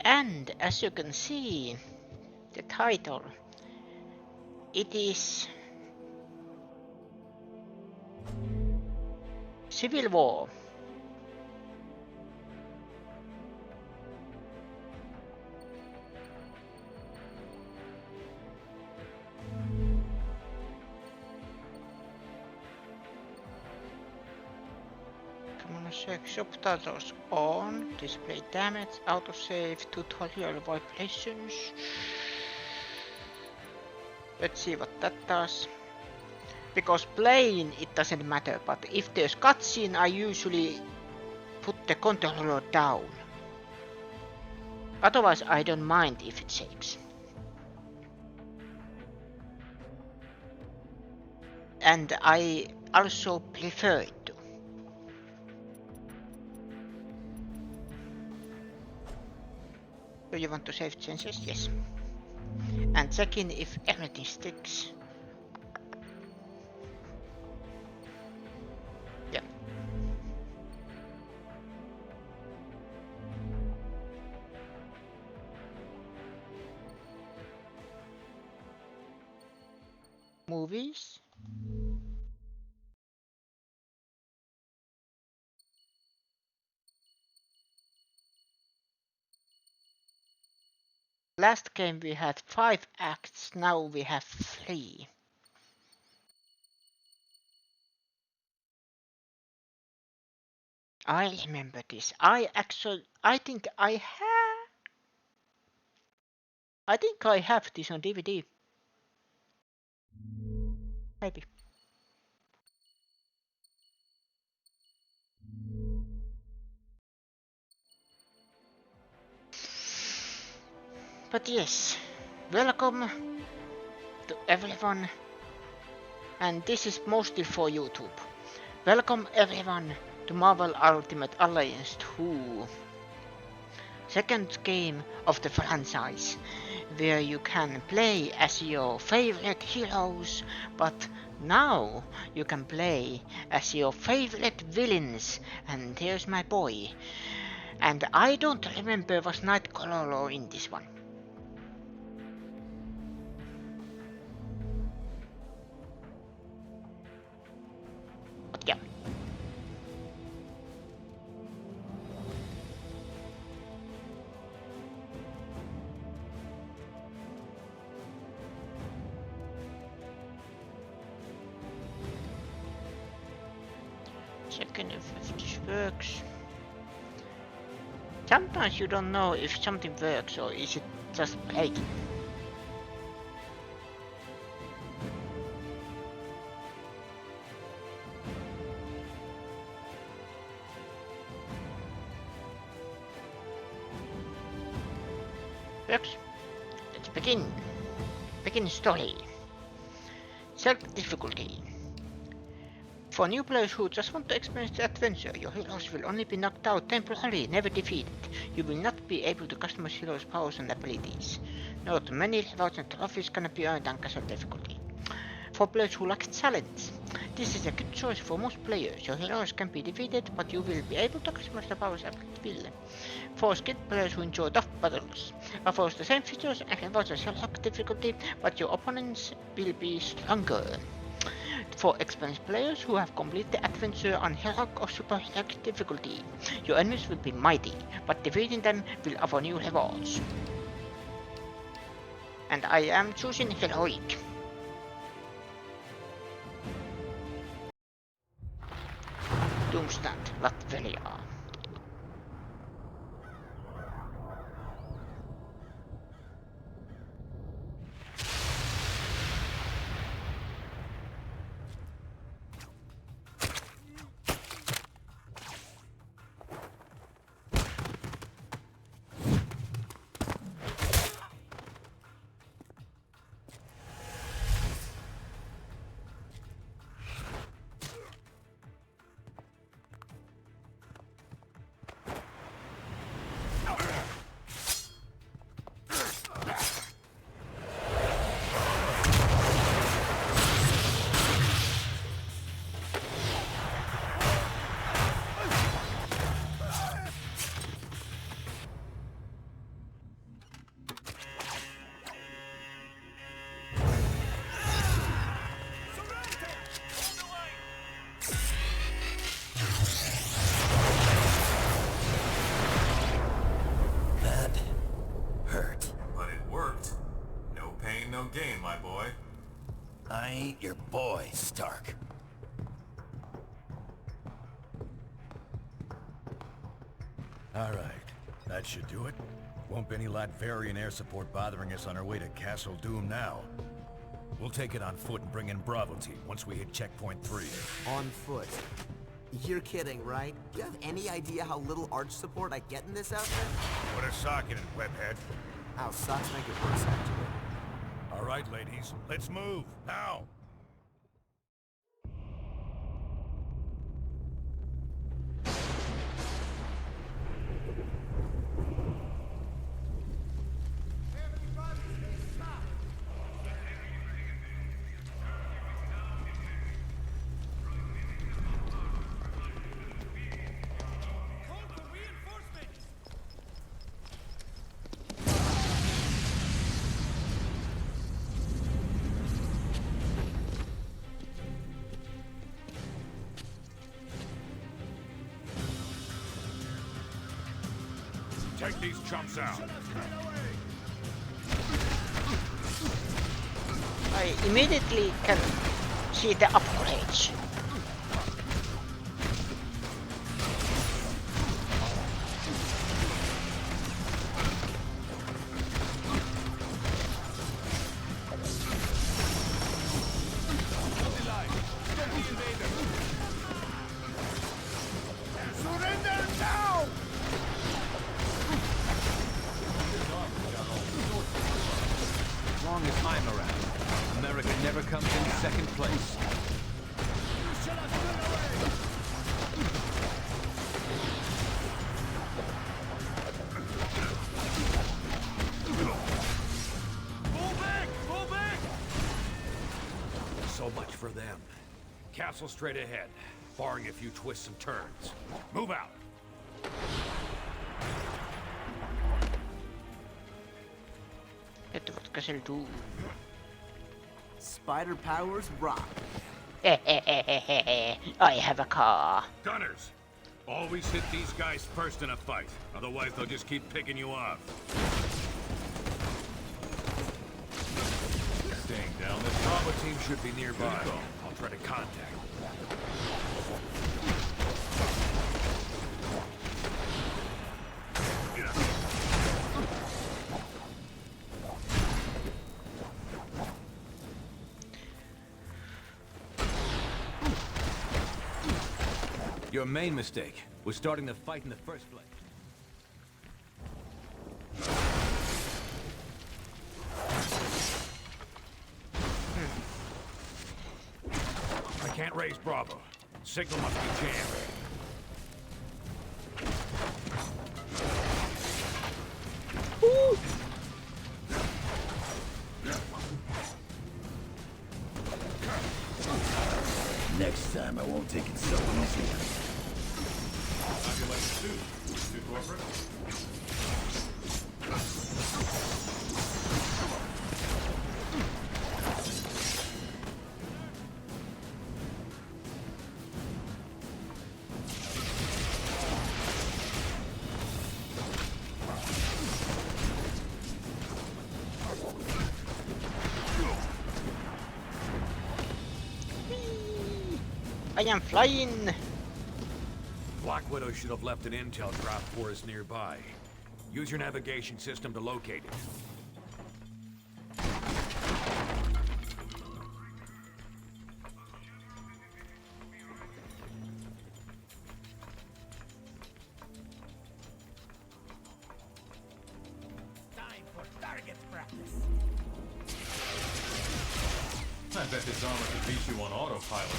And as you can see, the title, it is Civil War. Subtitles on, display damage, autosave, tutorial vibrations. Let's see what that does. Because playing it doesn't matter, but if there's cutscene I usually put the controller down. Otherwise I don't mind if it shakes. And I also prefer it to. Do you want to save changes? Yes. And checking if everything sticks. Yeah. Movies. Last game we had 5 acts, now we have 3. I remember this. I think I have this on DVD. Maybe. But yes, welcome to everyone, and this is mostly for YouTube. Welcome everyone to Marvel Ultimate Alliance 2, second game of the franchise, where you can play as your favorite heroes, but now you can play as your favorite villains, and here's my boy. And I don't remember was Nightcrawler in this one. But yeah. Checking if this works. Sometimes you don't know if something works or is it just breaking. Works. Let's begin. Begin story. Self-difficulty. For new players who just want to experience the adventure, your heroes will only be knocked out temporarily, never defeated. You will not be able to customize heroes' powers and abilities. Note, many rewards and trophies cannot be earned on casual difficulty. For players who like challenge, this is a good choice for most players. Your heroes can be defeated, but you will be able to customize the powers at will. For skilled players who enjoy tough battles, offers the same features and rewards as hard difficulty, but your opponents will be stronger. For experienced players who have completed the adventure on heroic or super heroic difficulty, your enemies will be mighty, but defeating them will offer new rewards. And I am choosing heroic. Doomstand, Latveria. I ain't your boy, Stark. Alright, that should do it. Won't be any Latverian air support bothering us on our way to Castle Doom now. We'll take it on foot and bring in Bravo team once we hit checkpoint 3. On foot? You're kidding, right? Do you have any idea how little arch support I get in this outfit? Put a sock in it, webhead. How socks make it worse, actually. Alright, ladies, let's move, now! Take these chumps out. I immediately can see the upgrades. Surrender now! As long as I'm around, America never comes in second place. Pull back! Pull back! So much for them. Castle straight ahead, barring a few twists and turns. Move out! Että what Castle Doom. Spider powers rock. I have a car. Gunners! Always hit these guys first in a fight. Otherwise, they'll just keep picking you off. Staying down. The Bravo team should be nearby. I'll try to contact. Your main mistake was starting the fight in the first place. I can't raise Bravo. Signal must be jammed. Next time I won't take it so easy. How'd you like the suit? Too corporate? I am flying. Black Widow should have left an intel drop for us nearby. Use your navigation system to locate it. Time for target practice. I bet this armor could beat you on autopilot.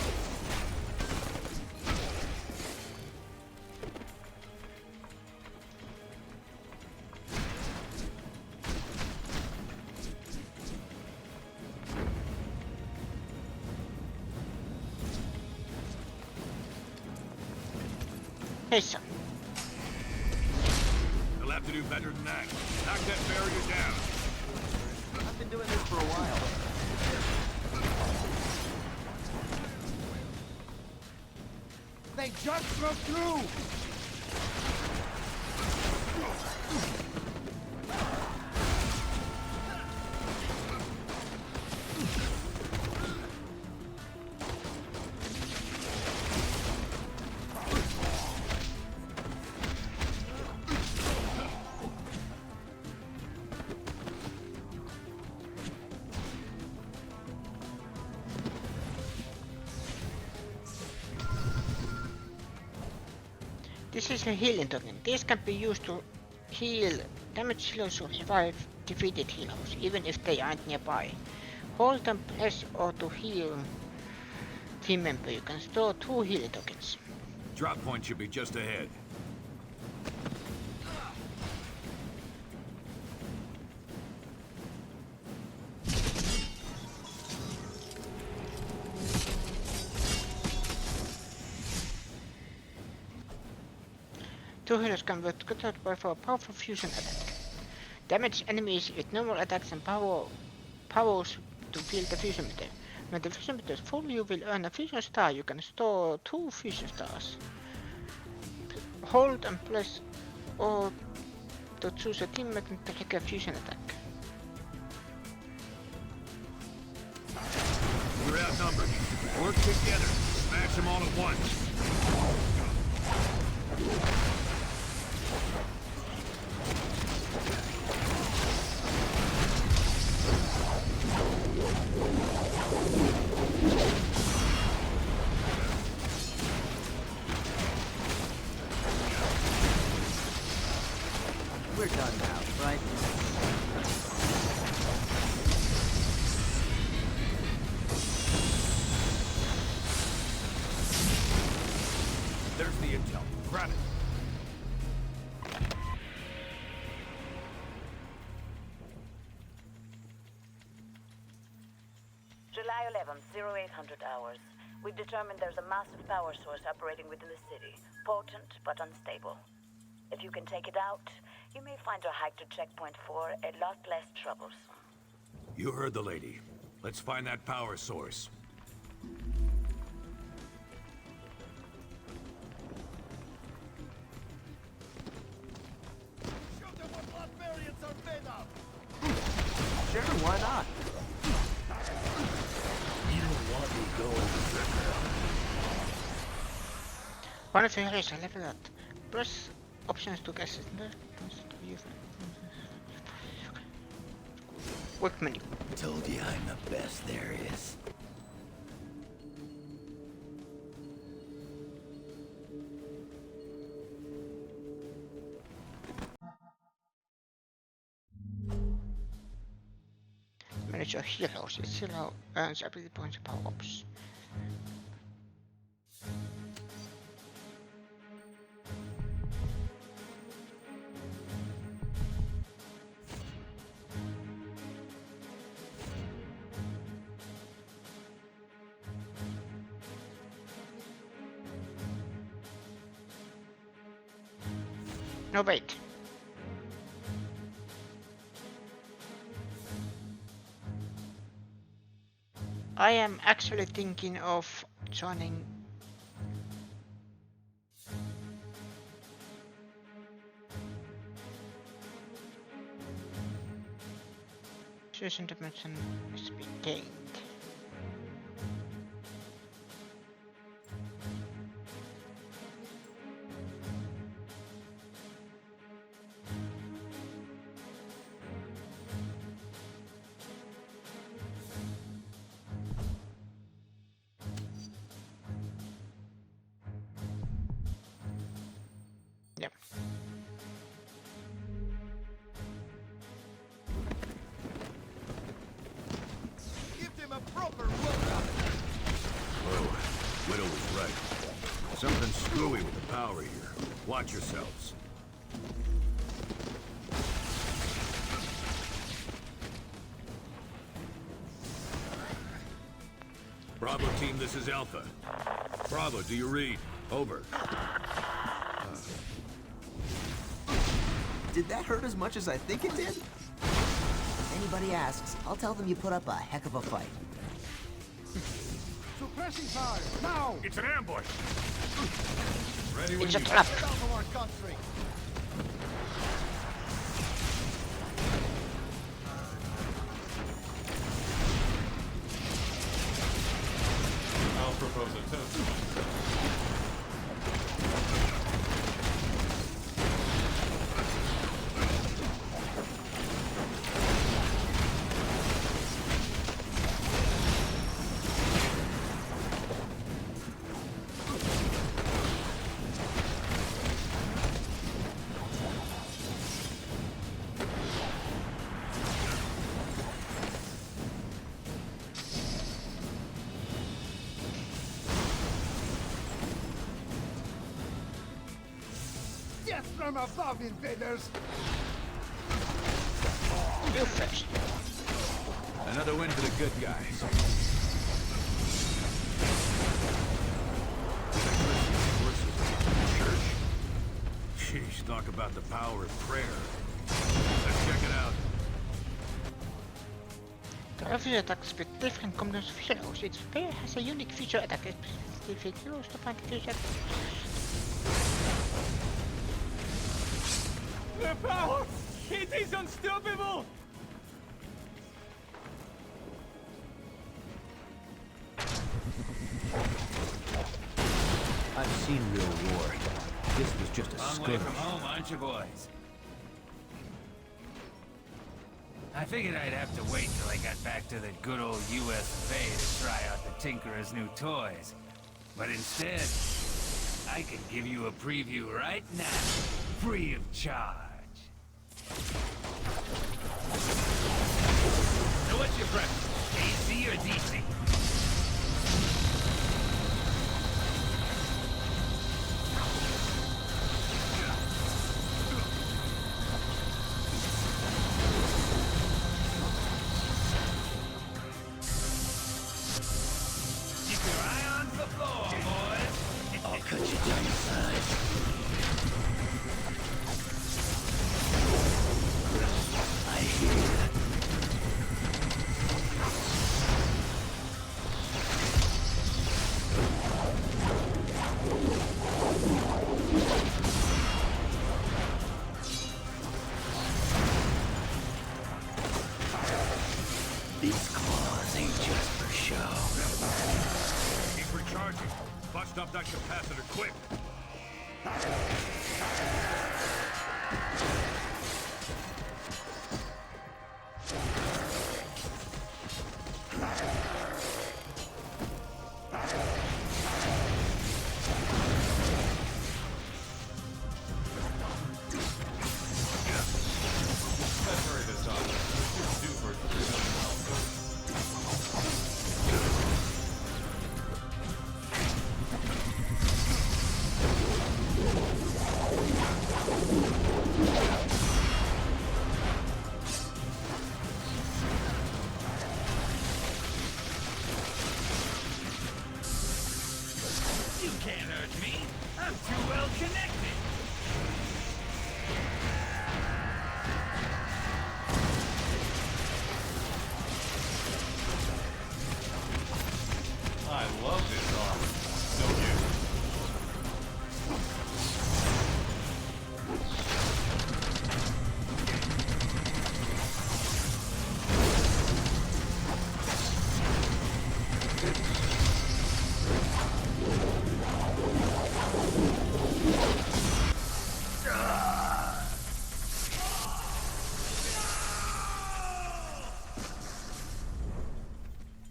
Hey son. They'll have to do better than that. Knock that barrier down. I've been doing this for a while. They just broke through! This is a healing token. These can be used to heal damaged heroes or revive defeated heroes, even if they aren't nearby. Hold and press or to heal team member. You can store 2 healing tokens. Drop point should be just ahead. Two heroes can be scattered by for a powerful fusion attack. Damage enemies with normal attacks and powers to feel the fusion meter. When the fusion meter is full, you will earn a fusion star. You can store 2 fusion stars. Hold and press or to choose a teammate and take a fusion attack. We're outnumbered. Work together. Smash them all at once. We're done now, right? There's the intel. Grab it. July 11th, 0800 hours. We've determined there's a massive power source operating within the city. Potent, but unstable. If you can take it out, you may find our hike to checkpoint 4 a lot less troublesome. You heard the lady. Let's find that power source. Show them what blood variants are made of! Sure, why not? You don't want me going, sucker. One of the heroes are leveled up. Press options to guess it. Work menu. Told you I'm the best there is. Manage your heroes. Each hero earns ability points and power-ups. No, wait. I am actually thinking of joining Fusion Dimension is being gained. Yep. Give them a proper welcome! Whoa. Widow was right. Something screwy with the power here. Watch yourselves. Bravo team, this is Alpha. Bravo, do you read? Over. Did that hurt as much as I think it did? If anybody asks, I'll tell them you put up a heck of a fight. Suppressing fire, now! It's an ambush! Ready when It's a you trap. Get out of our country! I'll propose a toast. from above, invaders! You first. Another win for the good guys. Church? Jeez, talk about the power of prayer. Let's check it out. The refugee attacks with different combinations of heroes. Each player has a unique feature attack specific heroes to find the feature attack. The power! It is unstoppable! I've seen real war. This was just a skirmish. From home, aren't you, boys? I figured I'd have to wait till I got back to the good old US of A to try out the Tinkerer's new toys. But instead, I can give you a preview right now, free of charge. So what's your preference, AC or DC? These claws ain't just for show. Keep recharging. Bust up that capacitor quick. Let's hurry this up. It's due for 3 million miles. You can't hurt me. I'm too well connected. I love this armor. Don't you?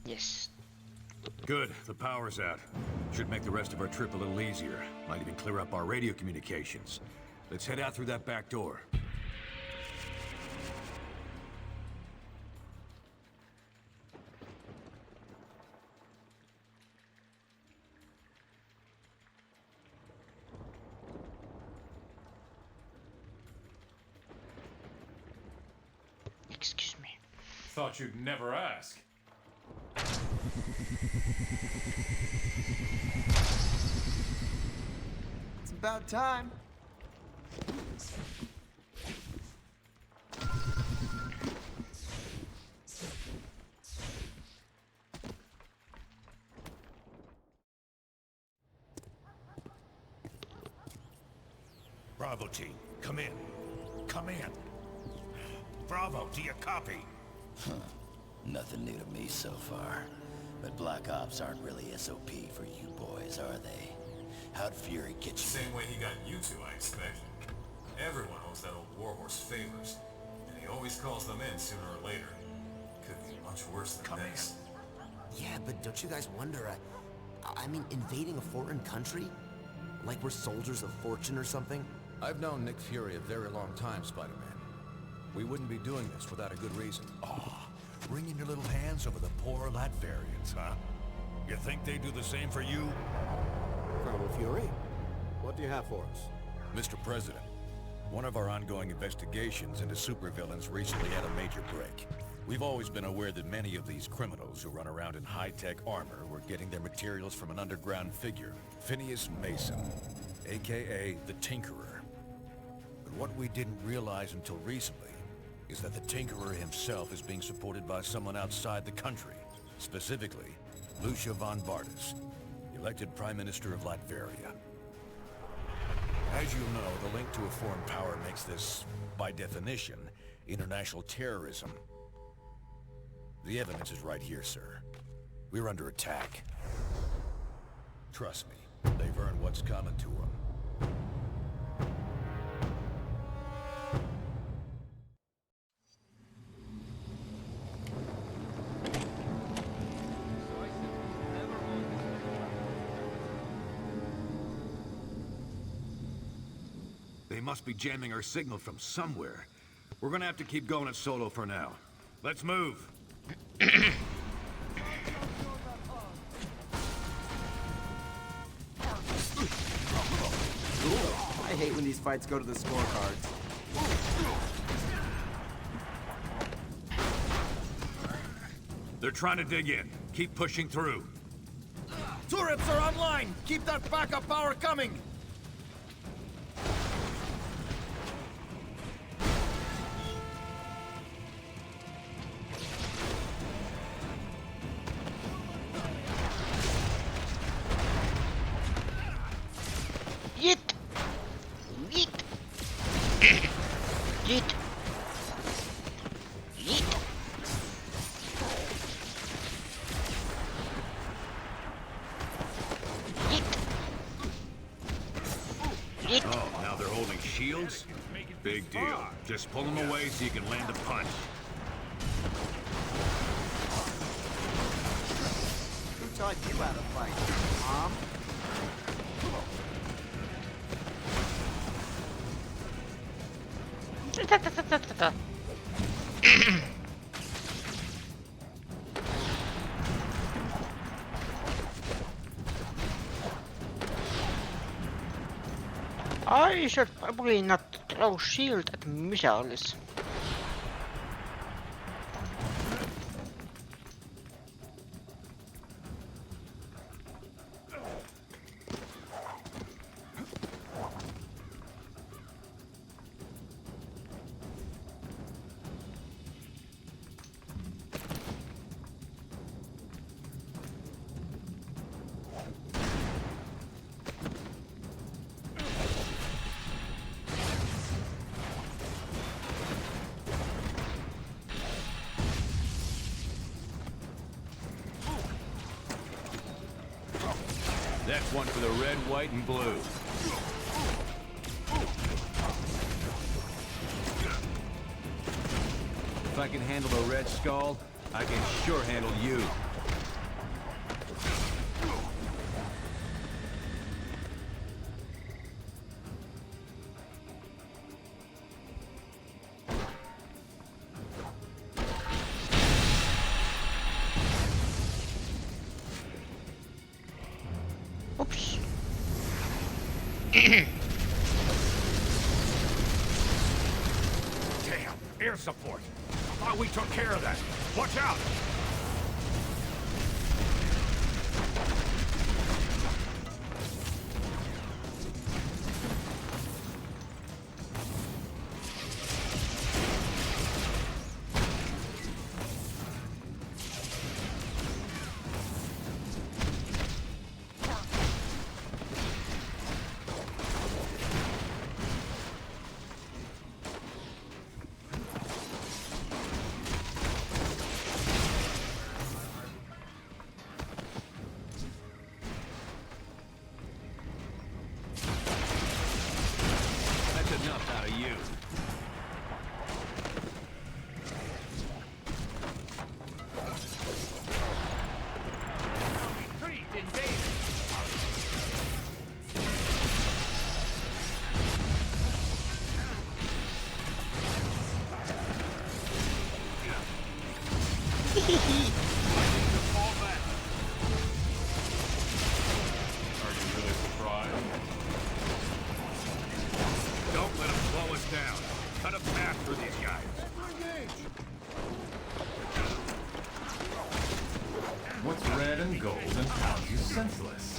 Yes. Good, the power's out. Should make the rest of our trip a little easier. Might even clear up our radio communications. Let's head out through that back door. Excuse me. Thought you'd never ask. It's about time. Bravo team, come in. Come in. Bravo, do you copy? Nothing new to me so far. But Black Ops aren't really SOP for you boys, are they? How'd Fury get you? Same way he got you two, I expect. Everyone owes that old warhorse favors, and he always calls them in sooner or later. Could be much worse than this. Yeah, but don't you guys wonder, I mean, invading a foreign country? Like we're soldiers of fortune or something? I've known Nick Fury a very long time, Spider-Man. We wouldn't be doing this without a good reason. Oh, wringing your little hands over the poor Latvarians, huh? You think they do the same for you? Colonel Fury, what do you have for us? Mr. President, One of our ongoing investigations into supervillains recently had a major break. We've always been aware that many of these criminals who run around in high-tech armor were getting their materials from an underground figure, Phineas Mason, aka the Tinkerer. But what we didn't realize until recently is that the Tinkerer himself is being supported by someone outside the country, specifically Lucia von Bardas, elected Prime Minister of Latveria. As you know, the link to a foreign power makes this, by definition, international terrorism. The evidence is right here, sir. We're under attack. Trust me, they've earned what's coming to them. They must be jamming our signal from somewhere. We're gonna have to keep going it solo for now. Let's move. I hate when these fights go to the scorecards. They're trying to dig in. Keep pushing through. Turrets are online! Keep that backup power coming! Yeet! Yeet! Yeet! Yeet! Yeet! Oh, now they're holding shields? Big deal. Just pull them away so you can land a punch. Who taught you how to fight, Mom? I should probably not throw shield at missiles. That's one for the red, white, and blue. If I can handle the Red Skull, I can sure handle you. Oops. Damn, air support. I thought we took care of that. Watch out! gold and pound you senseless.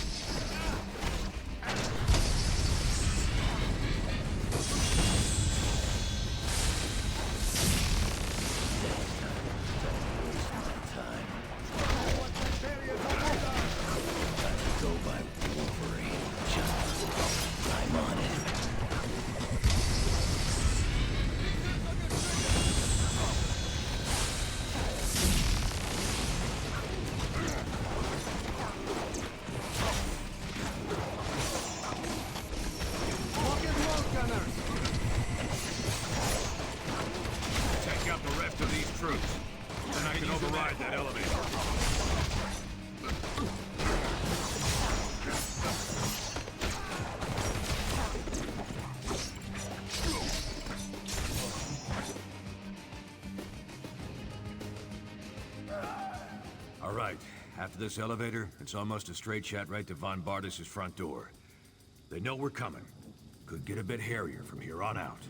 Take out the rest of these troops. Then I can override that elevator. All right. After this elevator, it's almost a straight shot right to Von Bardis' front door. They know we're coming. Could get a bit hairier from here on out.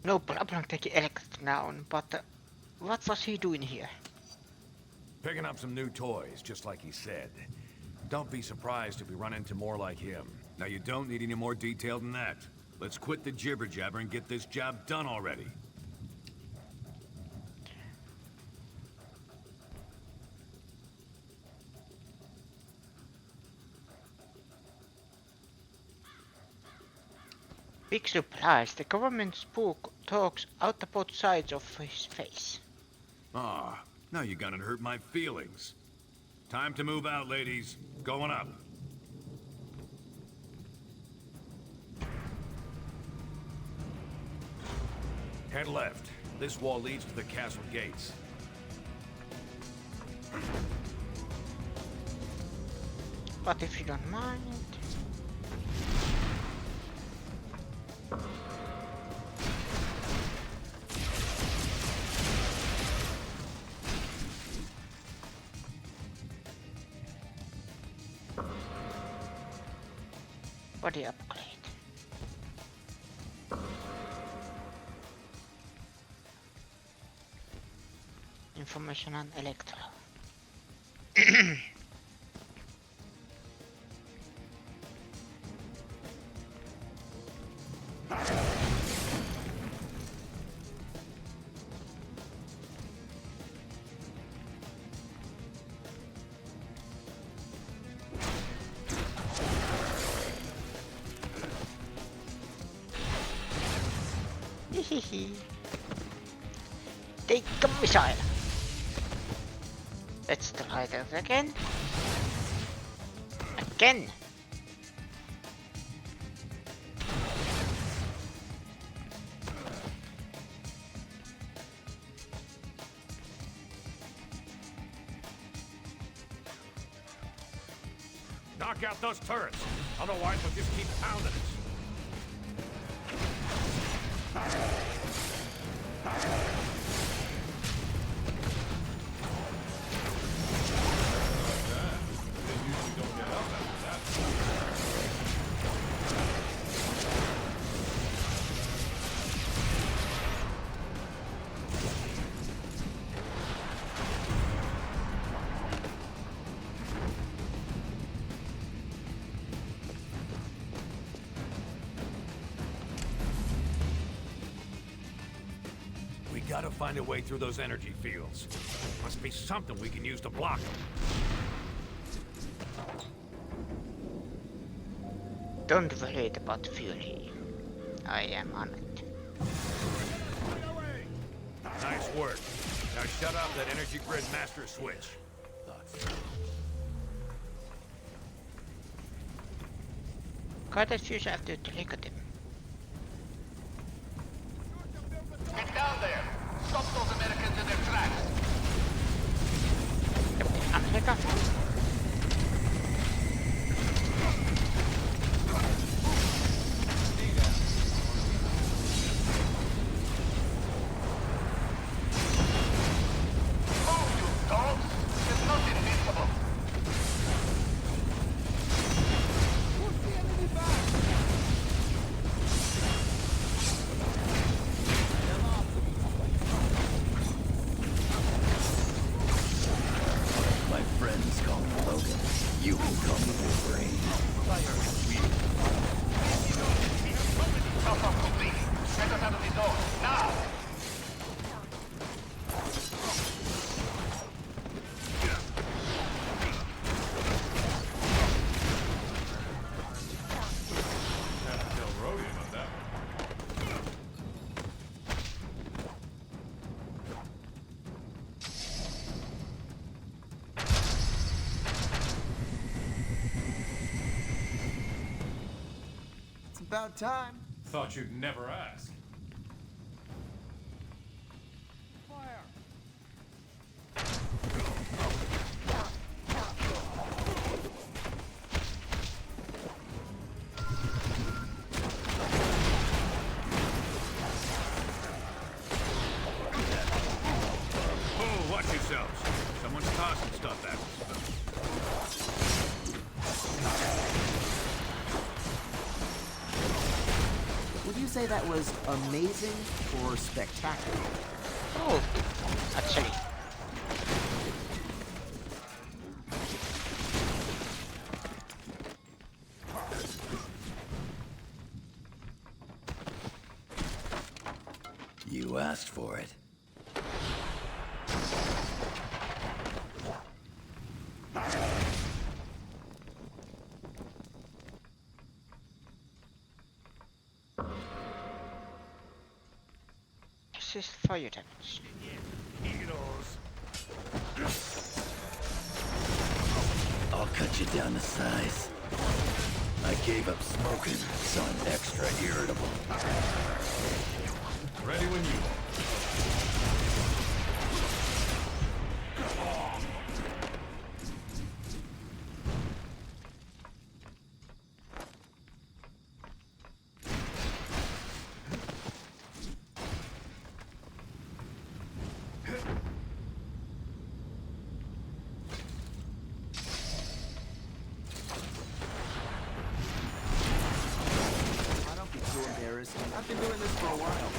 No problem taking Elect down, but what was he doing here? Picking up some new toys, just like he said. Don't be surprised if we run into more like him. Now, you don't need any more detail than that. Let's quit the jibber-jabber and get this job done already. Big surprise, the government spook talks out the both sides of his face. Ah, now you're gonna hurt my feelings. Time to move out, ladies. Going up. Head left. This wall leads to the castle gates. But if you don't mind... Body upgrade. Information on Electro. Take a missile. Let's try that again. Again. Knock out those turrets. Otherwise, we'll just keep pounding it. Gotta find a way through those energy fields. Must be something we can use to block them. Don't worry about Fury. I am on it. Nice work. Now shut off that energy grid master switch. Guided fuse after to look at him. Get down there! Stop those Americans in their tracks! America. Move, you dogs! It's not invincible! coast, now! Have to tell Rhodey about that one. It's about time. Thought you'd never ask. Oh, watch yourselves. Someone's tossing stuff at us. Would you say that was amazing or spectacular? Oh, actually. You asked for it. Resist fire damage. I'll cut you down to size. I gave up smoking, so I'm extra irritable. Ready when you are. I don't be too embarrassed. I've been doing this for a while.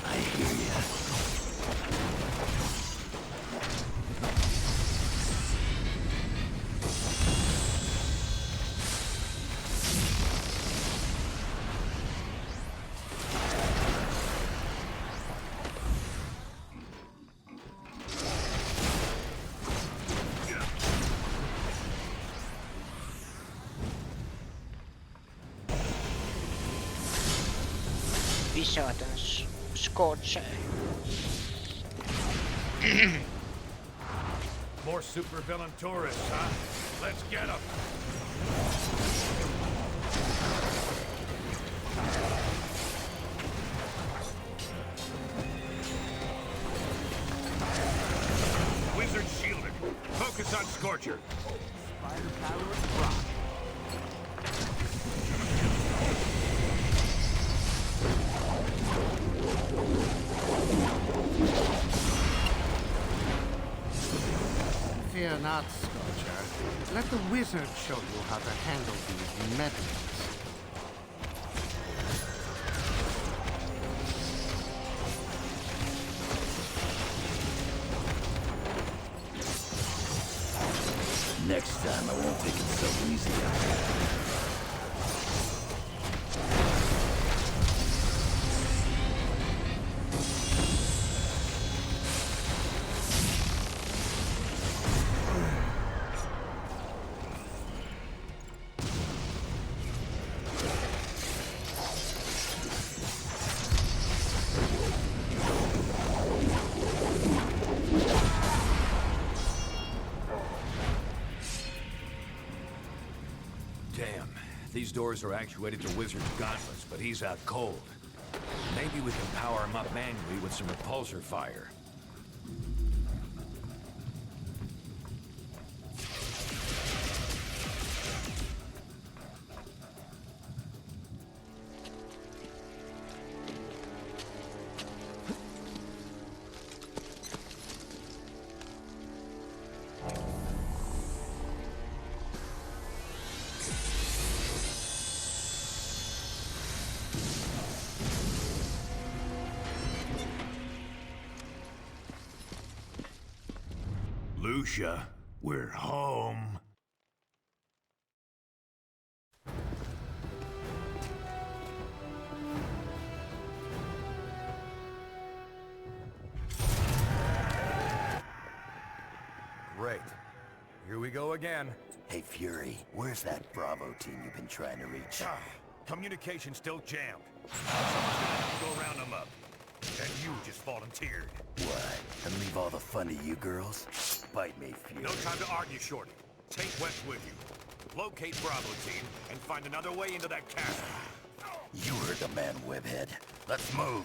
I hear ya. Visaten Scorcher. More supervillain tourists, huh? Let's get them. Wizard shielded. Focus on Scorcher. Spider powers rock. Fear not, Scorcher. Let the wizard show you how to handle these medals. Next time I won't take it so easy. Damn. These doors are actuated to Wizard's gauntlets, but he's out cold. Maybe we can power him up manually with some repulsor fire. Lucia, we're home. Great. Here we go again. Hey, Fury, where's that Bravo team you've been trying to reach? Communication's still jammed. Someone's gonna have to go round them up. And you just volunteered. What? And leave all the fun to you girls? Bite me, Fury. No time to argue, Shorty. Take West with you. Locate Bravo team and find another way into that castle. You heard the man, Webhead. Let's move.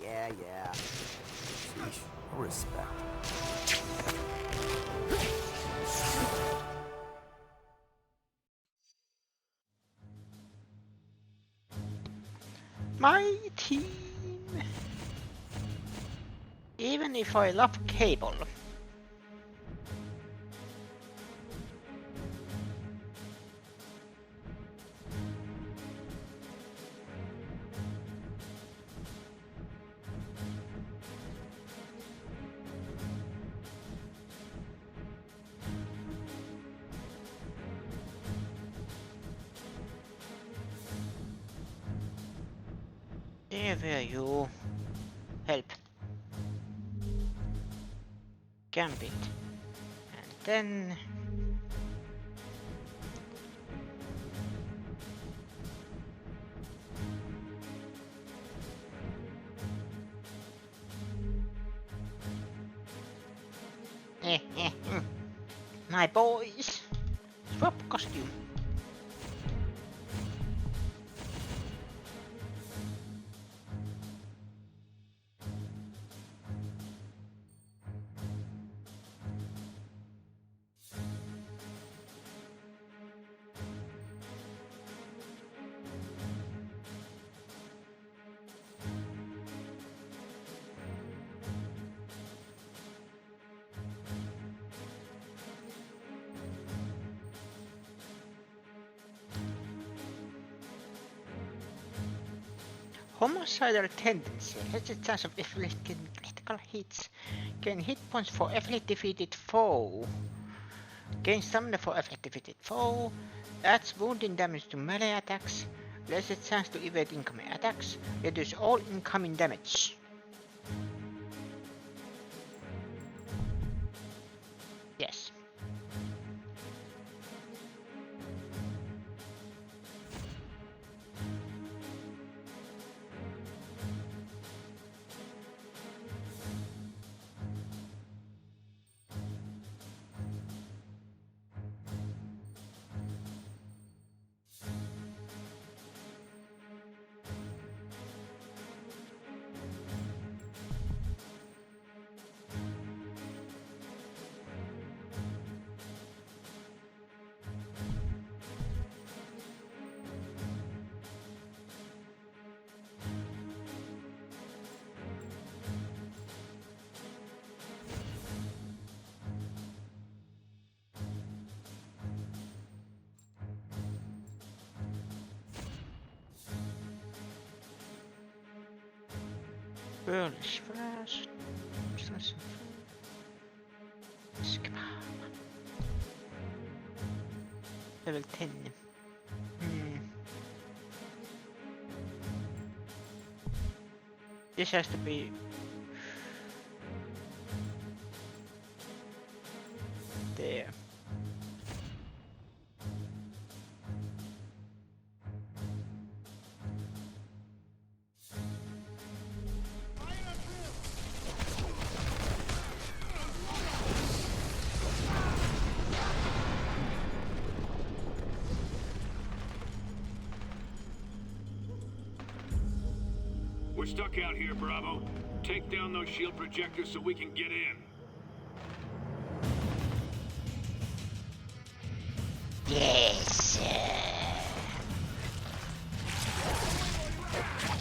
Yeah. Sheesh, respect. My team. Even if I love Cable. There were you. Help. Gambit. And then... My boys. Swap costume. Homicidal tendency. Has a chance of inflicting critical hits. Gain hit points for every defeated foe. Gain stamina for every defeated foe. Adds wounding damage to melee attacks. Less a chance to evade incoming attacks. Reduce all incoming damage. Yes. Burnish flash. Level 10. This has to be there. We're stuck out here, Bravo. Take down those shield projectors so we can get in. Yes.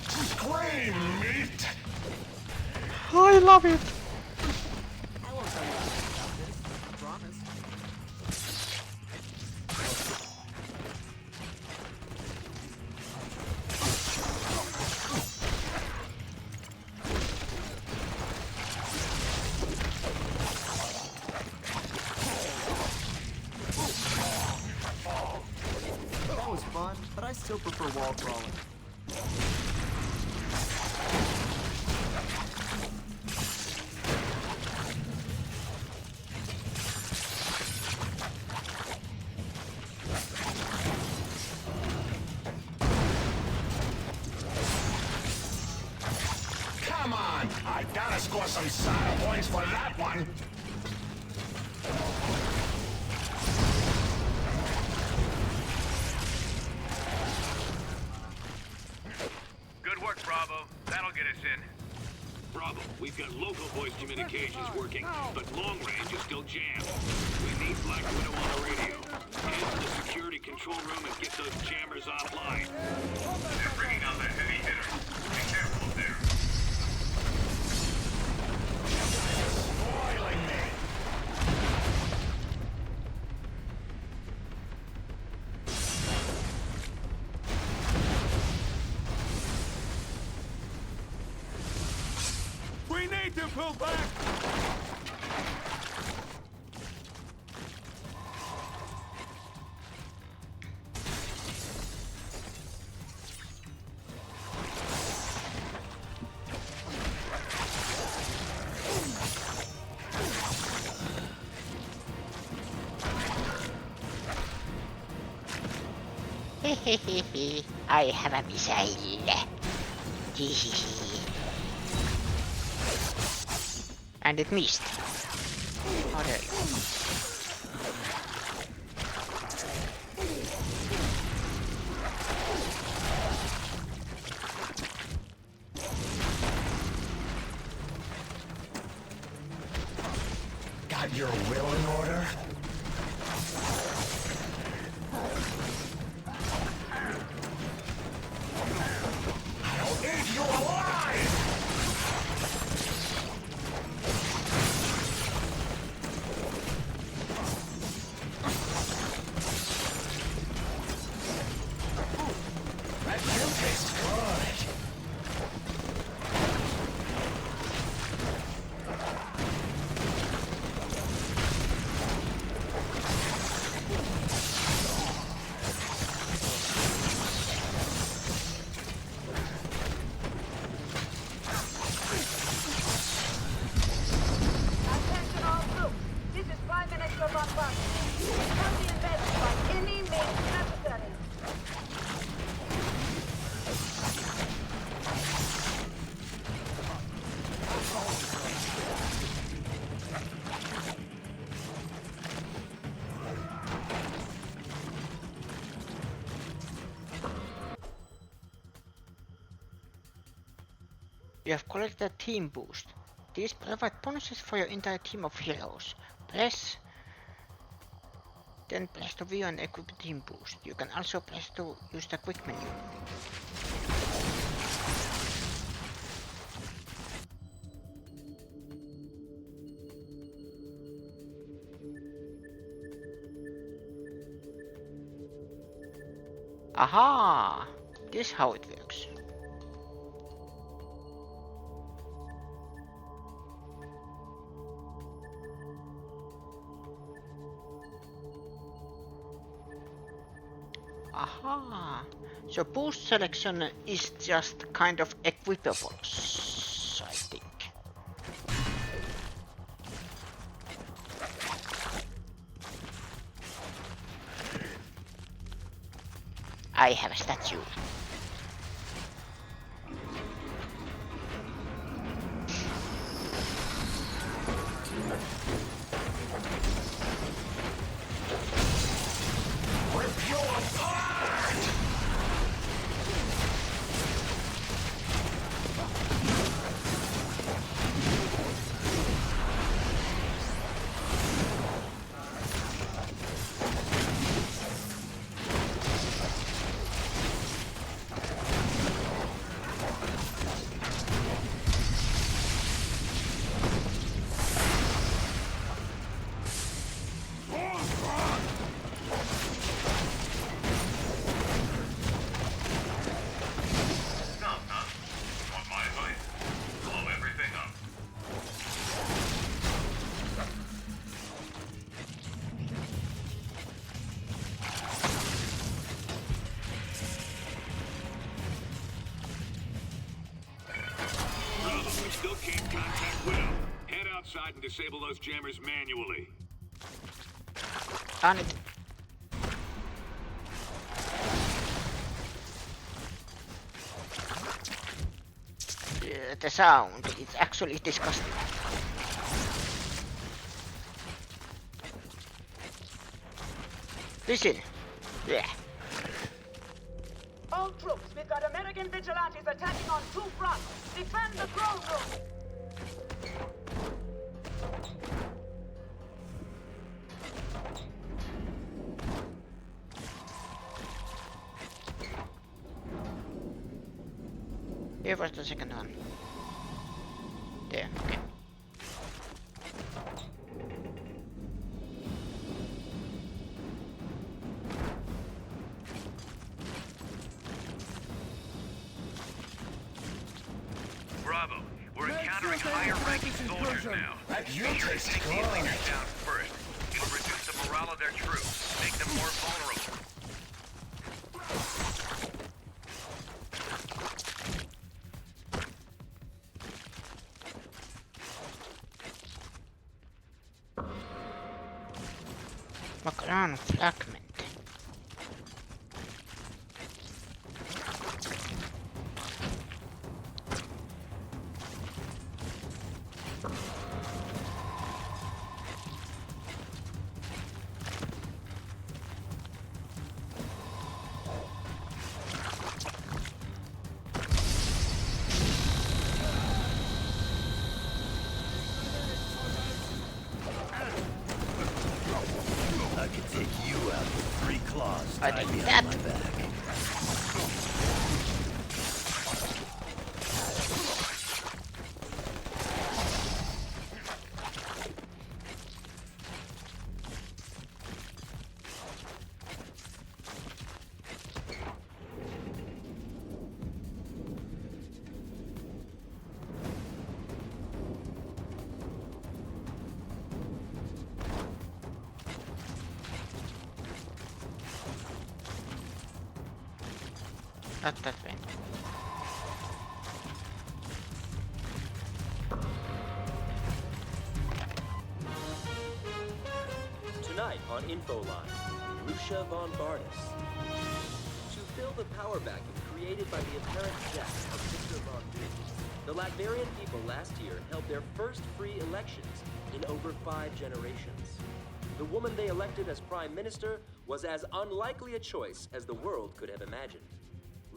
Scream, meat! I love it. I won't tell you about this, I promise. still prefer wall crawling. Come on! I gotta score some style points for that one! Good work, Bravo. That'll get us in. Bravo, we've got local voice communications working, but long range is still jammed. We need Black Widow on the radio. Head to the security control room and get those jammers offline. They're bringing out the heavy hitter. Be careful up there. Spoiling me! We need to pull back! I have a missile. And it missed. Oh, there you go. Got your will in order? I'll eat you alive! That kill tastes good. Attention all troops. This is Prime Minister Von Barton. Have the invasion by any means necessary. You have collected a team boost. These provide bonuses for your entire team of heroes. Then press the V and equip team boost. You can also press to use the quick menu. Aha! This is how it works. Aha! So boost selection is just kind of equipables, I think. I have a statue. Rip you apart! Still can't contact Widow. Head outside and disable those jammers manually. On it. The sound, it's actually disgusting. Listen. Yeah. All troops, we've got American vigilantes attacking on 2 fronts. Defend the throne room! Here was the second one. There, okay. Bravo, we're encountering higher-ranking soldiers now. Be sure to take these leaders down first. It'll reduce the morale of their troops, make them more vulnerable. Macron fragment. I could take you out with 3 claws I tied did behind that. my back. Not that way. Tonight on Infoline, Lucia von Bardis. To fill the power vacuum created by the apparent death of Victor von Doom, the Latvian people last year held their first free elections in over 5 generations. The woman they elected as prime minister was as unlikely a choice as the world could have imagined.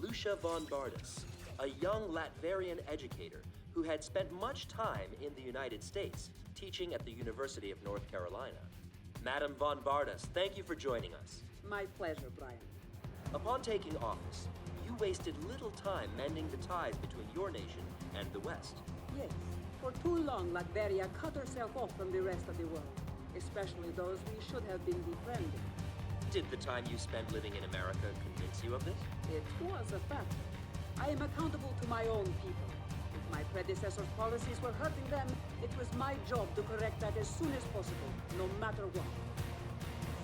Lucia von Bardis, a young Latvian educator who had spent much time in the United States teaching at the University of North Carolina. Madam von Bardis, thank you for joining us. My pleasure, Brian. Upon taking office, you wasted little time mending the ties between your nation and the West. Yes, for too long Latveria cut herself off from the rest of the world, especially those we should have been befriending. Did the time you spent living in America convince you of this? It was a fact. I am accountable to my own people. If my predecessors' policies were hurting them, it was my job to correct that as soon as possible, no matter what.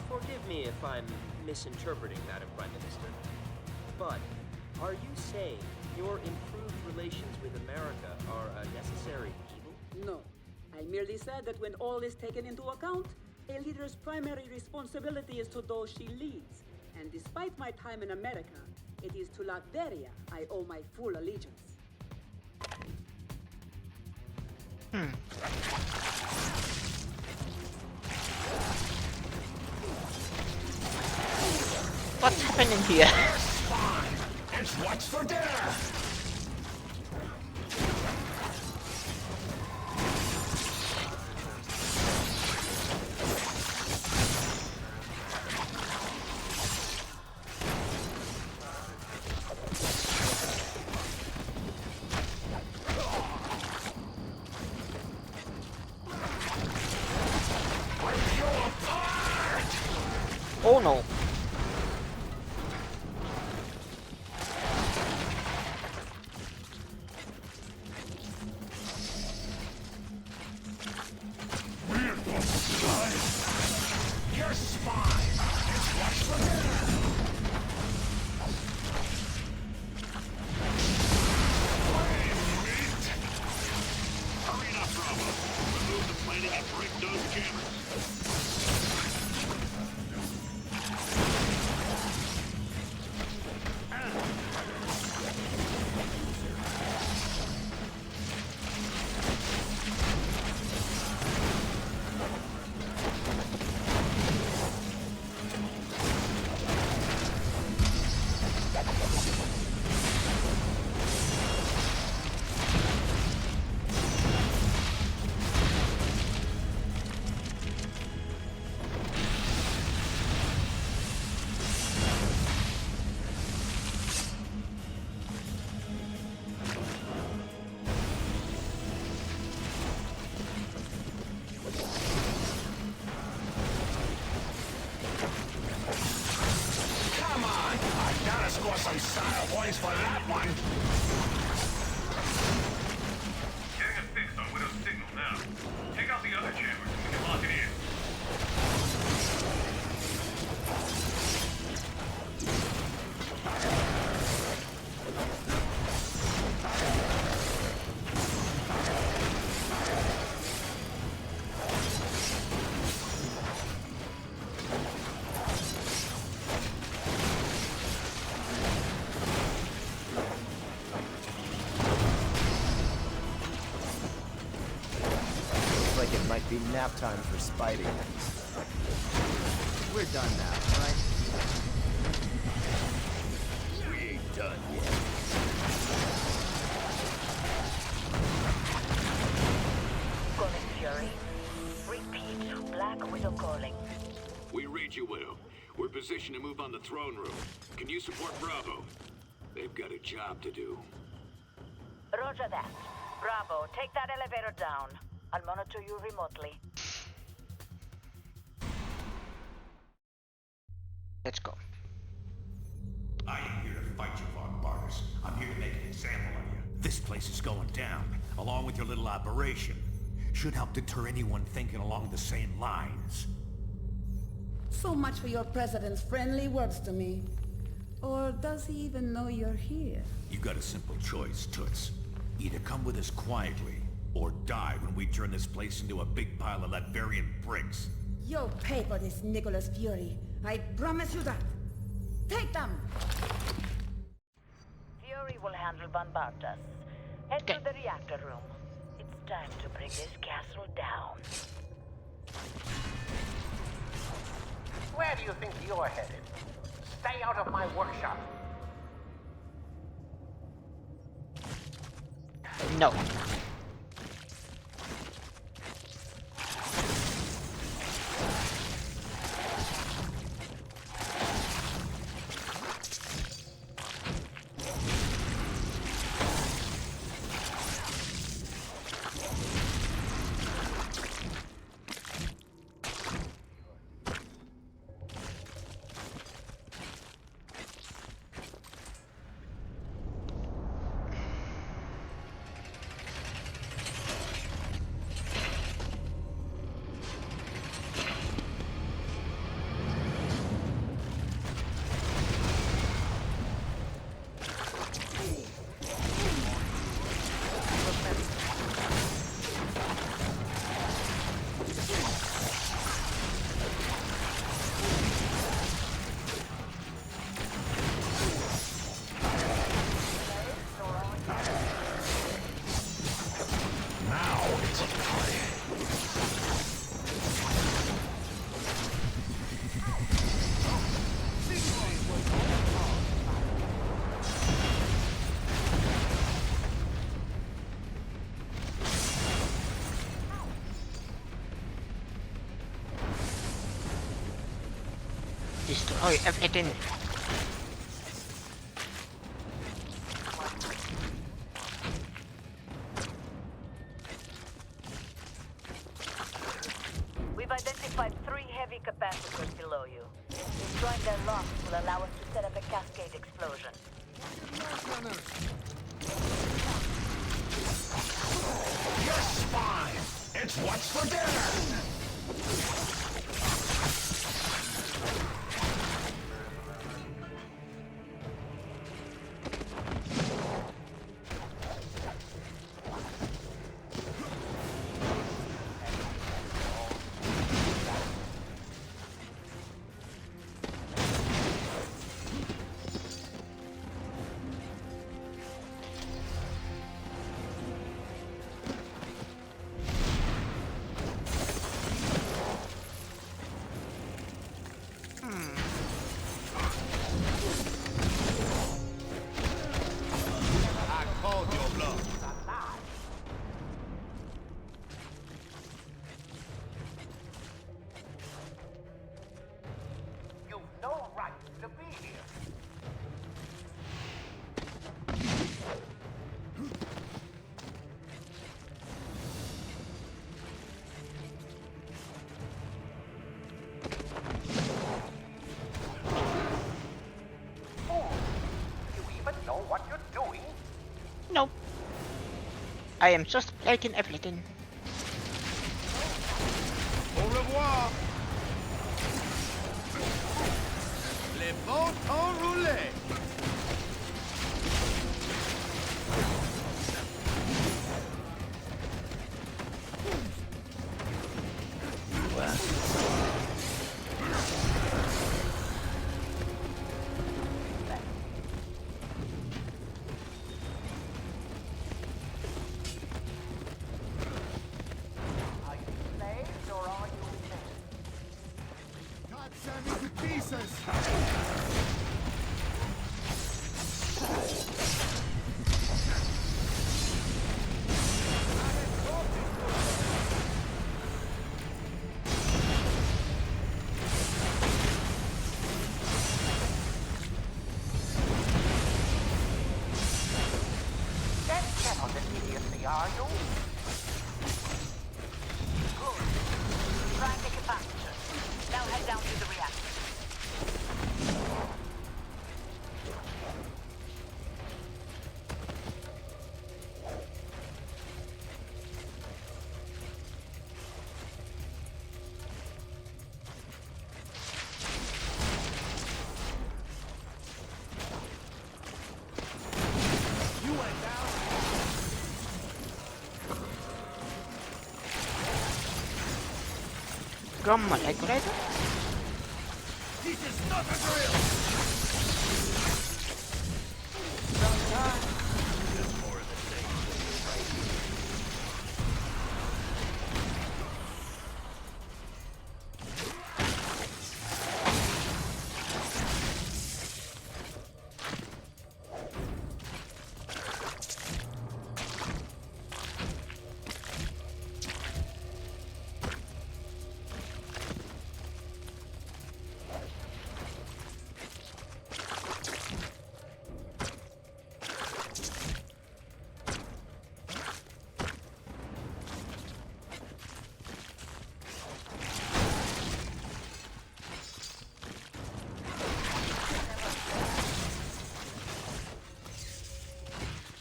Forgive me if I'm misinterpreting, Madam Prime Minister, but are you saying your improved relations with America are a necessary evil? No. I merely said that when all is taken into account, a leader's primary responsibility is to those she leads. And despite my time in America, it is to Latveria I owe my full allegiance. What's happening here? It's what's for dinner! Oh no. Your spine! It's what's for dinner! Bravo. Remove the plating and break those jammers. Score some style points for that one. Getting a fix on Widow's signal now. Take out the other jammers and we can lock it in. Might be nap time for Spidey. We're done now, right? We ain't done yet. Calling Fury. Repeat, Black Widow calling. We read you, Widow. We're positioned to move on the throne room. Can you support Bravo? They've got a job to do. Roger that. Bravo, take that elevator down. I'll monitor you remotely. Let's go. I ain't here to fight you, Von Bartis. I'm here to make an example of you. This place is going down, along with your little operation. Should help deter anyone thinking along the same lines. So much for your president's friendly words to me. Or does he even know you're here? You got a simple choice, Toots. Either come with us quietly, or die when we turn this place into a big pile of Latvian bricks. You'll pay for this, Nicholas Fury. I promise you that. Take them! Fury will handle Von Bartas. Head to the reactor room. It's time to bring this castle down. Where do you think you're headed? Stay out of my workshop. No. Destroy everything. We've identified 3 heavy capacitors below you. Destroying their locks will allow us to set up a cascade explosion. Your spine! It's what's for dinner! I am just plating everything. Au revoir. Les beaux temps roulés. Are you? Good. Try and make it faster. Now head down to the reactor. Gammal regulator? This is not a drill.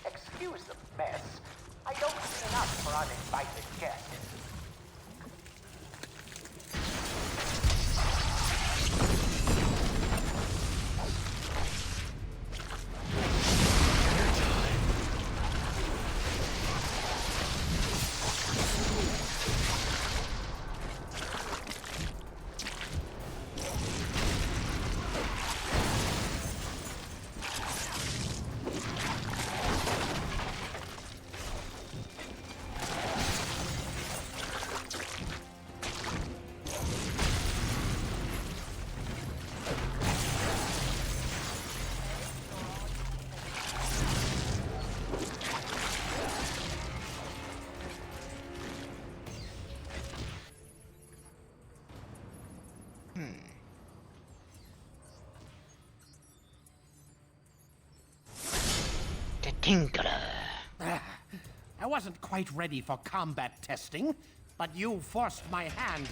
Excuse the mess. I don't clean up for uninvited guests. The Tinkerer. I wasn't quite ready for combat testing, but you forced my hand.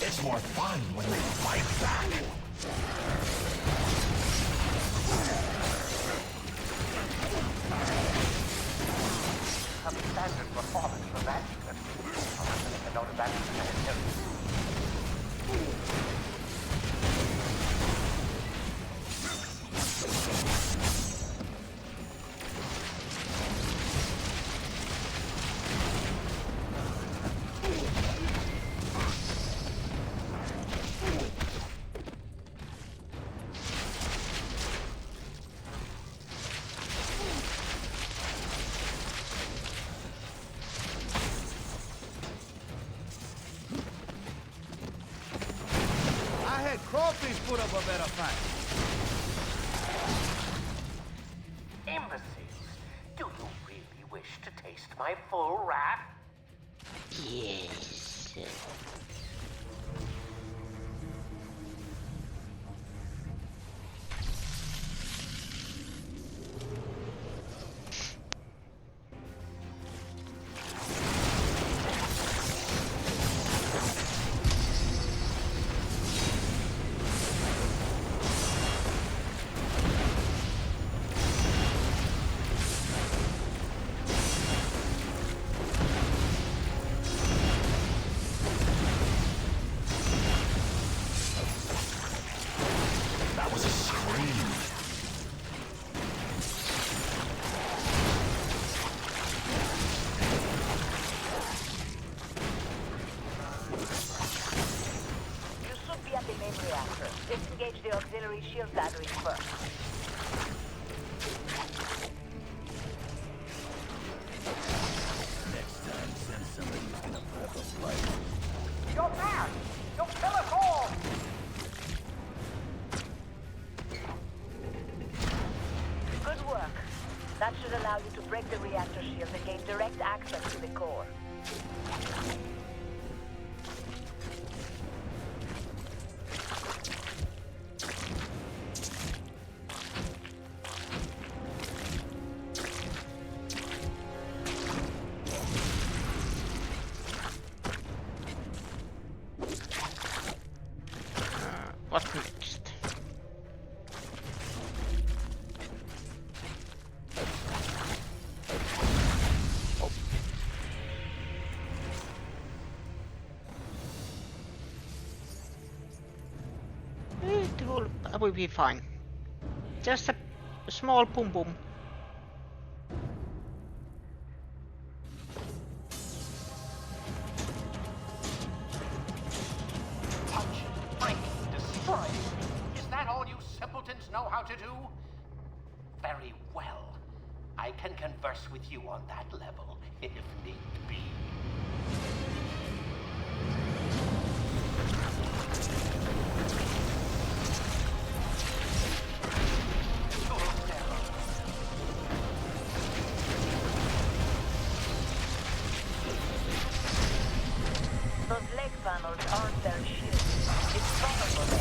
It's more fun when they fight back. Standard performance for that. I noticed that. Crawfish put up a better fight. Imbeciles, do you really wish to taste my full wrath? Yes. was a scream. You should be at the main reactor. Disengage the auxiliary shield batteries first. Next time, send somebody who's gonna put up a fight. You're mad! You'll kill us all! Good work. That should allow you to break the reactor shield and gain direct access to the core. What next? It will be fine. Just a small boom boom. Punch, break, destroy. Is that all you simpletons know how to do? Very well. I can converse with you on that level, if need be. Those leg panels aren't their shield. It's stronger for them.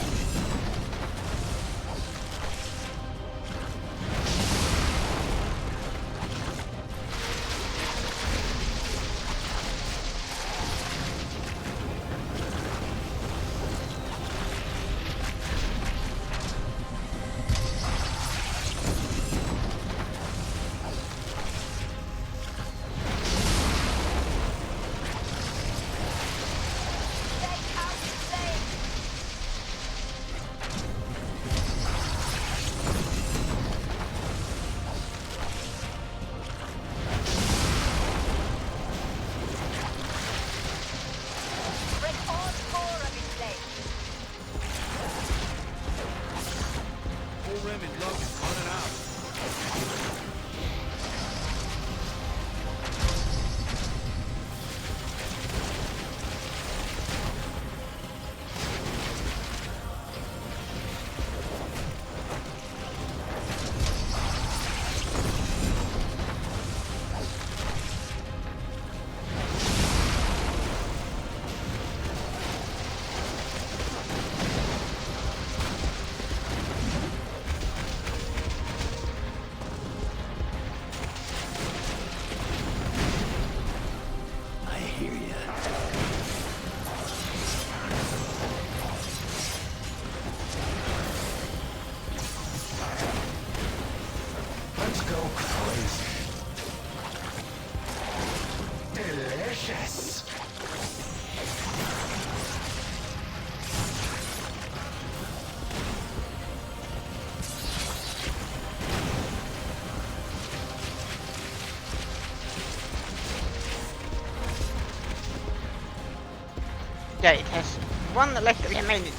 Yeah, it has one left remaining.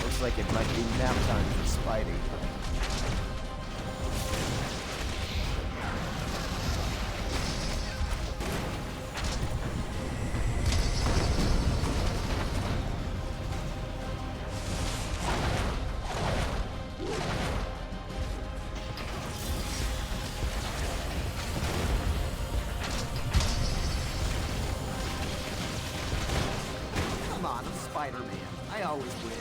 Looks like it might be nap time for Spidey. Come on, I'm Spider-Man. I always win.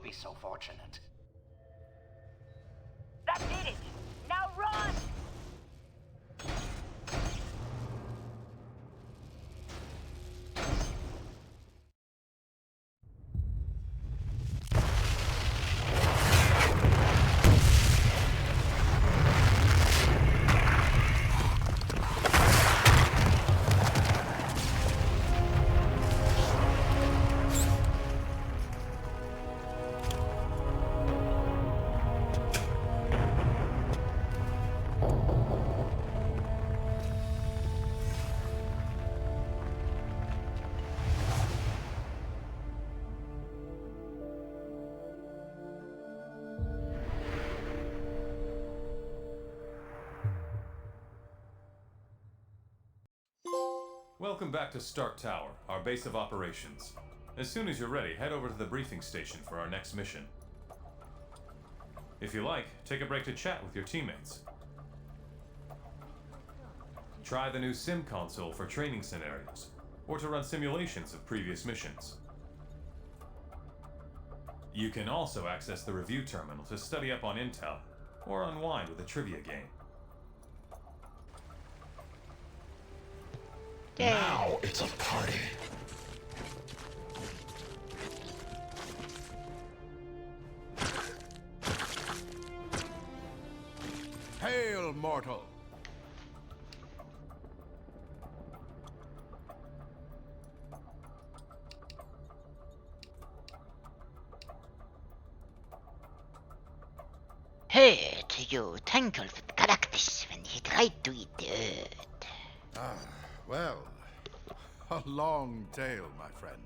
be so fortunate. That did it! Now run! Welcome back to Stark Tower, our base of operations. As soon as you're ready, head over to the briefing station for our next mission. If you like, take a break to chat with your teammates. Try the new sim console for training scenarios, or to run simulations of previous missions. You can also access the review terminal to study up on intel, or unwind with a trivia game. Now it's a party. Hail, mortal! Hurt you tangled with galactus when he tried to eat the Earth. Ah, well, a long tale, my friend.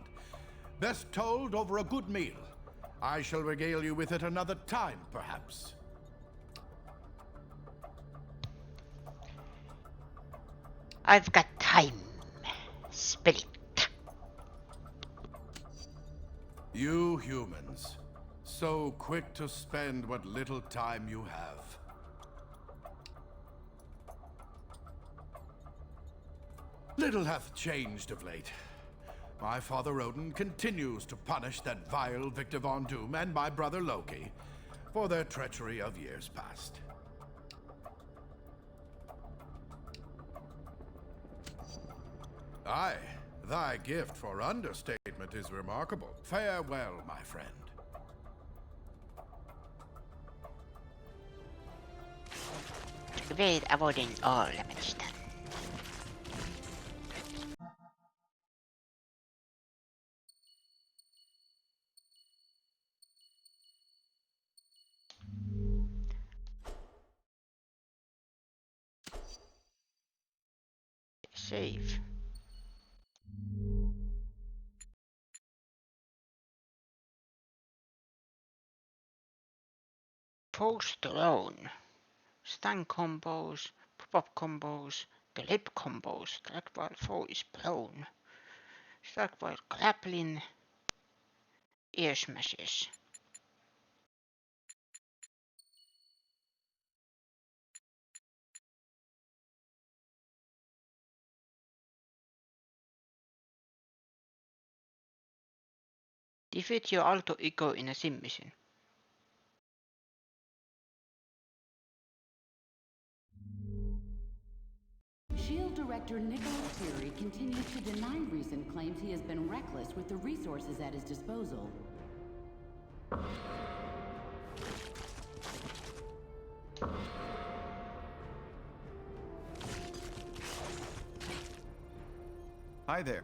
Best told over a good meal. I shall regale you with it another time, perhaps. I've got time. Spill it. You humans, so quick to spend what little time you have. Little hath changed of late. My father Odin continues to punish that vile Victor Von Doom and my brother Loki for their treachery of years past. Aye, thy gift for understatement is remarkable. Farewell, my friend. Great avoiding all damage done. Save. Post alone. Stun combos, pop-up combos, the lip combos, strike while foe is prone, strike while grappling, ear smashes. Defeat your alter ego in a sim mission. SHIELD Director Nicholas Fury continues to deny recent claims he has been reckless with the resources at his disposal. Hi there.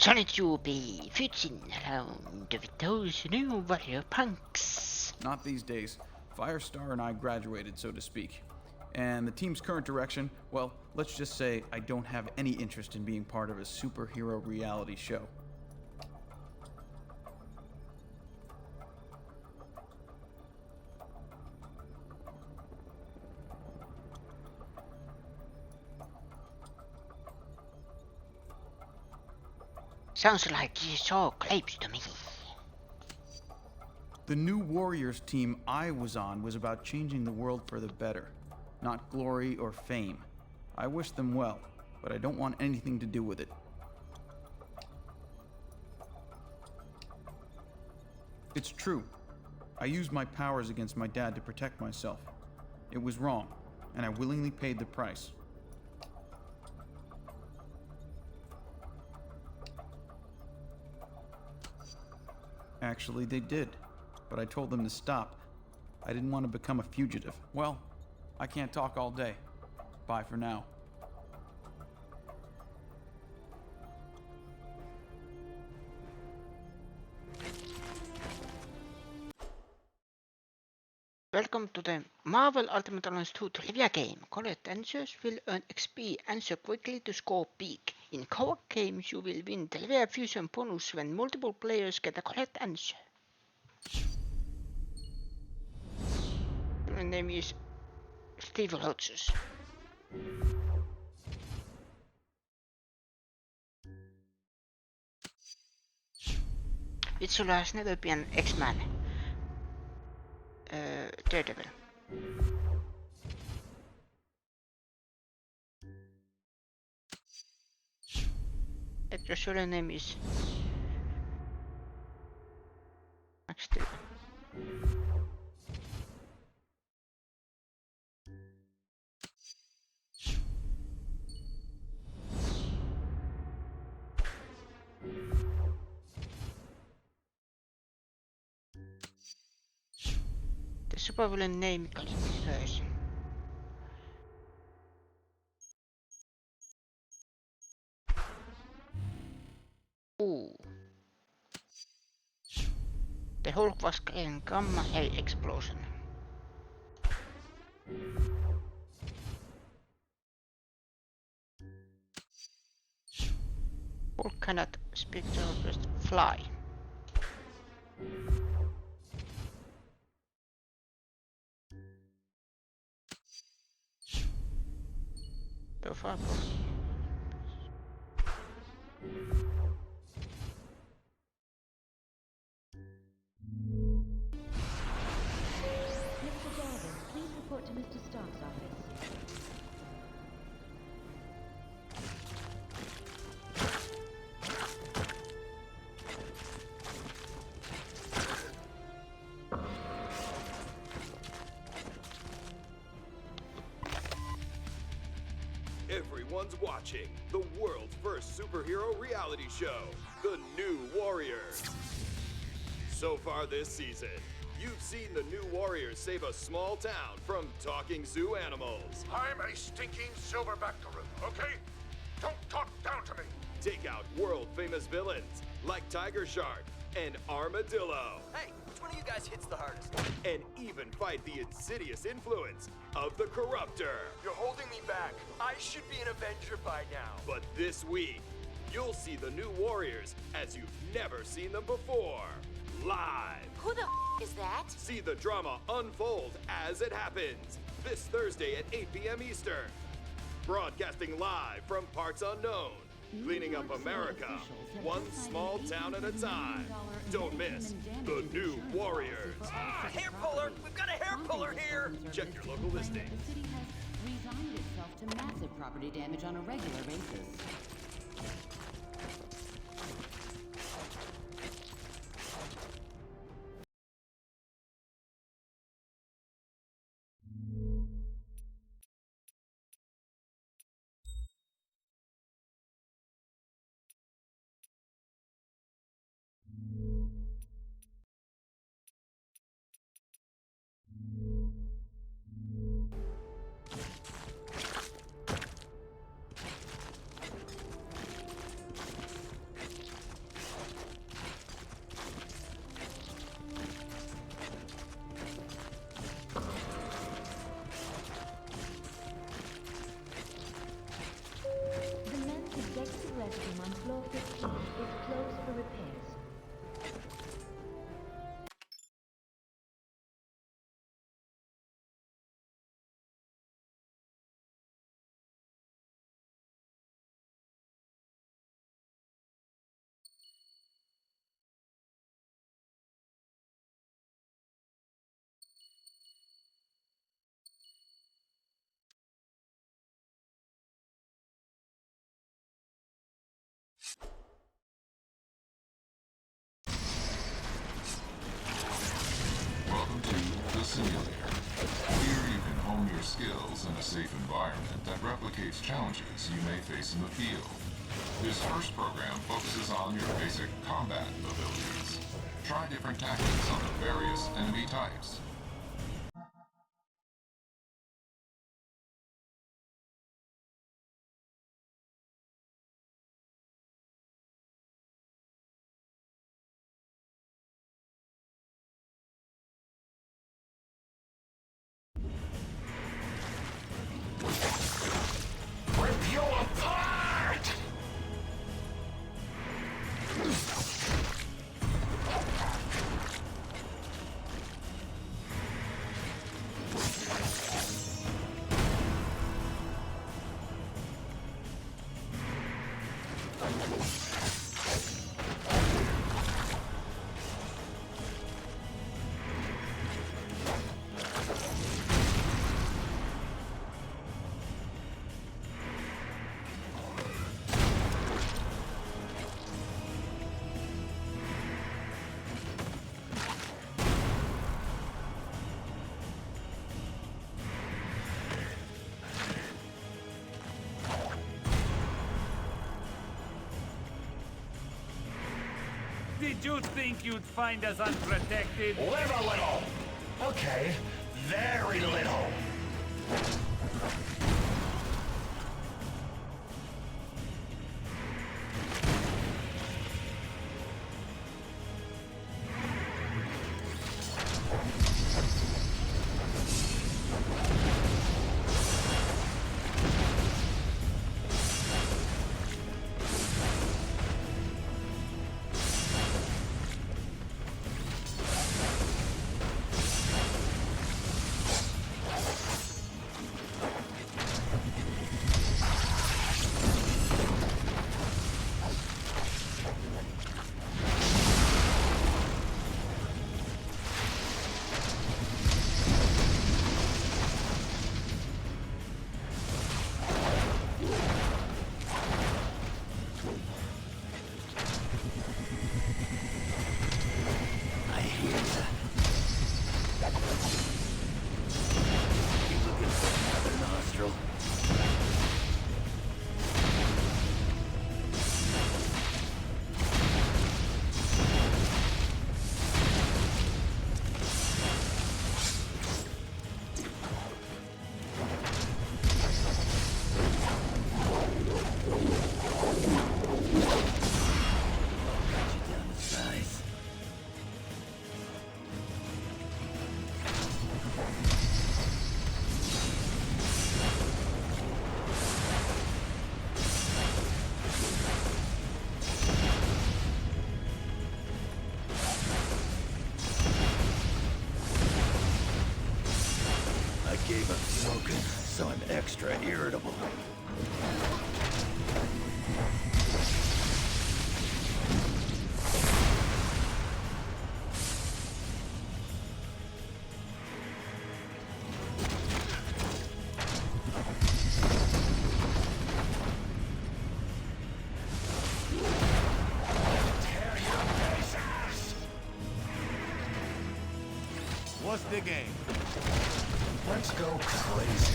Shouldn't you be footing around with those new warrior punks? Not these days. Firestar and I graduated, so to speak. And the team's current direction, well, let's just say I don't have any interest in being part of a superhero reality show. Sounds like you saw grapes to me. The new Warriors team I was on was about changing the world for the better, not glory or fame. I wish them well, but I don't want anything to do with it. It's true. I used my powers against my dad to protect myself. It was wrong, and I willingly paid the price. Actually, they did, but I told them to stop. I didn't want to become a fugitive. Well, I can't talk all day. Bye for now. Welcome to the Marvel Ultimate Alliance 2 trivia game. Correct answers will earn XP. Answer quickly to score big. In co-op games you will win trivia fusion bonus when multiple players get a correct answer. My name is Steve Rogers. Itzula has never been an X-Man. Daredevil. Your surname is Max Steel. The supervillain name version. Ooh. The Hulk was carrying gamma ray explosion. Hulk cannot speak to first fly. So far, Mr. Jarvis, please report to Mr. Stark's office. Everyone's watching the world's first superhero reality show, The New Warriors. So far this season, you've seen the New Warriors save a small town from talking zoo animals. I'm a stinking silverback gorilla, okay? Don't talk down to me. Take out world-famous villains like Tiger Shark and Armadillo. Hey, which one of you guys hits the hardest? And even fight the insidious influence of the Corruptor. You're holding me back. I should be an Avenger by now. But this week, you'll see the New Warriors as you've never seen them before. Live. Who the is that? See the drama unfold as it happens. This Thursday at 8 p.m. Eastern. Broadcasting live from parts unknown. Cleaning up America, one small town at a time. Don't miss the New Warriors. Hair puller! We've got a hair puller here! Check your local listings. The city has resigned itself to massive property damage on a regular basis. simulator. Here you can hone your skills in a safe environment that replicates challenges you may face in the field. This first program focuses on your basic combat abilities. Try different tactics on the various enemy types. Rip you apart! Did you think you'd find us unprotected? Live a little! Okay, very little. Gave up smoking, so I'm extra irritable. What's the game? Let's go crazy.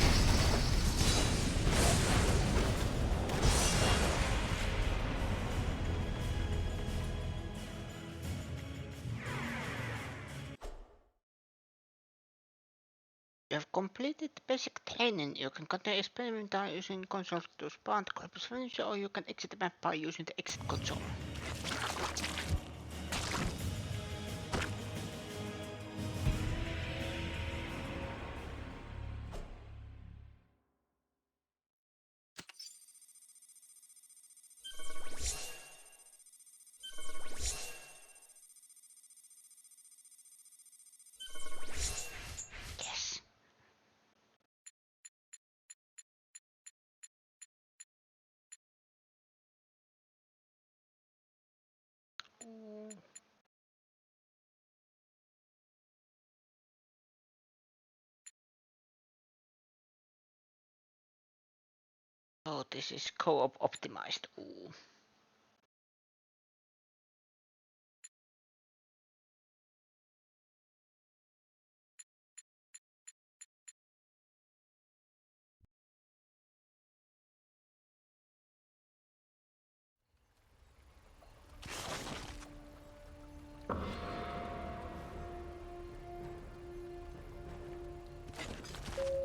You have completed the basic training. You can continue experimenting using console to spawn the corpus furniture, or you can exit the map by using the exit console. Yes. Oh, this is co-op optimized. Ooh.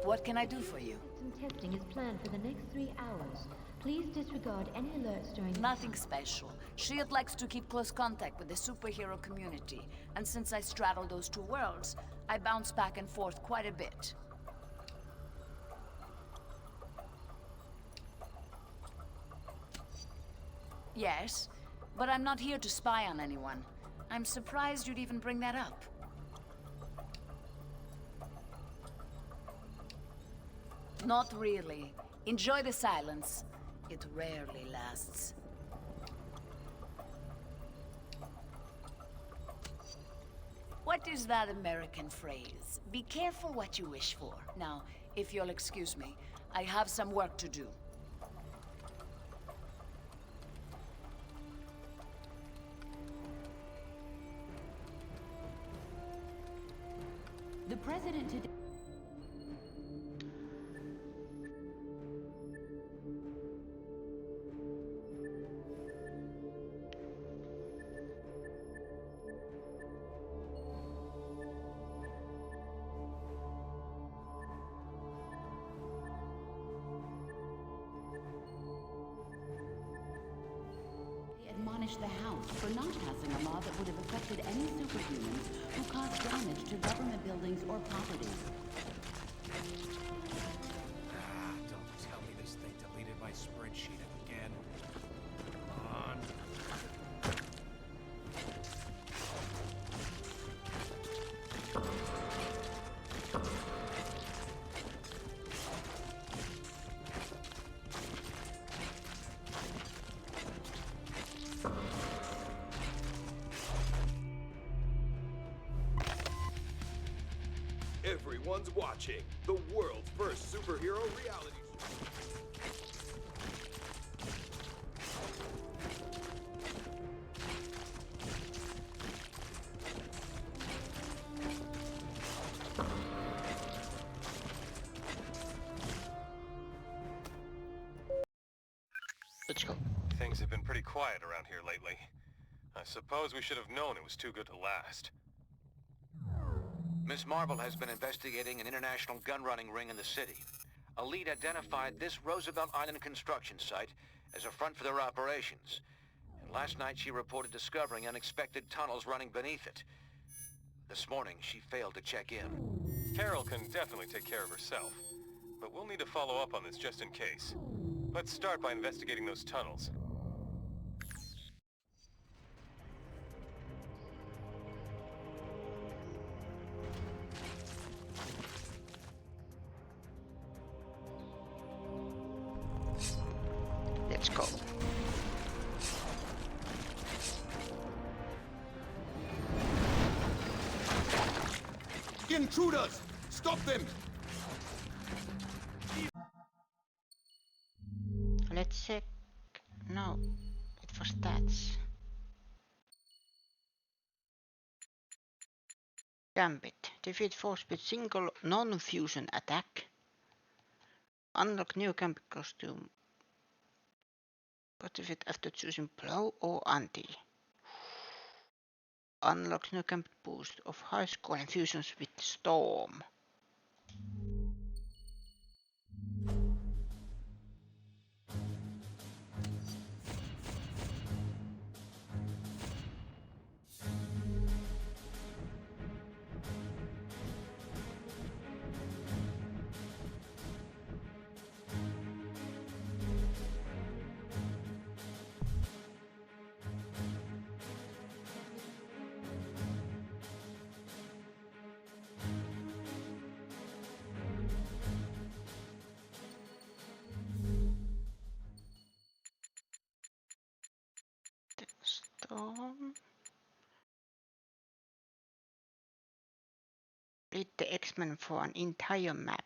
What can I do for you? Some testing is planned for the next 3 hours. Please disregard any alerts during Nothing special. SHIELD likes to keep close contact with the superhero community, and since I straddle those two worlds, I bounce back and forth quite a bit. Yes, but I'm not here to spy on anyone. I'm surprised you'd even bring that up. Not really. Enjoy the silence. It rarely lasts. What is that American phrase? Be careful what you wish for. Now, if you'll excuse me, I have some work to do. The president today. Admonished the House for not passing a law that would have affected any superhumans who caused damage to government buildings or property. Don't tell me this thing deleted my spreadsheet again. Come on. Everyone's watching the world's first superhero reality show. Let's go. Things have been pretty quiet around here lately. I suppose we should have known it was too good to last. Miss Marvel has been investigating an international gun-running ring in the city. A lead identified this Roosevelt Island construction site as a front for their operations. And last night she reported discovering unexpected tunnels running beneath it. This morning she failed to check in. Carol can definitely take care of herself, but we'll need to follow up on this just in case. Let's start by investigating those tunnels. Let's go. Intruders! Stop them! Let's check. No, it was stats. Gambit. Defeat foes with single non-fusion attack. Unlock new Gambit costume. Got defeat after choosing blow or anti. Unlock new Gambit boost of high scoring fusions with Storm. Storm. Read the X-Men for an entire map.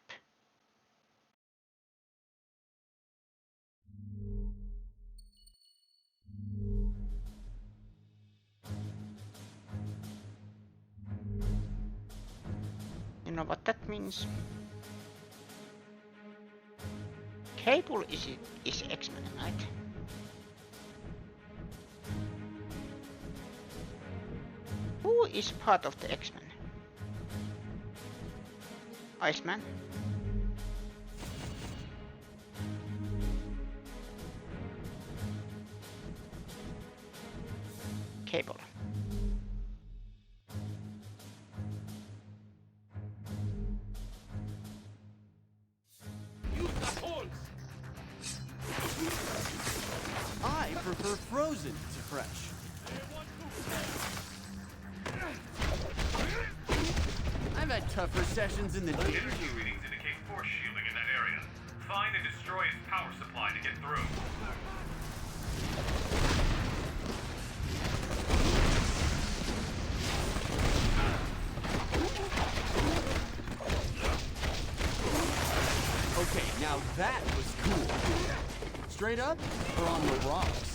You know what that means? Cable is X-Men, right? Who is part of the X-Men? Iceman? cable. I prefer frozen to fresh. I've had tougher sessions in the day. Energy readings indicate force shielding in that area. Find and destroy its power supply to get through. Okay, now that was cool. Straight up or on the rocks?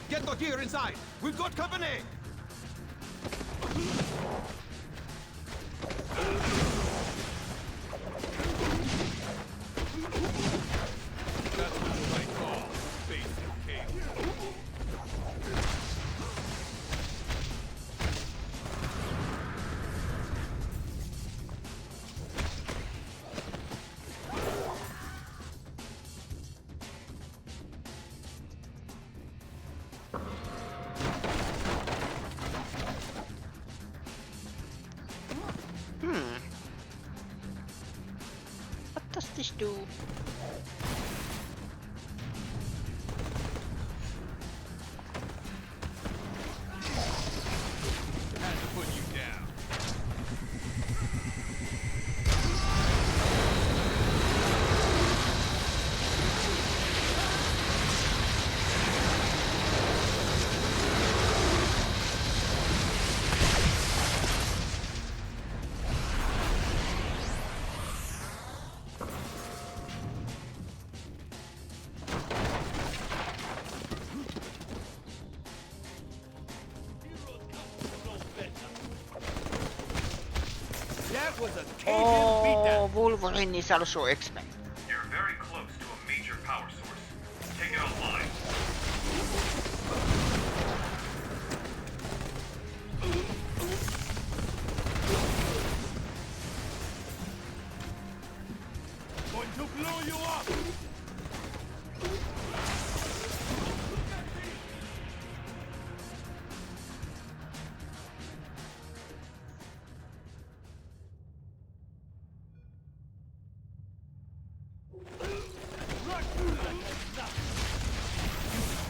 Get the gear inside! We've got company! That's what I call basic cable. What does this do? Had to put you down. That was a cave-in beatdown. Oh, Wolverine is also X-Men. You're very close to a major power source. Take it offline. Going to blow you up!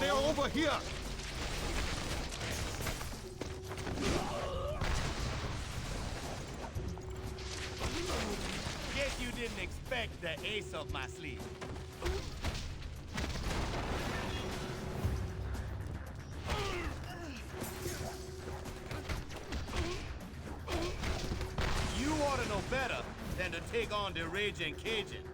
They are over here! Guess you didn't expect the ace up my sleeve. You ought to know better than to take on the Raging Cajun.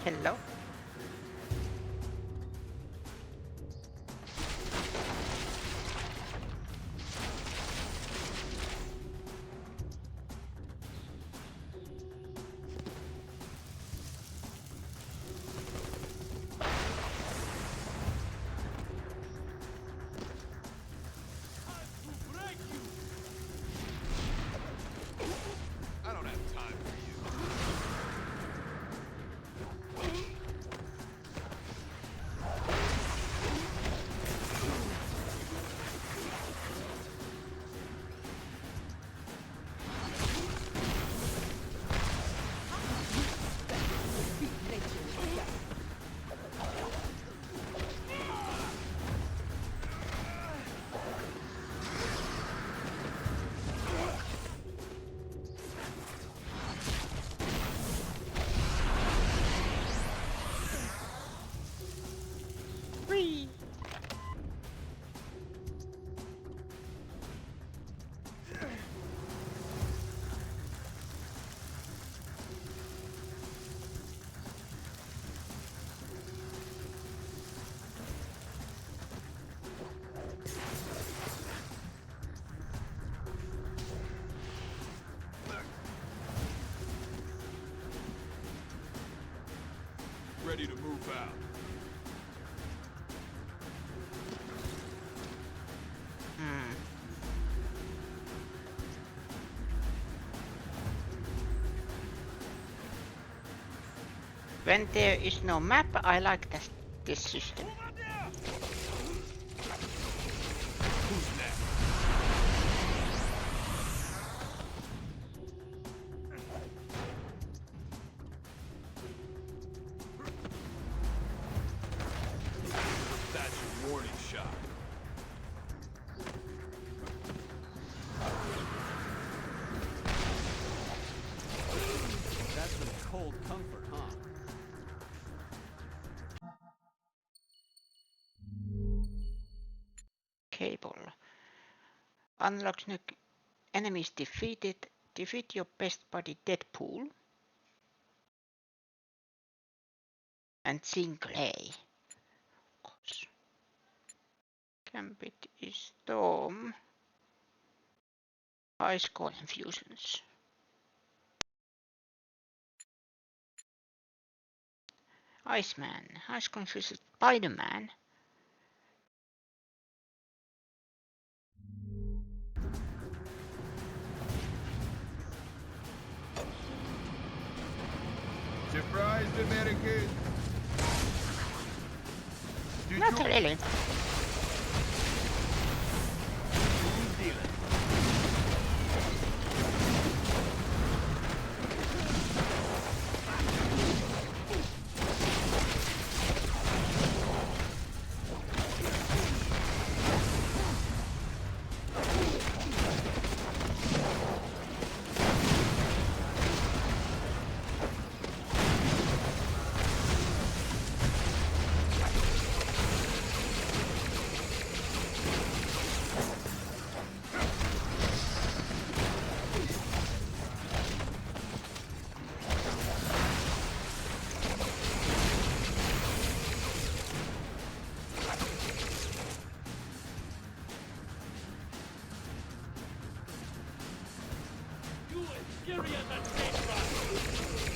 Hello? found. When there is no map, I like this system. Who's next? That's your warning shot. That's some cold comfort, huh? Cable. Unlocks new enemies defeated. Defeat your best buddy Deadpool. And Clay. Gambit is Storm. Ice Core Infusions. Iceman. Ice Confused Spider-Man. Surprised American. Not really. Who's dealing?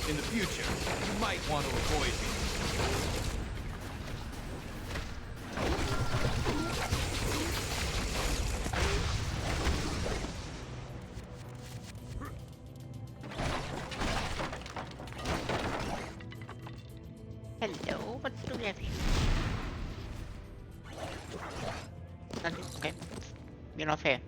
In the future, you might want to avoid me. Hello, what do we have here? Nothing? Okay. You're not fair.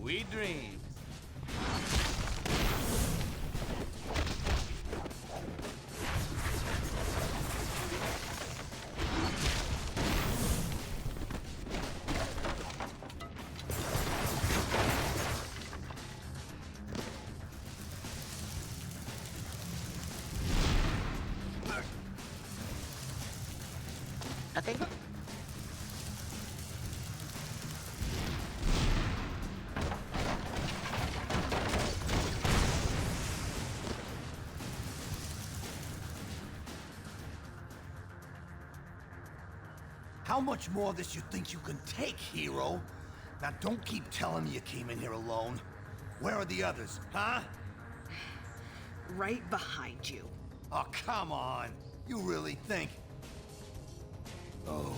Sweet dreams. Nothing? How How much more of this you think you can take, hero? Now don't keep telling me you came in here alone. Where are the others, huh? Right behind you. Oh, come on. You really think... Oh...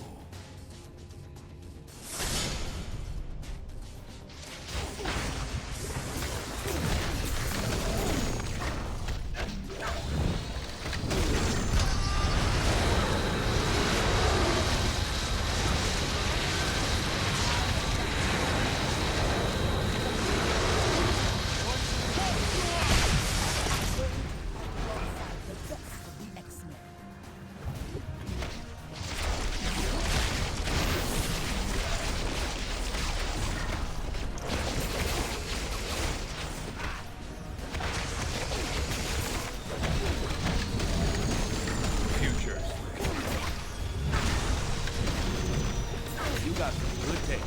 You got some good taste.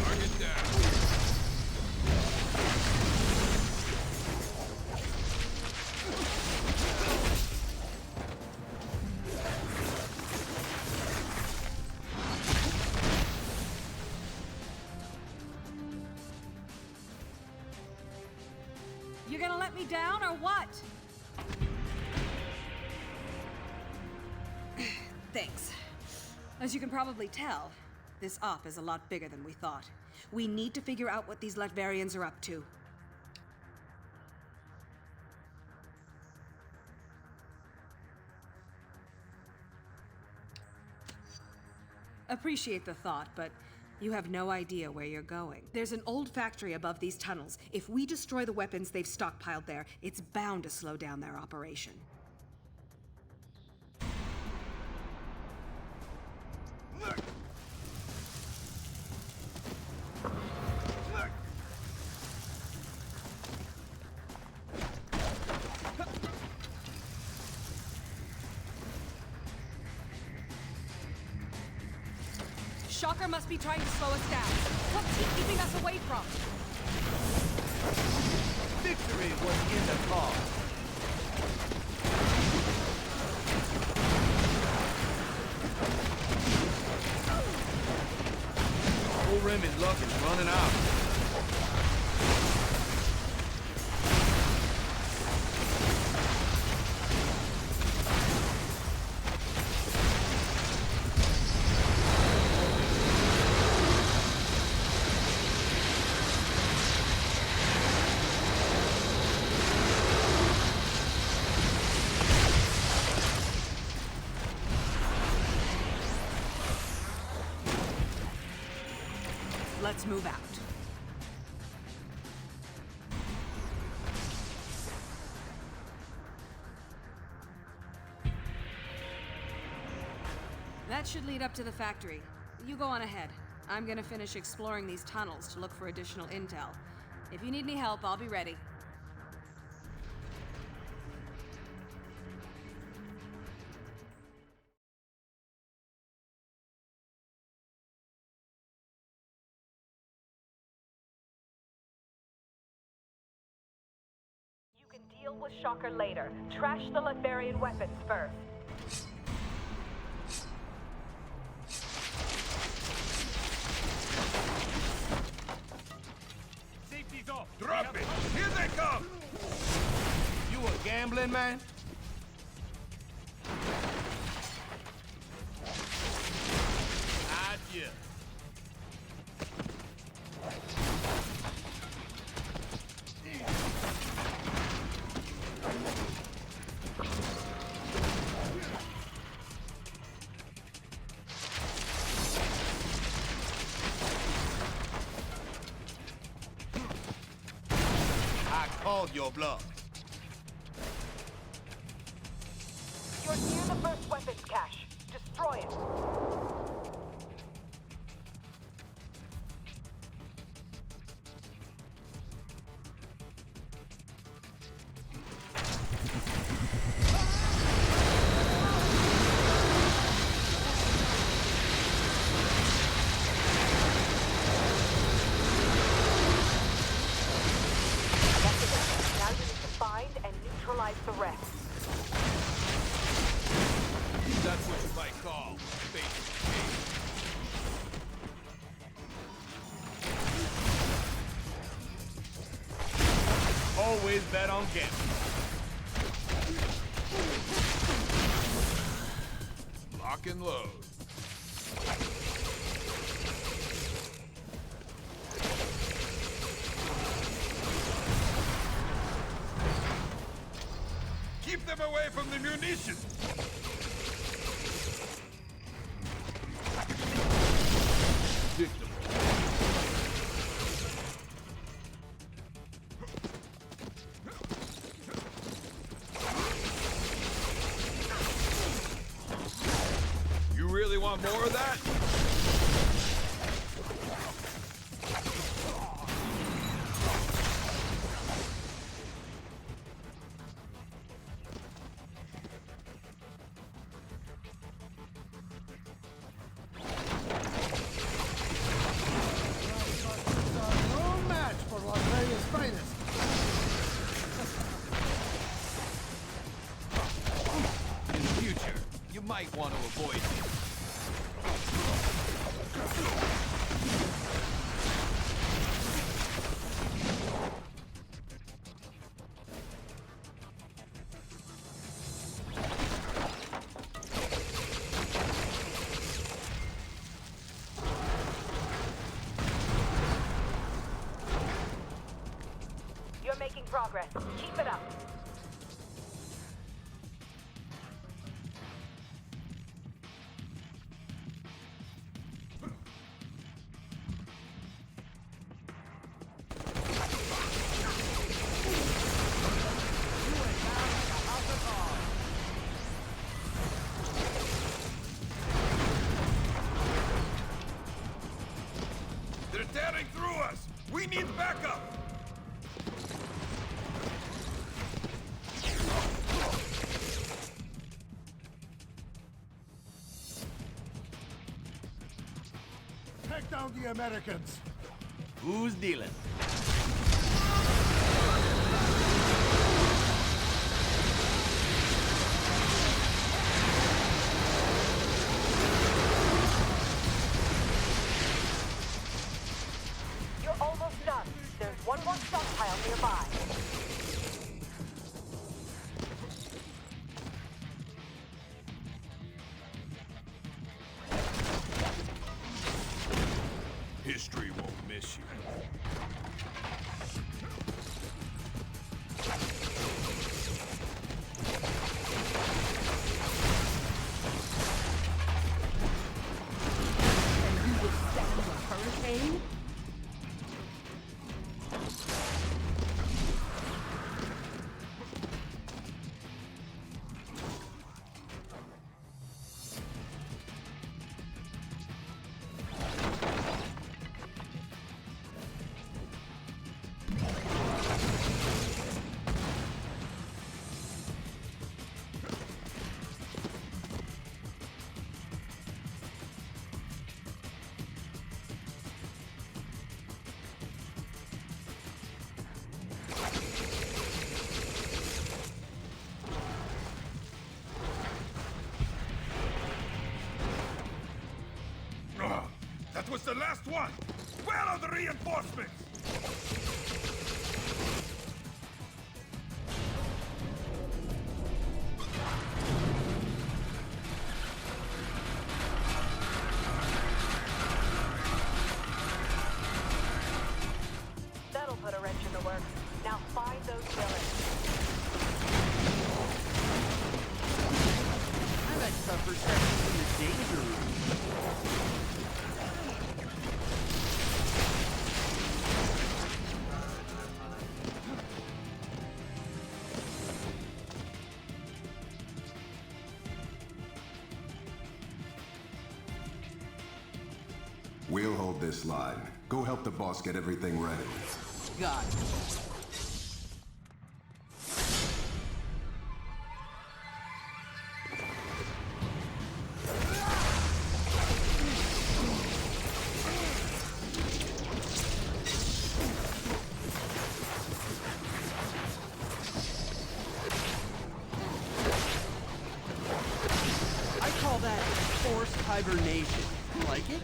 Target down. You gonna let me down or what? Thanks. As you can probably tell, this op is a lot bigger than we thought. We need to figure out what these Latvarians are up to. Appreciate the thought, but you have no idea where you're going. There's an old factory above these tunnels. If we destroy the weapons they've stockpiled there, it's bound to slow down their operation. Shocker must be trying to slow us down. What's he keeping us away from? Victory was in the cause. Old Remy's luck is running out. Let's move out. That should lead up to the factory. You go on ahead. I'm gonna finish exploring these tunnels to look for additional intel. If you need any help, I'll be ready. Deal with Shocker later. Trash the Latvarian weapons first. Safety's off. Drop it. Here they come. You a gambling man? Adieu. Called your bluff. You're near the first weapons cache. Destroy it. Now you need to find and neutralize the rest. call. Always bet on gambling. Lock and load. Keep them away from the munitions! You really want more of that? No match for Australia's finest. In the future, you might want to avoid me. You're making progress. Keep it up. They're tearing through us! We need backup! Take down the Americans. Who's dealing? You're almost done. There's one more stockpile nearby. History won't miss you. And you withstand a hurricane? That was the last one! Where are the reinforcements? That'll put a wrench in the works. Now find those villains. I've had tougher sessions in the danger room. We'll hold this line. Go help the boss get everything ready. Got it. I call that Forced hibernation. You like it?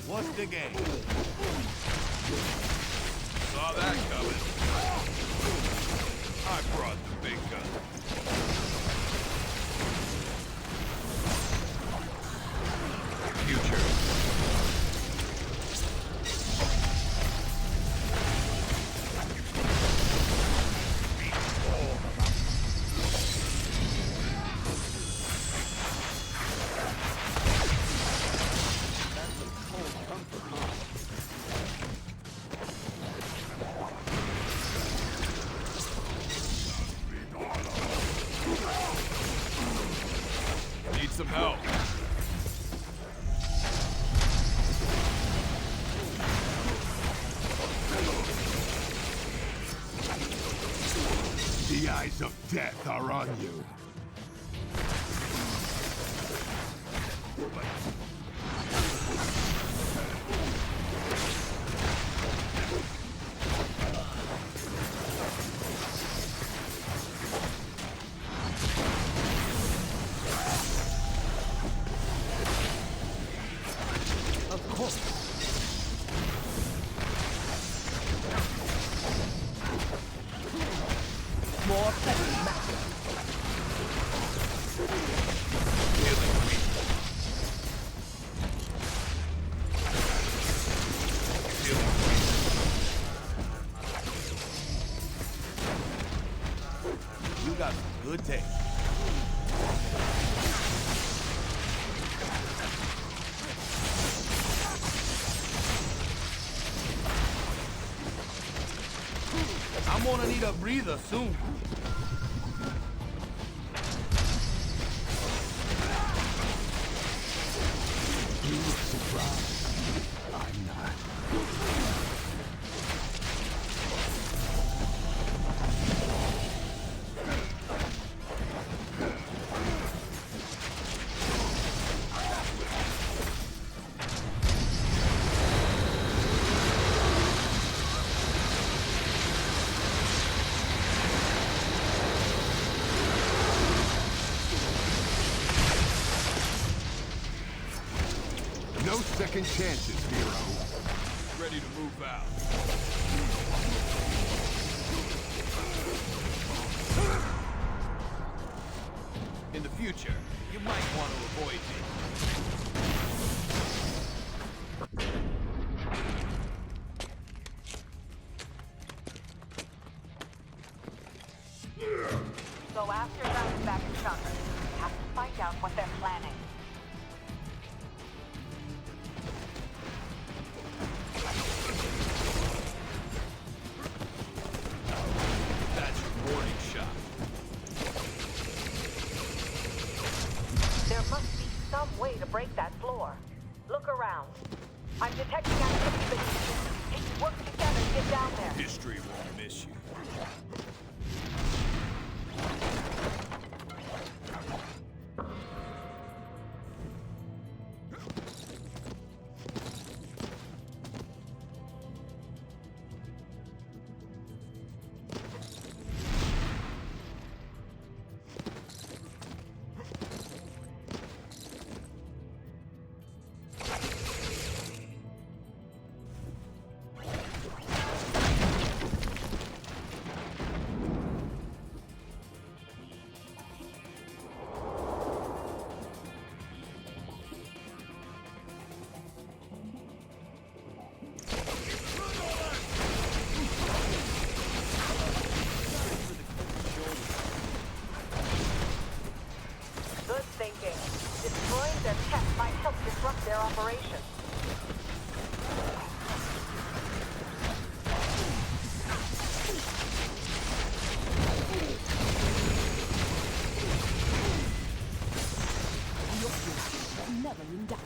What's the game? Saw that coming. I brought the big gun. Future. Need some help. The eyes of death are on you. Of course. More petty matter. You got some good taste. I'm gonna need a breather soon. You look surprised. I'm not. No second chances, hero. Ready to move out. In the future, you might want to avoid me. So after rounding back in chunks, we have to find out what they're planning. That's your warning shot. There must be some way to break that floor. Look around. I'm detecting activity beneath you. Let's work together to get down there. History won't miss you. operations. Never in doubt.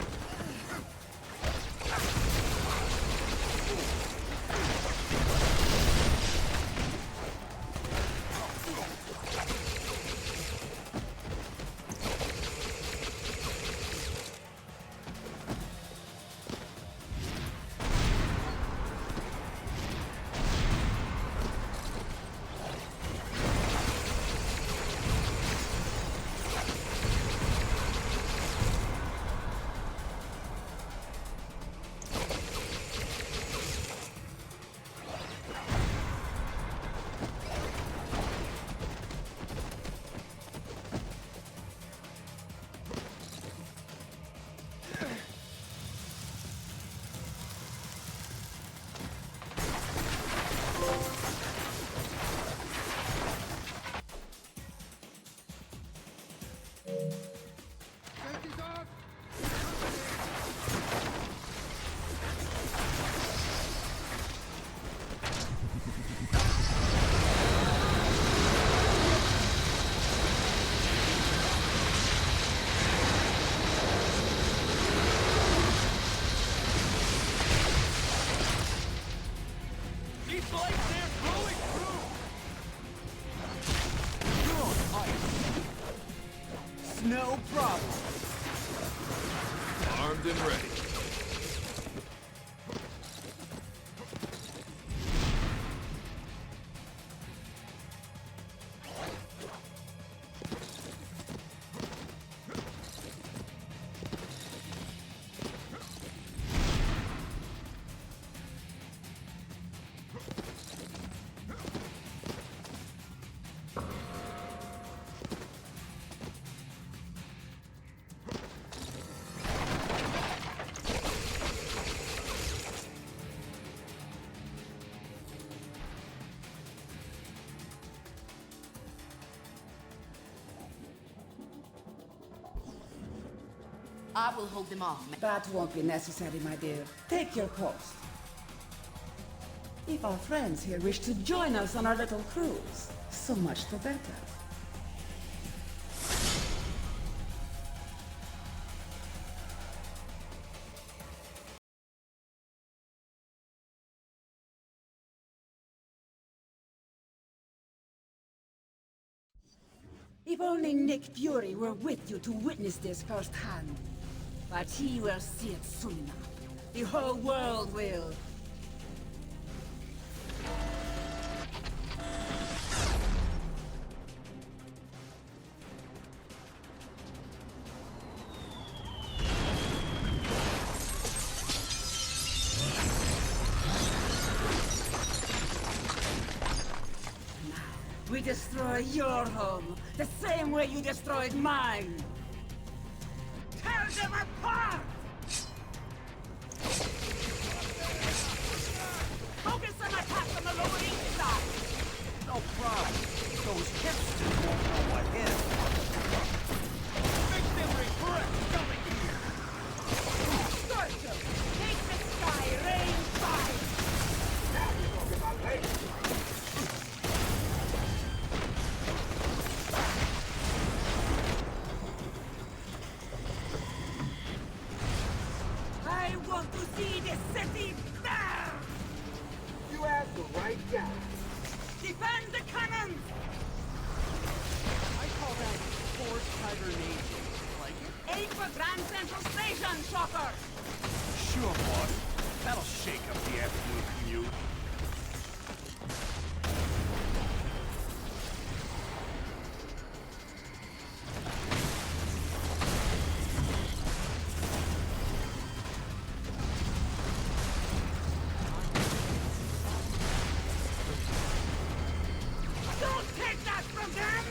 No problem. Armed and ready. I will hold them off. That won't be necessary, my dear. Take your post. If our friends here wish to join us on our little cruise, so much the better. If only Nick Fury were with you to witness this firsthand. But he will see it soon enough. The whole world will. We destroy your home, the same way you destroyed mine! Tear them apart! Focus on attacks on the Lower East Side! No problem. Those hipsters won't know what hit. Make them regret coming here! Scorcher! Take the sky, rain fire! I want to see the city burn! You asked the right guy. Defend the cannons! I call that forced hibernation. Like it? Aim for Grand Central Station, Shocker! Sure, boss. That'll shake up the afternoon commute. Don't take that from them!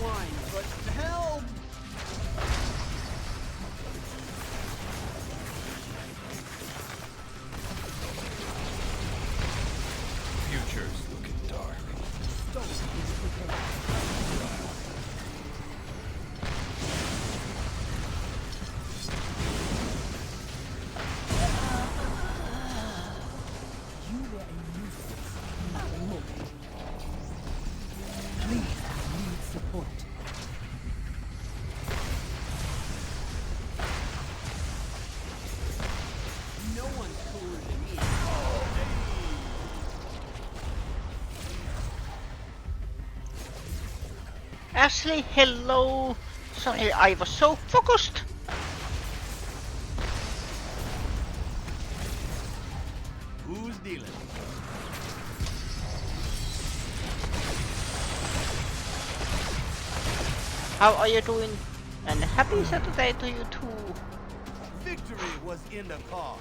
wine, but help! Future's looking dark. You were a nuisance, nothing more. Please, I need support. No one's cooler than me. Ashley, hello! Sorry, I was so focused! Who's dealing? How are you doing? And happy Saturday to you too! Victory was in the cause.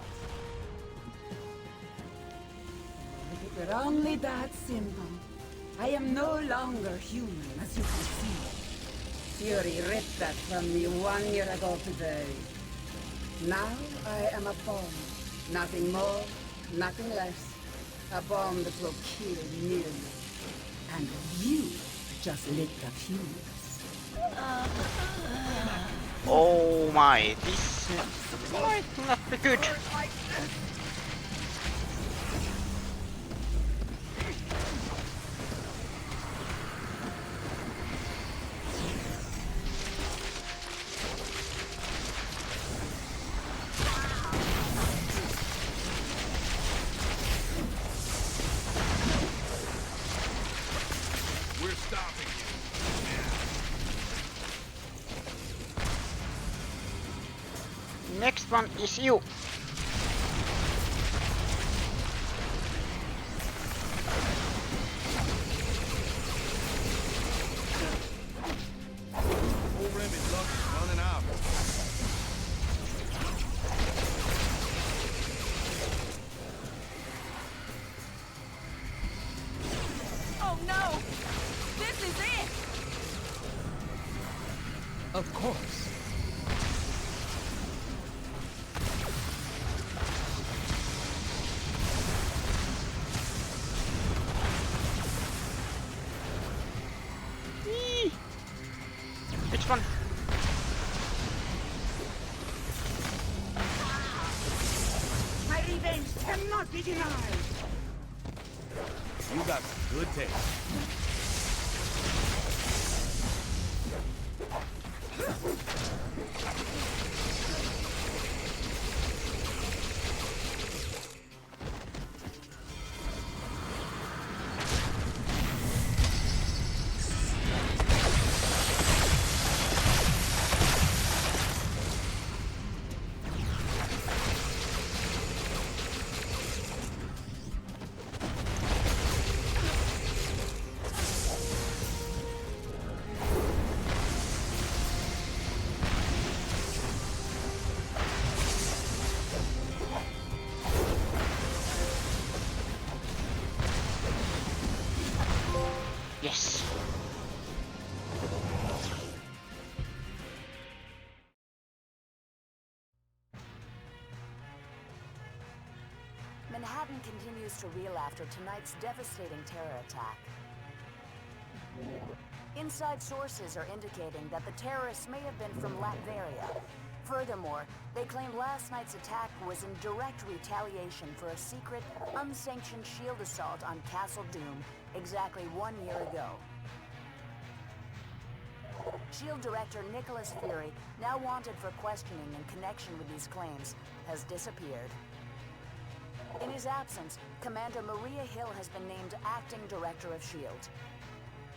If it were only that simple. I am no longer human, as you can see. Fury ripped that from me 1 year ago today. Now I am a bomb. Nothing more, nothing less. A bomb that will kill millions. And you just lit the fuse. Oh my, this might not be good. We're stopping Next one is you. Full remit luck is running out. Oh no! This is it! Of course. Which one? My revenge cannot be denied. You got some good taste. Yes. Manhattan continues to reel after tonight's devastating terror attack. Inside sources are indicating that the terrorists may have been from Latveria. Furthermore, they claim last night's attack was in direct retaliation for a secret, unsanctioned shield assault on Castle Doom exactly 1 year ago. SHIELD Director Nicholas Fury, now wanted for questioning in connection with these claims, has disappeared. In his absence, Commander Maria Hill has been named Acting Director of SHIELD.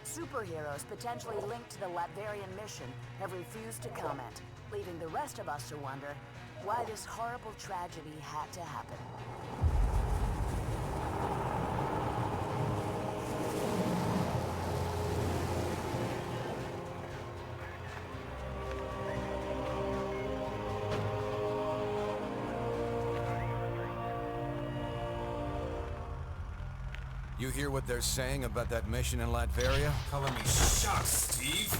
Superheroes potentially linked to the Latverian mission have refused to comment, leaving the rest of us to wonder why this horrible tragedy had to happen. You hear what they're saying about that mission in Latveria? Color me shocked, Steve.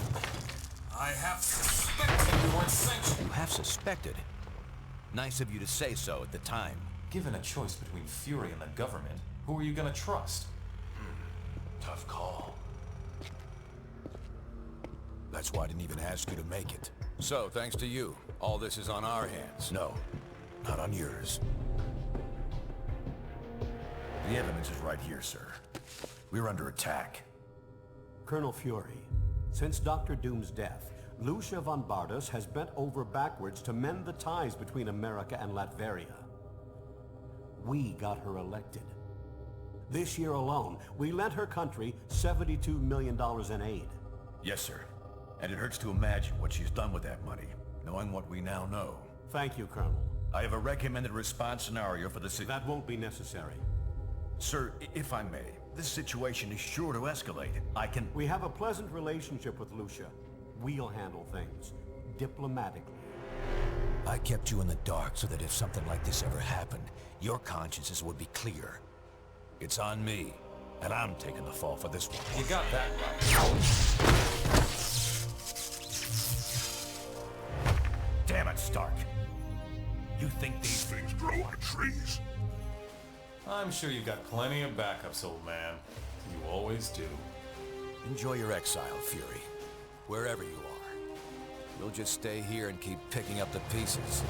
I have suspected you weren't sanctioned. You have suspected? Nice of you to say so at the time. Given a choice between Fury and the government, who are you gonna trust? Tough call. That's why I didn't even ask you to make it. So, thanks to you, all this is on our hands. No, not on yours. The evidence is right here, sir. We're under attack. Colonel Fury, since Dr. Doom's death, Lucia von Bardos has bent over backwards to mend the ties between America and Latveria. We got her elected. This year alone, we lent her country $72 million in aid. Yes, sir. And it hurts to imagine what she's done with that money, knowing what we now know. Thank you, Colonel. I have a recommended response scenario for the That won't be necessary. Sir, if I may, this situation is sure to escalate. We have a pleasant relationship with Lucia. We'll handle things diplomatically. I kept you in the dark so that if something like this ever happened, your consciences would be clear. It's on me, and I'm taking the fall for this one. You got that right. Damn it, Stark. You think these things grow on trees? I'm sure you've got plenty of backups, old man. You always do. Enjoy your exile, Fury. Wherever you are. We'll just stay here and keep picking up the pieces.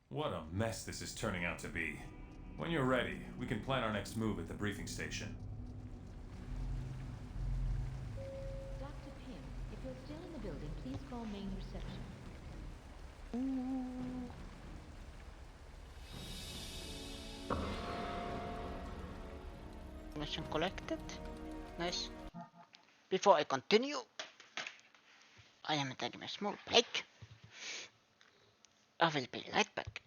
What a mess this is turning out to be. When you're ready, we can plan our next move at the briefing station. Dr. Pym, if you're still in the building, please call main reception. Mission collected. Nice. Before I continue, I am taking a small break. I will be right back.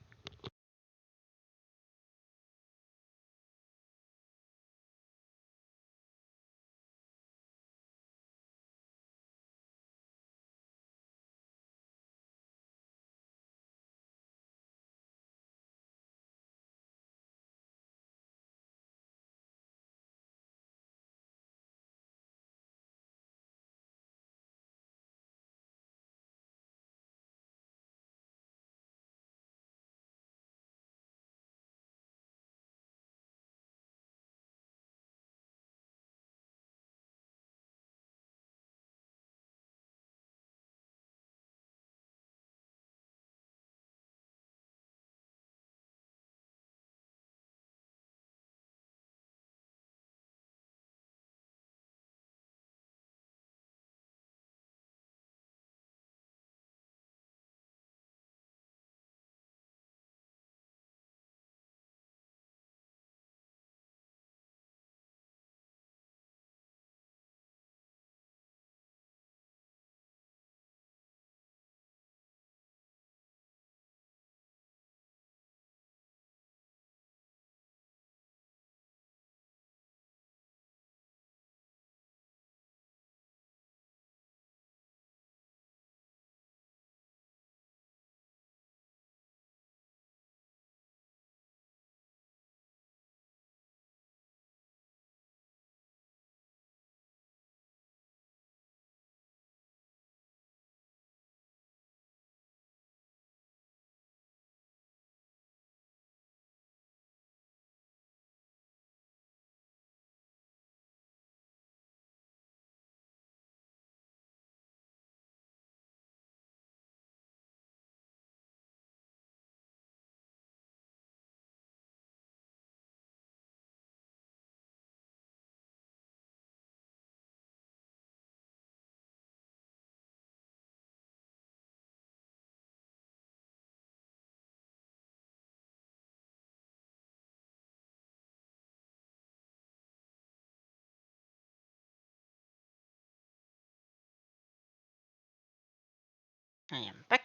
I am back.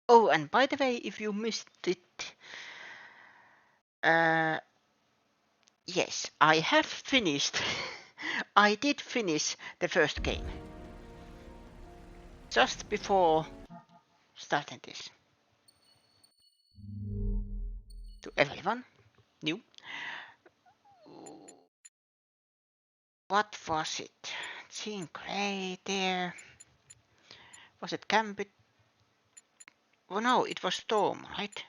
Oh, and by the way, if you missed it, yes, I have finished I did finish the first game. Just before starting this. To everyone new. What was it? Jean Grey there. Was it Gambit? Oh no, it was Storm, right?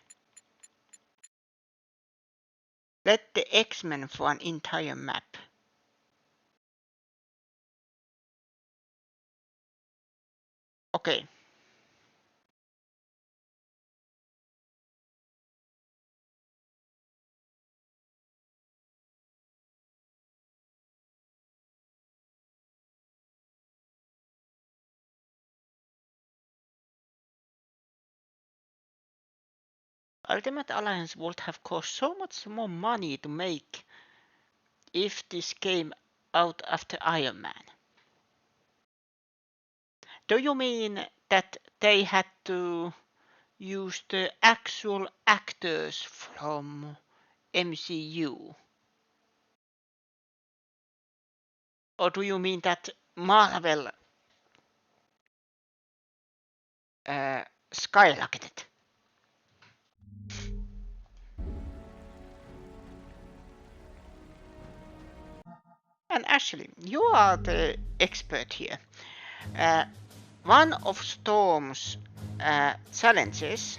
Let the X-Men for an entire map. Okay. Ultimate Alliance would have cost so much more money to make if this came out after Iron Man. Do you mean that they had to use the actual actors from MCU? Or do you mean that Marvel skyrocketed? And Ashley, you are the expert here. One of Storm's challenges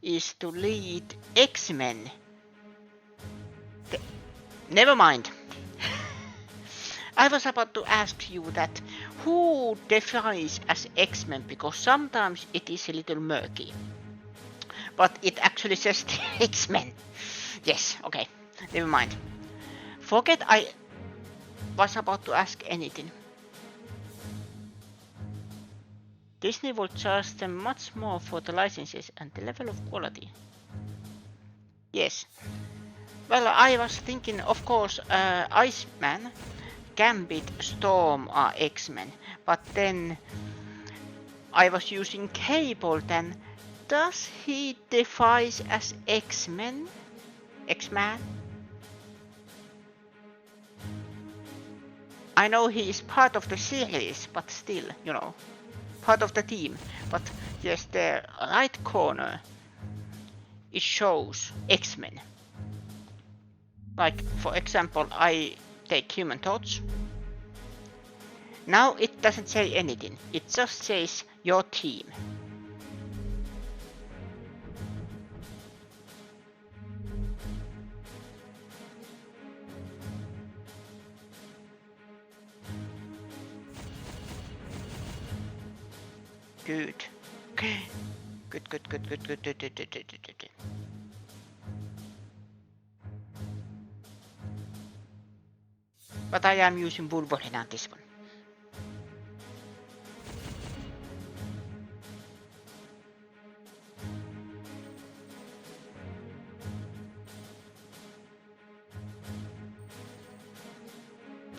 is to lead X-Men. Never mind. I was about to ask you that who defines as X-Men, because sometimes it is a little murky. But it actually says X-Men. Yes, okay. Never mind. Forget I was about to ask anything. Disney will charge them much more for the licenses and the level of quality. Yes. Well, I was thinking, of course, Iceman, Gambit, Storm are X-Men, but then I was using Cable. Then does he define as X-Men? X-Man? I know he is part of the series, but still, you know, part of the team. But yes, the right corner, it shows X-Men. Like, for example, I take Human Torch. Now it doesn't say anything. It just says your team. Good. Okay. Good. But I am using Wolverine on this one.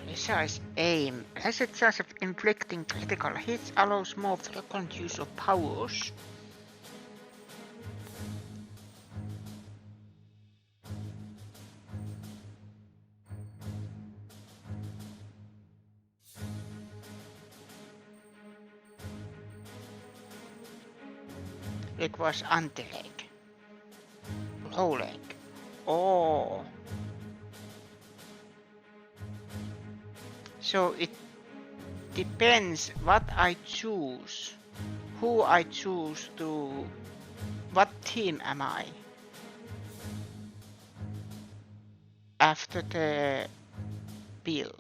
Precise aim. Has a chance of inflicting critical hits, allows more frequent use of powers. Requires anti-leg. Low leg. Oh. So it depends what I choose. Who I choose to... What team am I? After the bill.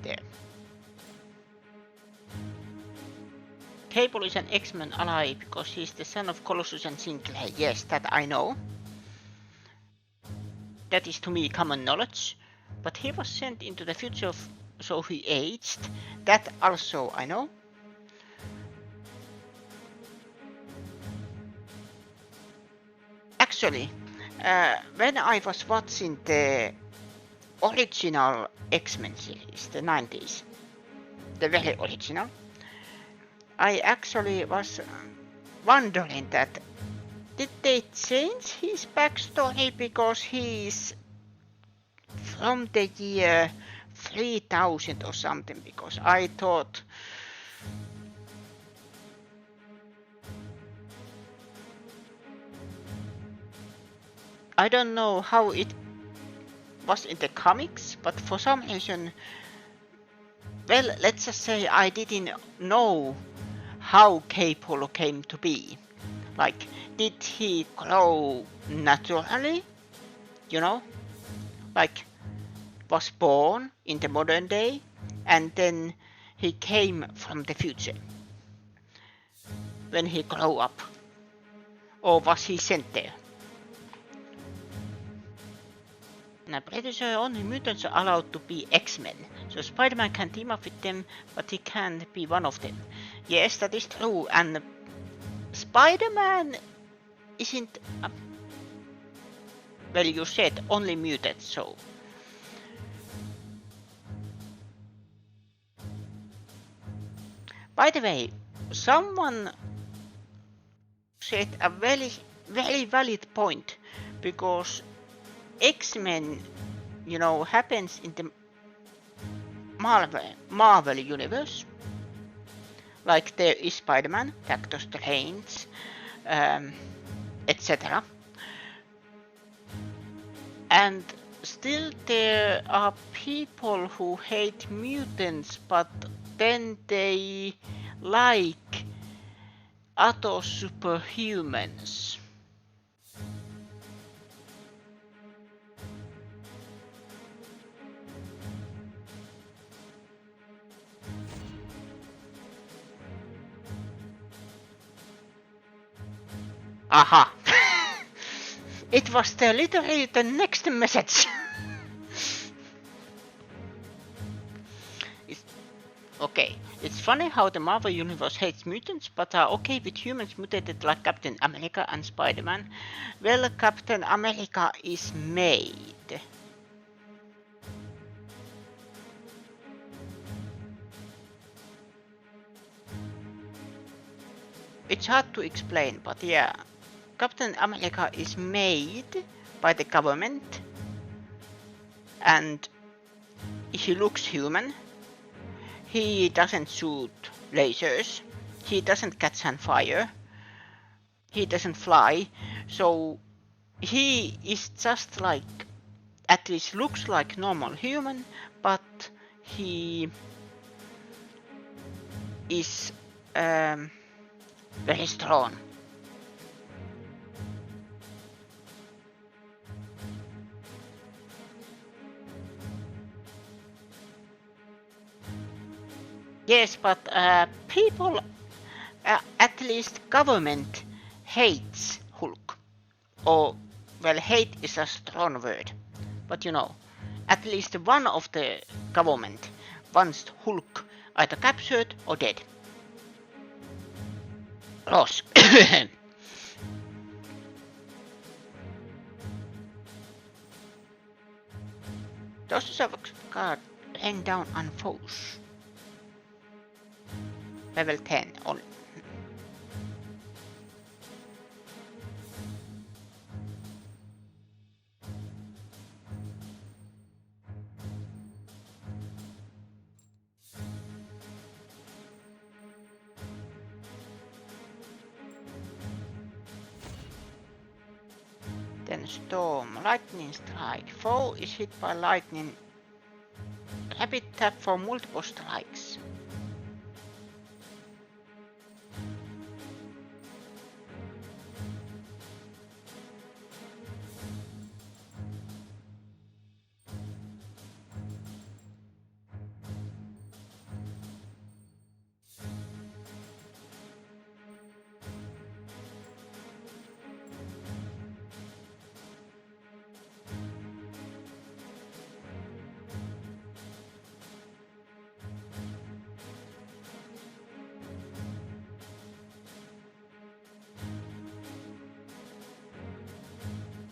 There. Cable is an X-Men ally because he's the son of Colossus and Sinclair. Yes, that I know. That is to me common knowledge. But he was sent into the future, so he aged. That also I know. Actually, when I was watching the original X-Men series, the 90s, the very original, I actually was wondering that did they change his backstory because he's from the year 3000 or something, because I thought I don't know how it was in the comics, but for some reason, well, let's just say I didn't know how K-Polo came to be. Like, did he grow naturally? You know? Like, was born in the modern day, and then he came from the future when he grew up? Or was he sent there? And I'm pretty sure only mutants are allowed to be X-Men, so Spider-Man can team up with them, but he can't be one of them. Yes, that is true, and Spider-Man isn't... well, you said only mutants, so... By the way, someone said a very, very valid point, because X-Men, you know, happens in the Marvel universe. Like there is Spider-Man, Doctor Strange, etc. And still there are people who hate mutants, but then they like other superhumans. Aha! It was literally the next message. Okay, it's funny how the Marvel Universe hates mutants, but are okay with humans mutated like Captain America and Spider-Man. Well, Captain America is made. It's hard to explain, but yeah. Captain America is made by the government, and he looks human. He doesn't shoot lasers. He doesn't catch on fire. He doesn't fly. So he is just like, at least looks like normal human, but he is very strong. Yes, but people, at least government, hates Hulk. Or, well, hate is a strong word. But you know, at least one of the government wants Hulk either captured or dead. Loss. Those have got rain down on foes. Level 10 only. Then storm, lightning strike. Foe is hit by lightning. Rapid tap for multiple strikes.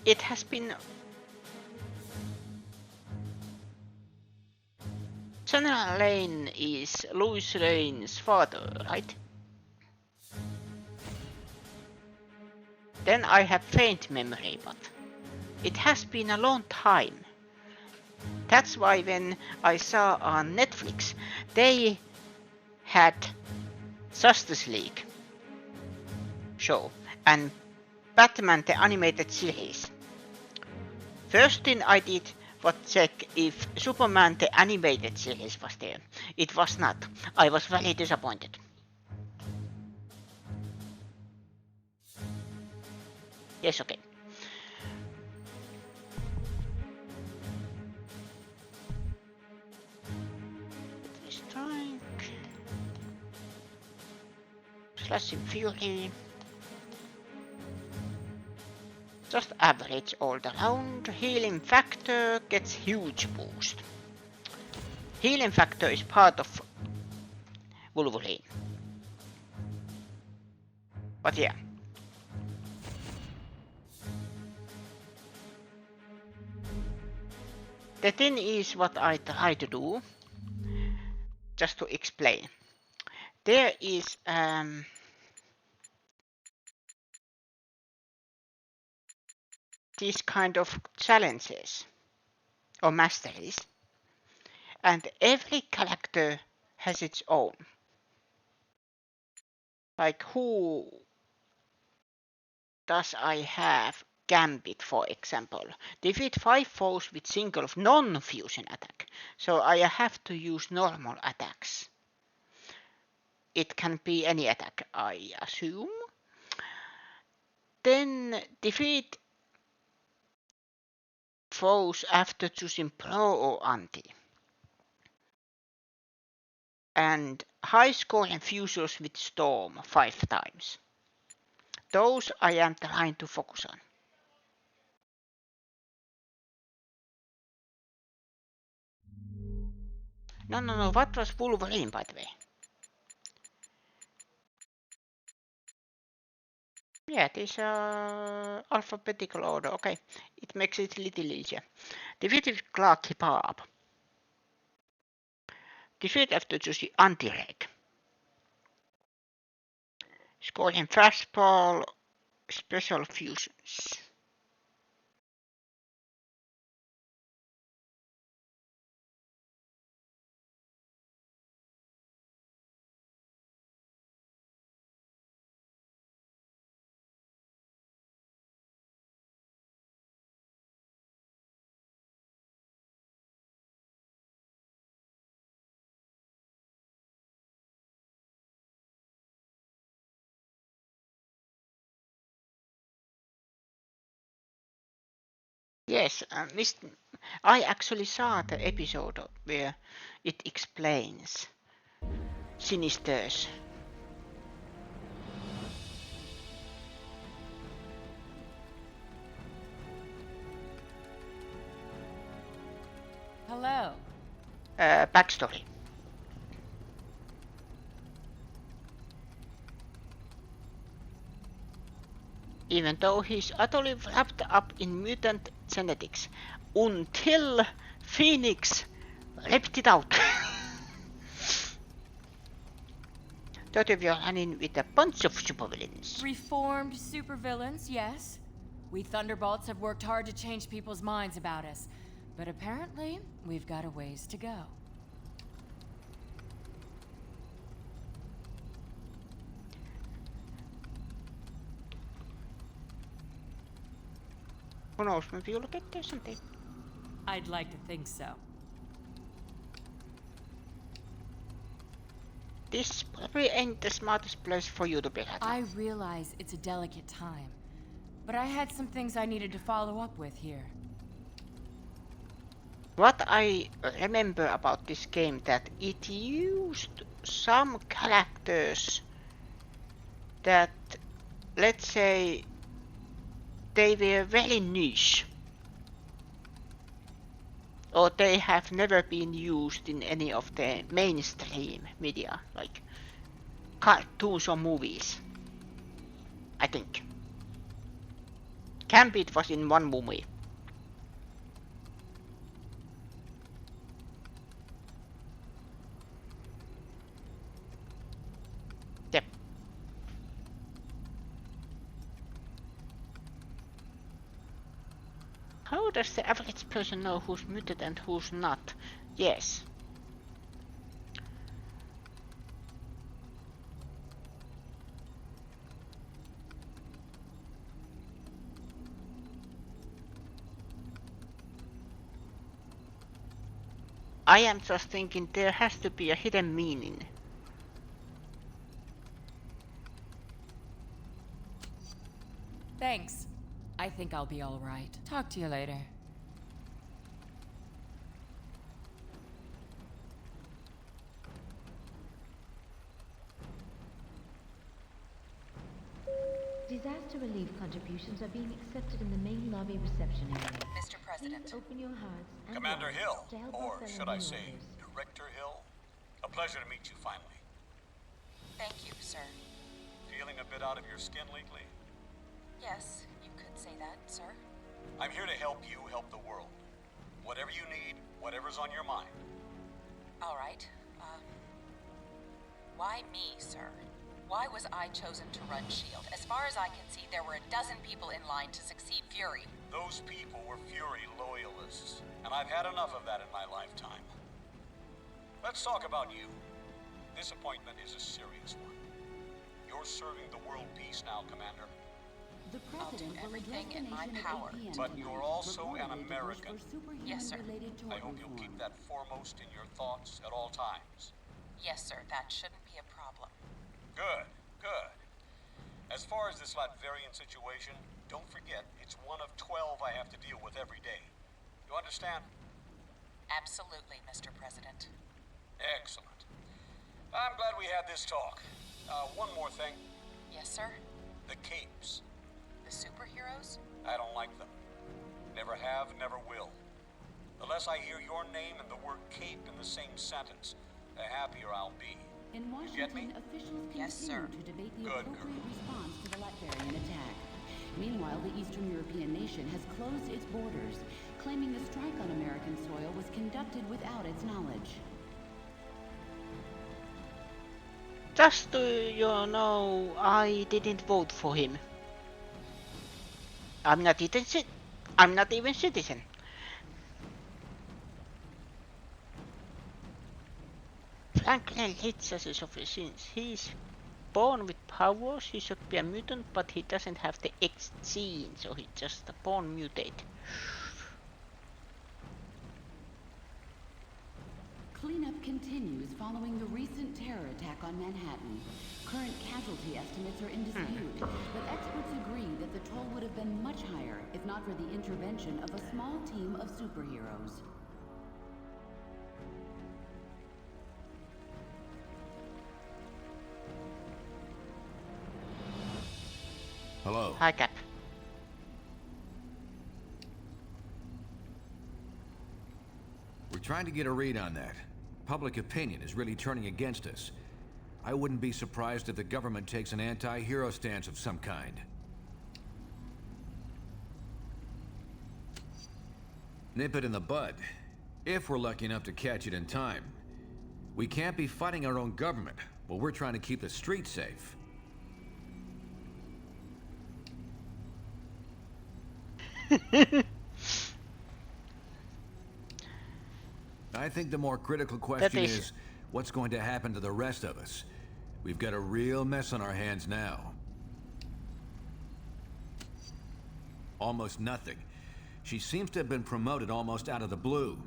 it has been General Lane is Louis Lane's father, right? Then I have faint memory, but it has been a long time. That's why when I saw on Netflix, they had Justice League show and Batman the animated series. First thing I did was check if Superman the animated series was there. It was not. I was very disappointed. Yes, okay. Strike. Slashing Fury. Just average all around. Healing factor gets huge boost. Healing factor is part of Wolverine. But yeah. The thing is what I try to do, just to explain. There is these kind of challenges or masteries, and every character has its own. Like who does I have? Gambit, for example. Defeat 5 foes with single non-fusion attack. So I have to use normal attacks. It can be any attack, I assume. Then defeat foes after choosing pro or anti. And high scoring fusers with storm 5 times. Those I am trying to focus on. No, what was Wolverine, by the way? Yeah, it is alphabetical order, okay. It makes it a little easier. Defeated Clark Kebab. Defeat after choosing anti-reg. Scoring fastball, special fusions. Yes, I actually saw the episode where it explains Sinister's. Hello. Backstory. Even though he's utterly wrapped up in mutant genetics until Phoenix ripped it out. Thought of you running with a bunch of supervillains. Reformed supervillains, yes. We Thunderbolts have worked hard to change people's minds about us, but apparently we've got a ways to go. Who knows, maybe you'll get there someday. I'd like to think so. This probably ain't the smartest place for you to be at. I realize it's a delicate time, but I had some things I needed to follow up with here. What I remember about this game that it used some characters that, let's say, they were very niche. Or they have never been used in any of the mainstream media, like cartoons or movies, I think. Gambit was in one movie. Yep. How does the average person know who's muted and who's not? Yes. I am just thinking there has to be a hidden meaning. Thanks. I think I'll be all right. Talk to you later. Disaster relief contributions are being accepted in the main lobby reception area. Mr. President. Please open your hearts and Commander wallets Hill, to help or our fellow should I new say, orders. Director Hill? A pleasure to meet you finally. Thank you, sir. Feeling a bit out of your skin lately? Yes, you could say that, sir. I'm here to help you help the world. Whatever you need, whatever's on your mind. All right. Why me, sir? Why was I chosen to run S.H.I.E.L.D.? As far as I can see, there were a dozen people in line to succeed Fury. Those people were Fury loyalists, and I've had enough of that in my lifetime. Let's talk about you. This appointment is a serious one. You're serving the world peace now, Commander. The President will address the in my nation power. at 8 p.m. But tonight, you're also an reportedly to push American. for superhuman Yes, sir. related tort I hope you'll reform. keep that foremost in your thoughts at all times. Yes, sir. That shouldn't be a problem. Good, good. As far as this Latverian situation, don't forget it's one of 12 I have to deal with every day. You understand? Absolutely, Mr. President. Excellent. I'm glad we had this talk. One more thing. Yes, sir? The capes. The superheroes? I don't like them. Never have, never will. Unless I hear your name and the word cape in the same sentence, the happier I'll be. In Get me? Washington, officials Yes, sir. continue to debate the Good appropriate response to the Latverian attack. Meanwhile, the Eastern European nation has closed its borders, claiming the strike on American soil was conducted without its knowledge. Just so you know, I didn't vote for him. I'm not even citizen. Franklin Litzas is of since he's born with powers, he should be a mutant, but he doesn't have the X gene, so he's just a born mutate. Cleanup continues following the recent terror attack on Manhattan. Current casualty estimates are in dispute, but experts agree that the toll would have been much higher if not for the intervention of a small team of superheroes. Hello. Hi, Cap. We're trying to get a read on that. Public opinion is really turning against us. I wouldn't be surprised if the government takes an anti-hero stance of some kind. Nip it in the bud, if we're lucky enough to catch it in time. We can't be fighting our own government, while we're trying to keep the streets safe. I think the more critical question is, what's going to happen to the rest of us? We've got a real mess on our hands now. Almost nothing. She seems to have been promoted almost out of the blue.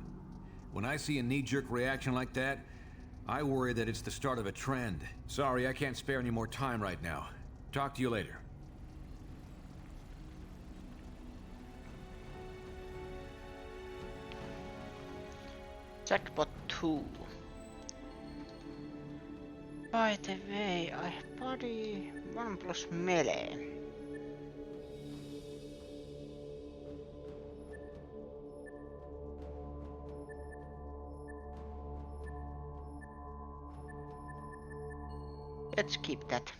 When I see a knee-jerk reaction like that, I worry that it's the start of a trend. Sorry, I can't spare any more time right now. Talk to you later. Jackpot 2. By the way, I have body 1 plus melee. Let's keep that.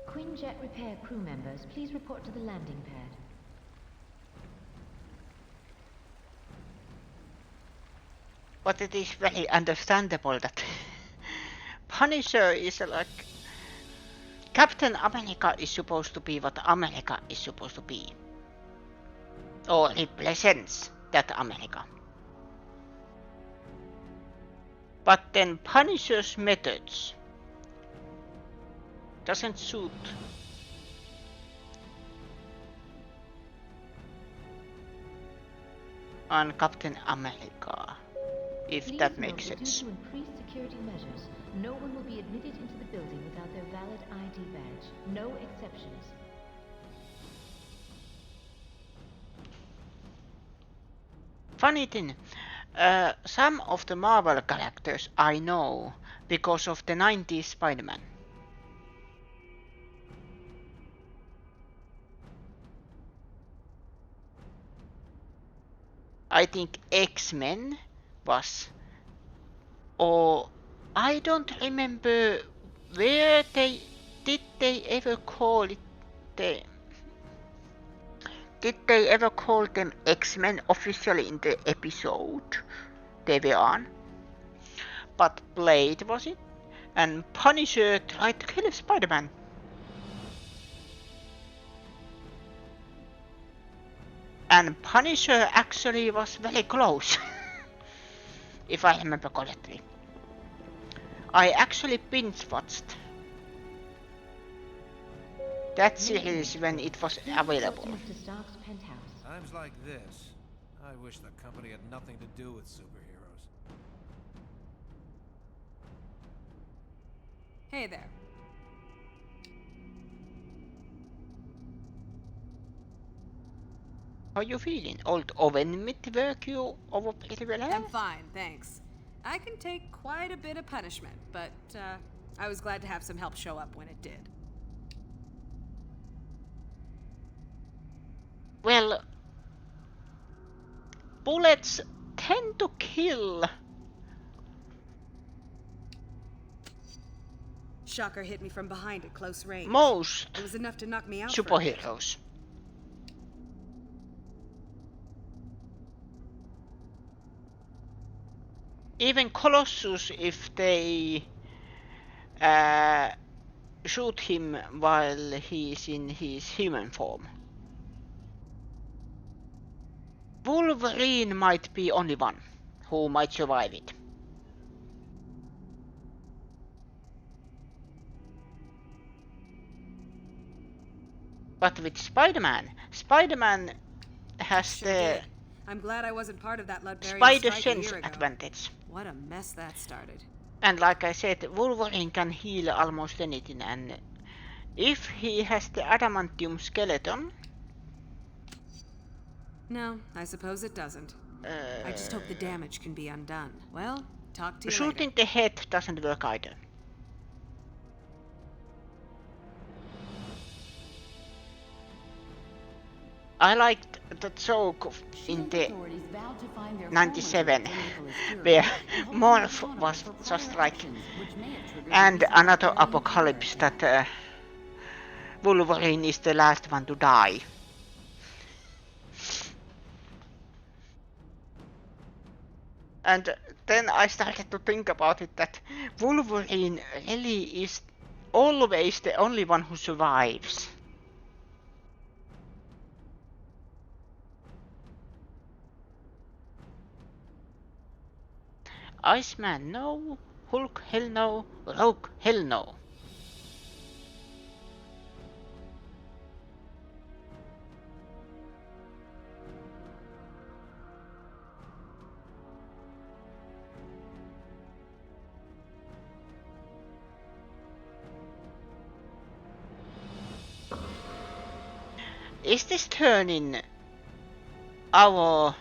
Quinjet repair crew members, please report to the landing pad. But it is very understandable that Punisher is like Captain America is supposed to be what America is supposed to be. Or represents that America. But then Punisher's methods doesn't suit on Captain America, if Please that note makes that sense. Due to increased security measures, no one will be admitted into the building without their valid ID badge. No exceptions. Funny thing, some of the Marvel characters I know because of the 90s Spider-Man. I think X-Men was, or I don't remember where did they ever call it the, did they ever call them X-Men officially in the episode they were on? But Blade was it? And Punisher tried to kill Spider-Man. And Punisher actually was very close, if I remember correctly. I actually binge-watched that series when it was available. Mr. Stark's penthouse. Times like this, I wish the company had nothing to do with superheroes. Hey there. How you feeling? Old oven mitt work you over pretty well? I'm fine, thanks. I can take quite a bit of punishment, but I was glad to have some help show up when it did. Well, bullets tend to kill. Shocker hit me from behind at close range. Most it was enough to knock me out. Superheroes. Even Colossus, if they shoot him while he's in his human form. Wolverine might be only one who might survive it. But with Spider-Man has the I'm glad I wasn't part of that Ludbarian spider strike sense a year ago. advantage. What a mess that started. And like I said, Wolverine can heal almost anything, and if he has the adamantium skeleton... No, I suppose it doesn't. I just hope the damage can be undone. Well, talk to you shooting later. the head doesn't work either. I liked the joke in the 97 where Morph was just like, and another apocalypse that Wolverine is the last one to die. And then I started to think about it that Wolverine really is always the only one who survives. Iceman, no. Hulk, hell no. Rogue, hell no. Is this turning our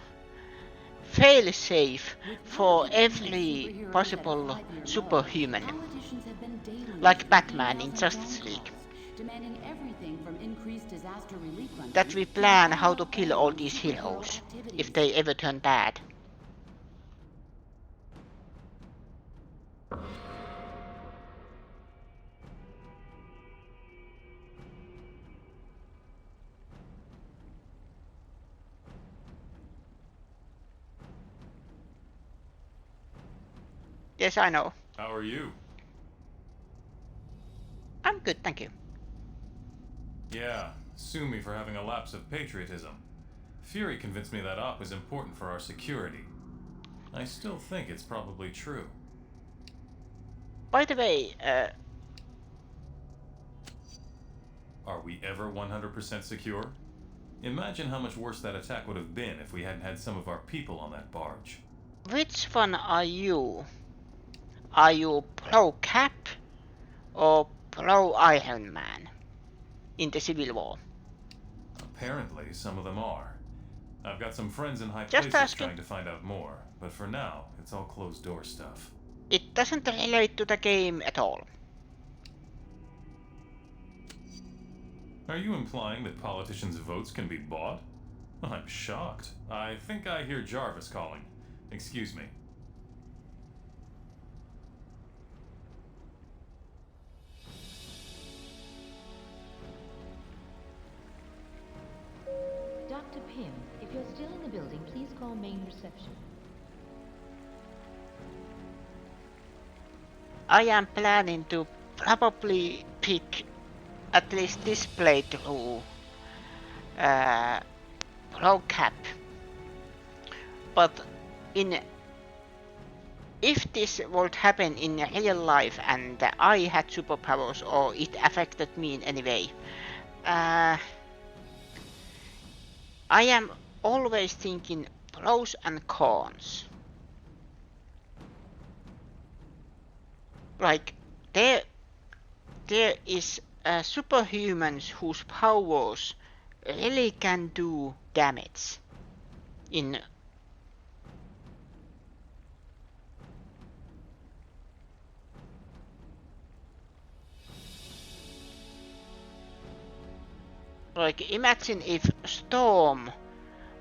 fail-safe for every possible superhuman, like Batman in Justice League, that we plan how to kill all these heroes if they ever turn bad? Yes, I know. How are you? I'm good, thank you. Yeah, sue me for having a lapse of patriotism. Fury convinced me that op is important for our security. I still think it's probably true. By the way, Are we ever 100% secure? Imagine how much worse that attack would have been if we hadn't had some of our people on that barge. which one are you? Are you pro Cap or pro Iron Man in the Civil War? Apparently, some of them are. I've got some friends in high Just places asking. trying to find out more, but for now, it's all closed door stuff. It doesn't relate to the game at all. Are you implying that politicians' votes can be bought? I'm shocked. I think I hear Jarvis calling. Excuse me. Dr. Pym, if you're still in the building, please call main reception. I am planning to probably pick at least this playthrough pro Cap. But if this would happen in real life and I had superpowers or it affected me in any way, I am always thinking pros and cons. Like there is superhumans whose powers really can do damage in like imagine if Storm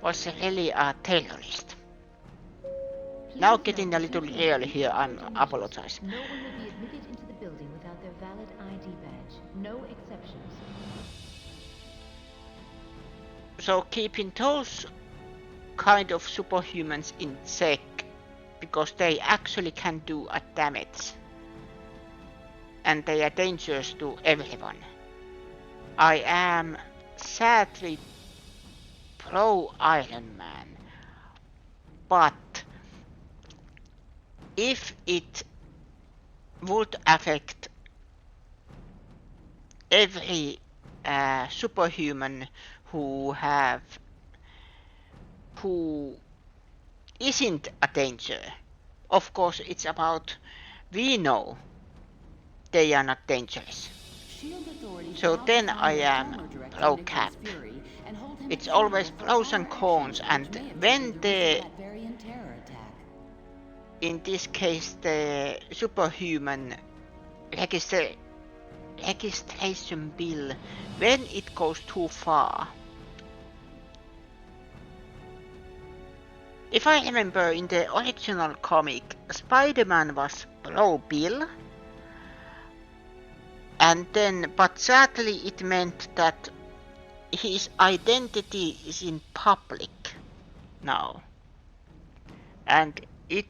was really a terrorist. Now getting a little real here, I apologize. No one will be admitted into the building without their valid ID badge. No exceptions. So keeping those kind of superhumans in check, because they actually can do a damage. And they are dangerous to everyone. I am sadly pro Iron Man, but if it would affect every superhuman who isn't a danger, of course it's about we know they are not dangerous. So then I am pro Cap. It's always pros and cons, and when in this case the superhuman registration bill, when it goes too far. If I remember, in the original comic, Spider-Man was pro Bill, and then, but sadly it meant that his identity is in public now, and it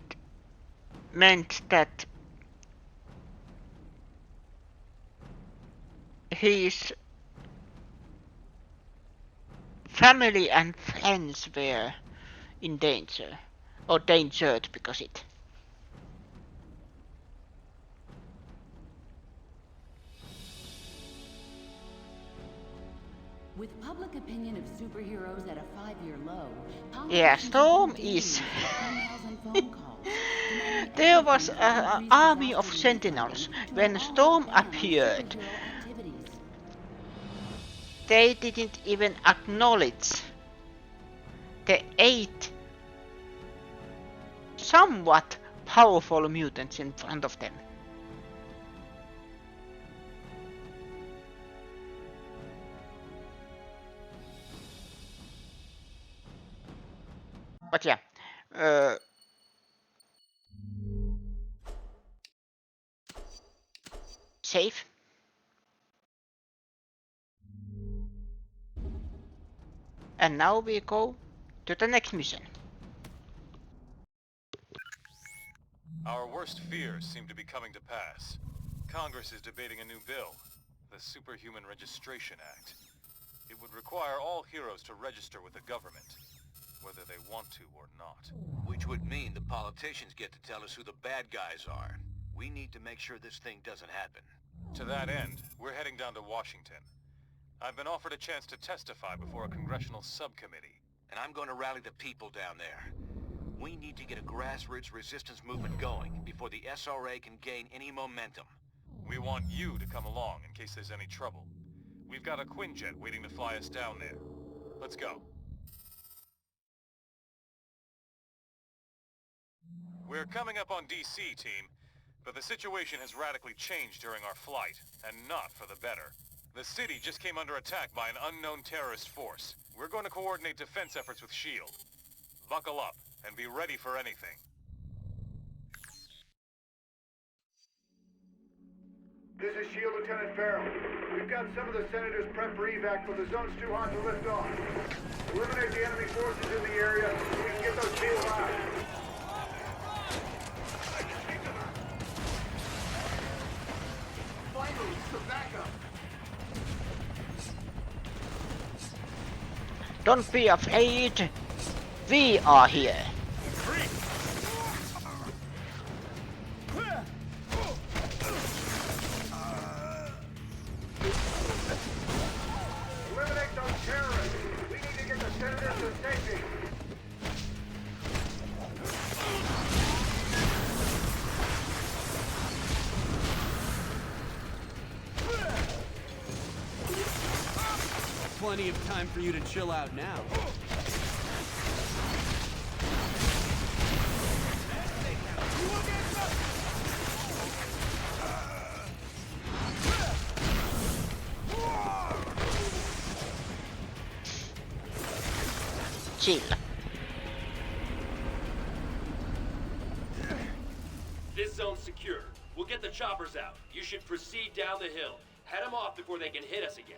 meant that his family and friends were in danger, or dangered because it. With public opinion of superheroes at a 5-year low, yeah, Storm is. There was an army of sentinels when Storm appeared. They didn't even acknowledge the 8 somewhat powerful mutants in front of them. But yeah, save. And now we go to the next mission. Our worst fears seem to be coming to pass. Congress is debating a new bill, the Superhuman Registration Act. It would require all heroes to register with the government, whether they want to or not. Which would mean the politicians get to tell us who the bad guys are. We need to make sure this thing doesn't happen. To that end, we're heading down to Washington. I've been offered a chance to testify before a congressional subcommittee. And I'm going to rally the people down there. We need to get a grassroots resistance movement going before the SRA can gain any momentum. We want you to come along in case there's any trouble. We've got a Quinjet waiting to fly us down there. Let's go. We're coming up on DC, team, but the situation has radically changed during our flight, and not for the better. The city just came under attack by an unknown terrorist force. We're going to coordinate defense efforts with S.H.I.E.L.D. Buckle up, and be ready for anything. This is S.H.I.E.L.D. Lieutenant Farrell. We've got some of the senators prepped for evac, but the zone's too hot to lift off. Eliminate the enemy forces in the area, so we can get those people out. Finally, some backup. Don't be afraid. We are here. Eliminate those terrorists. We need to get the senators to safety. Plenty of time for you to chill out now. Chill. This zone's secure. We'll get the choppers out. You should proceed down the hill. Head them off before they can hit us again.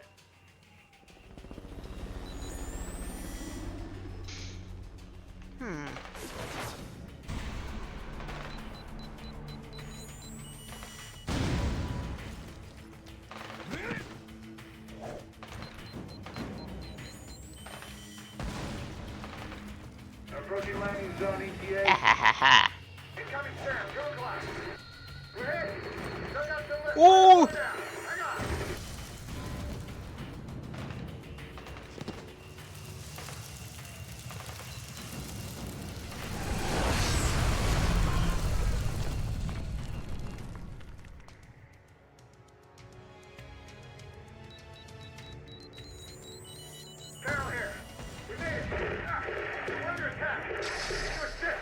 Approaching landing zone ETA. Incoming Sam, go class. We're hit. Dug out the lift. Ooh. Hang on. Farrell here. We made it. We're under attack. We're sick.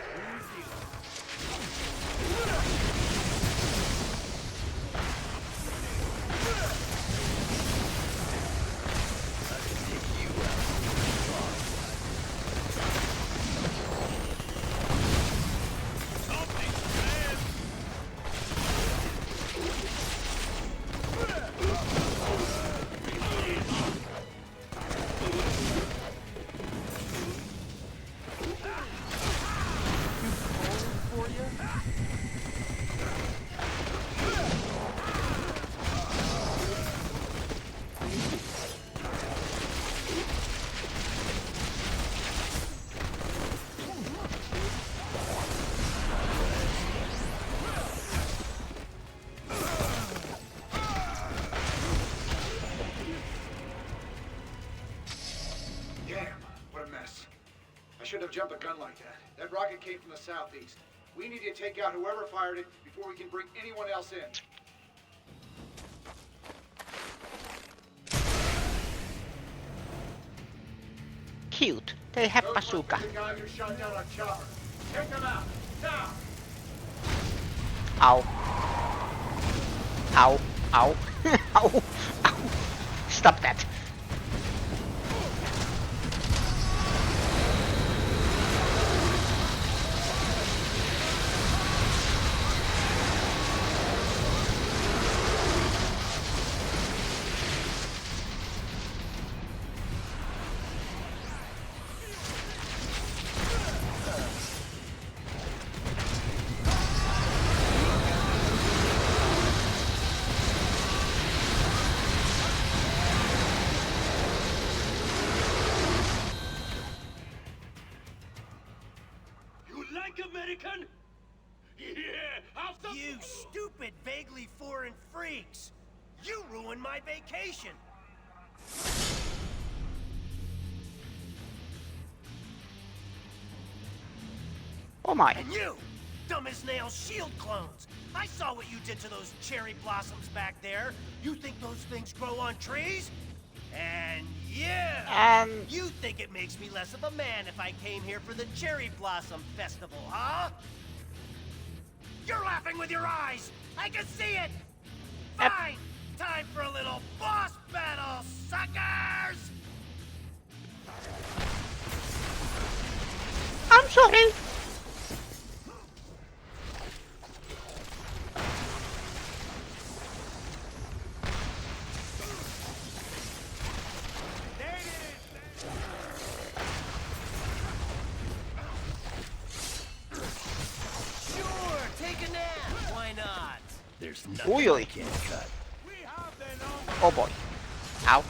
Damn, what a mess. I shouldn't have jumped a gun like that. That rocket came from the southeast. We need to take out whoever fired it before we can bring anyone else in. Cute. They have bazooka. The guy who shot down our chopper. Take them out, now! Ow. Ow. Ow. Ow. Ow. Stop that. American? Yeah, how the— You stupid, vaguely foreign freaks! You ruined my vacation! Oh my. And you, dumb as nails shield clones! I saw what you did to those cherry blossoms back there. You think those things grow on trees? And you think it makes me less of a man if I came here for the Cherry Blossom Festival, huh? You're laughing with your eyes! I can see it! Fine! Time for a little boss battle, suckers! I'm sorry. There's nothing I can't cut. Oh boy. Ow.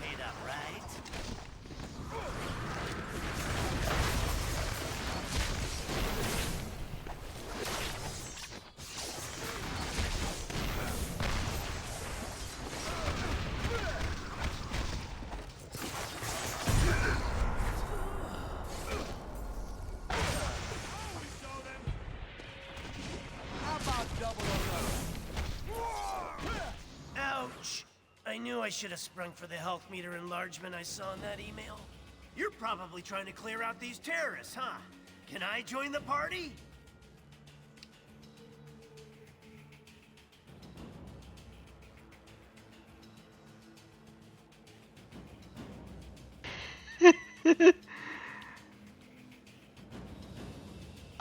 Paid up, right? Ouch! I knew I should have sprung for the health meter enlargement I saw in that email. You're probably trying to clear out these terrorists, huh? Can I join the party?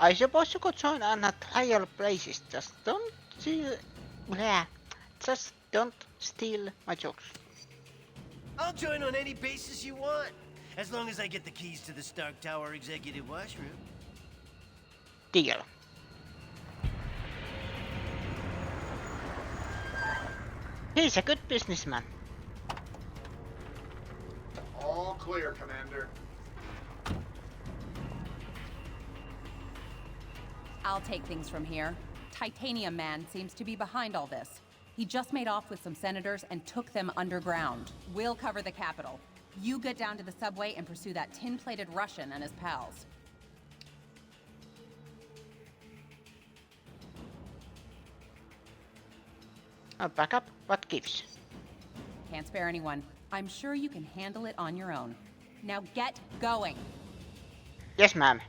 I suppose you could join on a trial basis. Just don't steal my jokes. I'll join on any basis you want, as long as I get the keys to the Stark Tower executive washroom. Deal. He's a good businessman. All clear, Commander. I'll take things from here. Titanium Man seems to be behind all this. He just made off with some senators and took them underground. We'll cover the Capitol. You get down to the subway and pursue that tin-plated Russian and his pals. Back up. What gives? Can't spare anyone. I'm sure you can handle it on your own. Now get going. Yes, ma'am.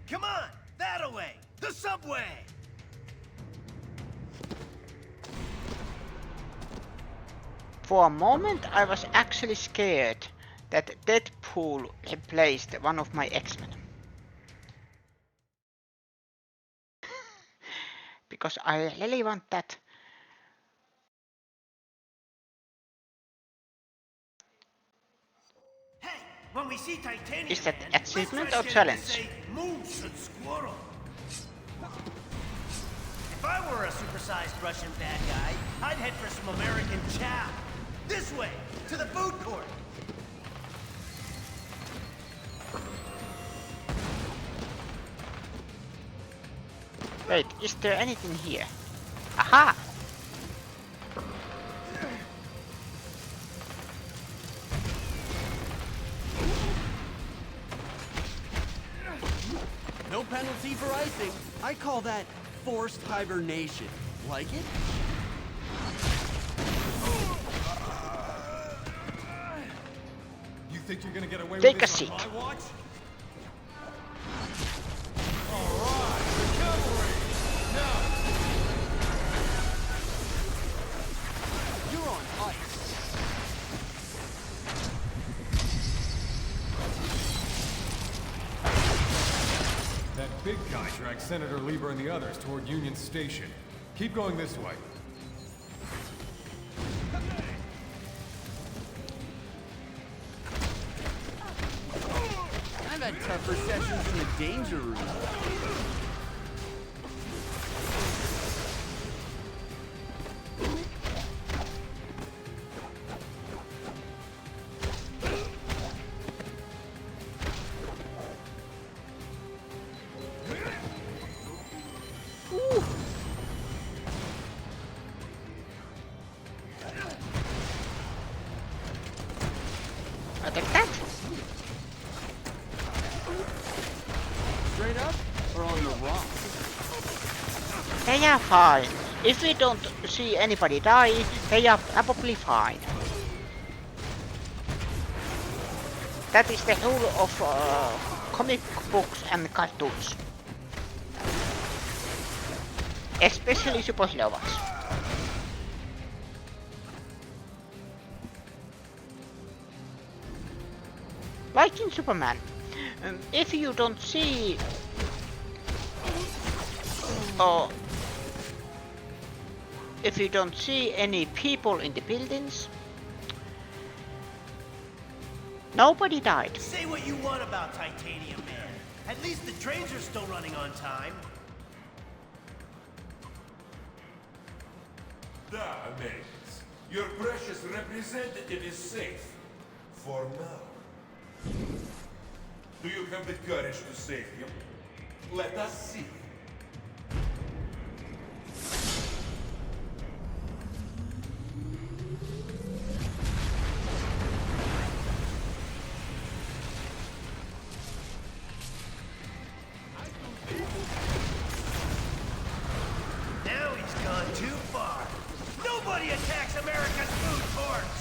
Come on! That-a-way! The subway! For a moment, I was actually scared that Deadpool replaced one of my X-Men. Because I really want that. When we see Titanium Is that Man, achievement let's or try to get him challenge? to say, "Moonshot squirrel." If I were a supersized Russian bad guy, I'd head for some American chow. This way, to the food court. Wait, is there anything here? Aha! No penalty for icing. I call that forced hibernation. Like it? You think you're gonna get away Take with a this seat. on my watch? Alright, recovery! Now! You're on ice. That big guy dragged Senator Lieber and the others toward Union Station. Keep going this way. tougher sessions in the danger room. I take that. Straight up or on the rock? They are fine. If we don't see anybody die, they are probably fine. That is the rule of comic books and cartoons. Especially superhero ones. Like in Superman. If you don't see if you don't see any people in the buildings, nobody died. Say what you want about Titanium Man. At least the trains are still running on time. Da, Amaze. Your precious representative is safe. For now. Do you have the courage to save him? Let us see. Now he's gone too far. Nobody attacks America's food courts!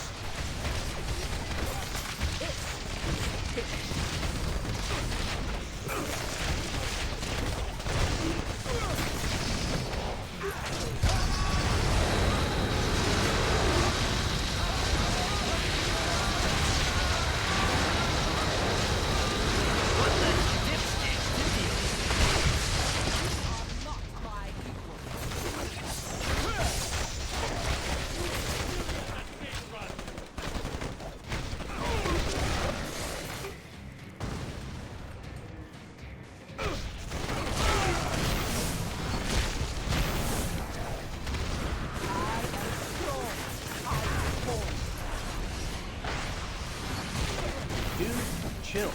Dude, chill.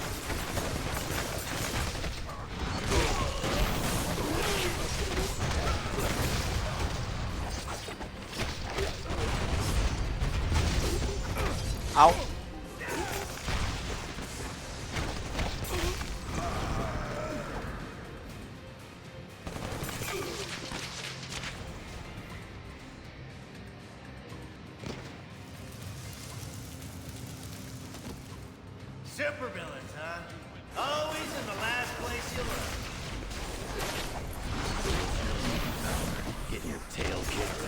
Ow. Supervillains, huh? Always in the last place you look. Get your tail kicked.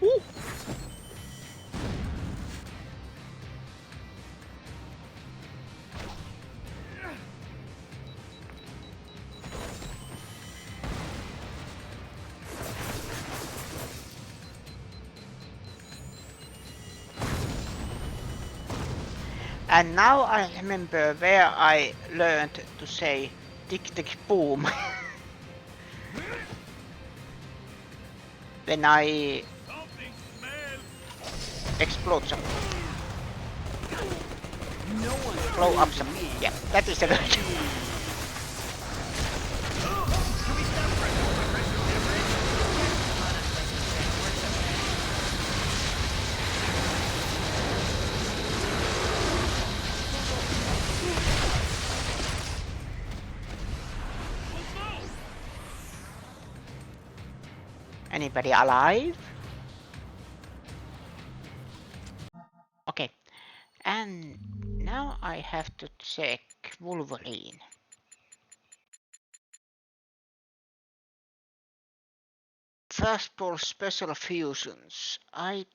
Ooh. And now I remember where I learned to say tick tick boom when I explode something. Blow up something. Yeah, that is the word. Anybody alive? Okay, and now I have to check Wolverine. Fastball special fusions. I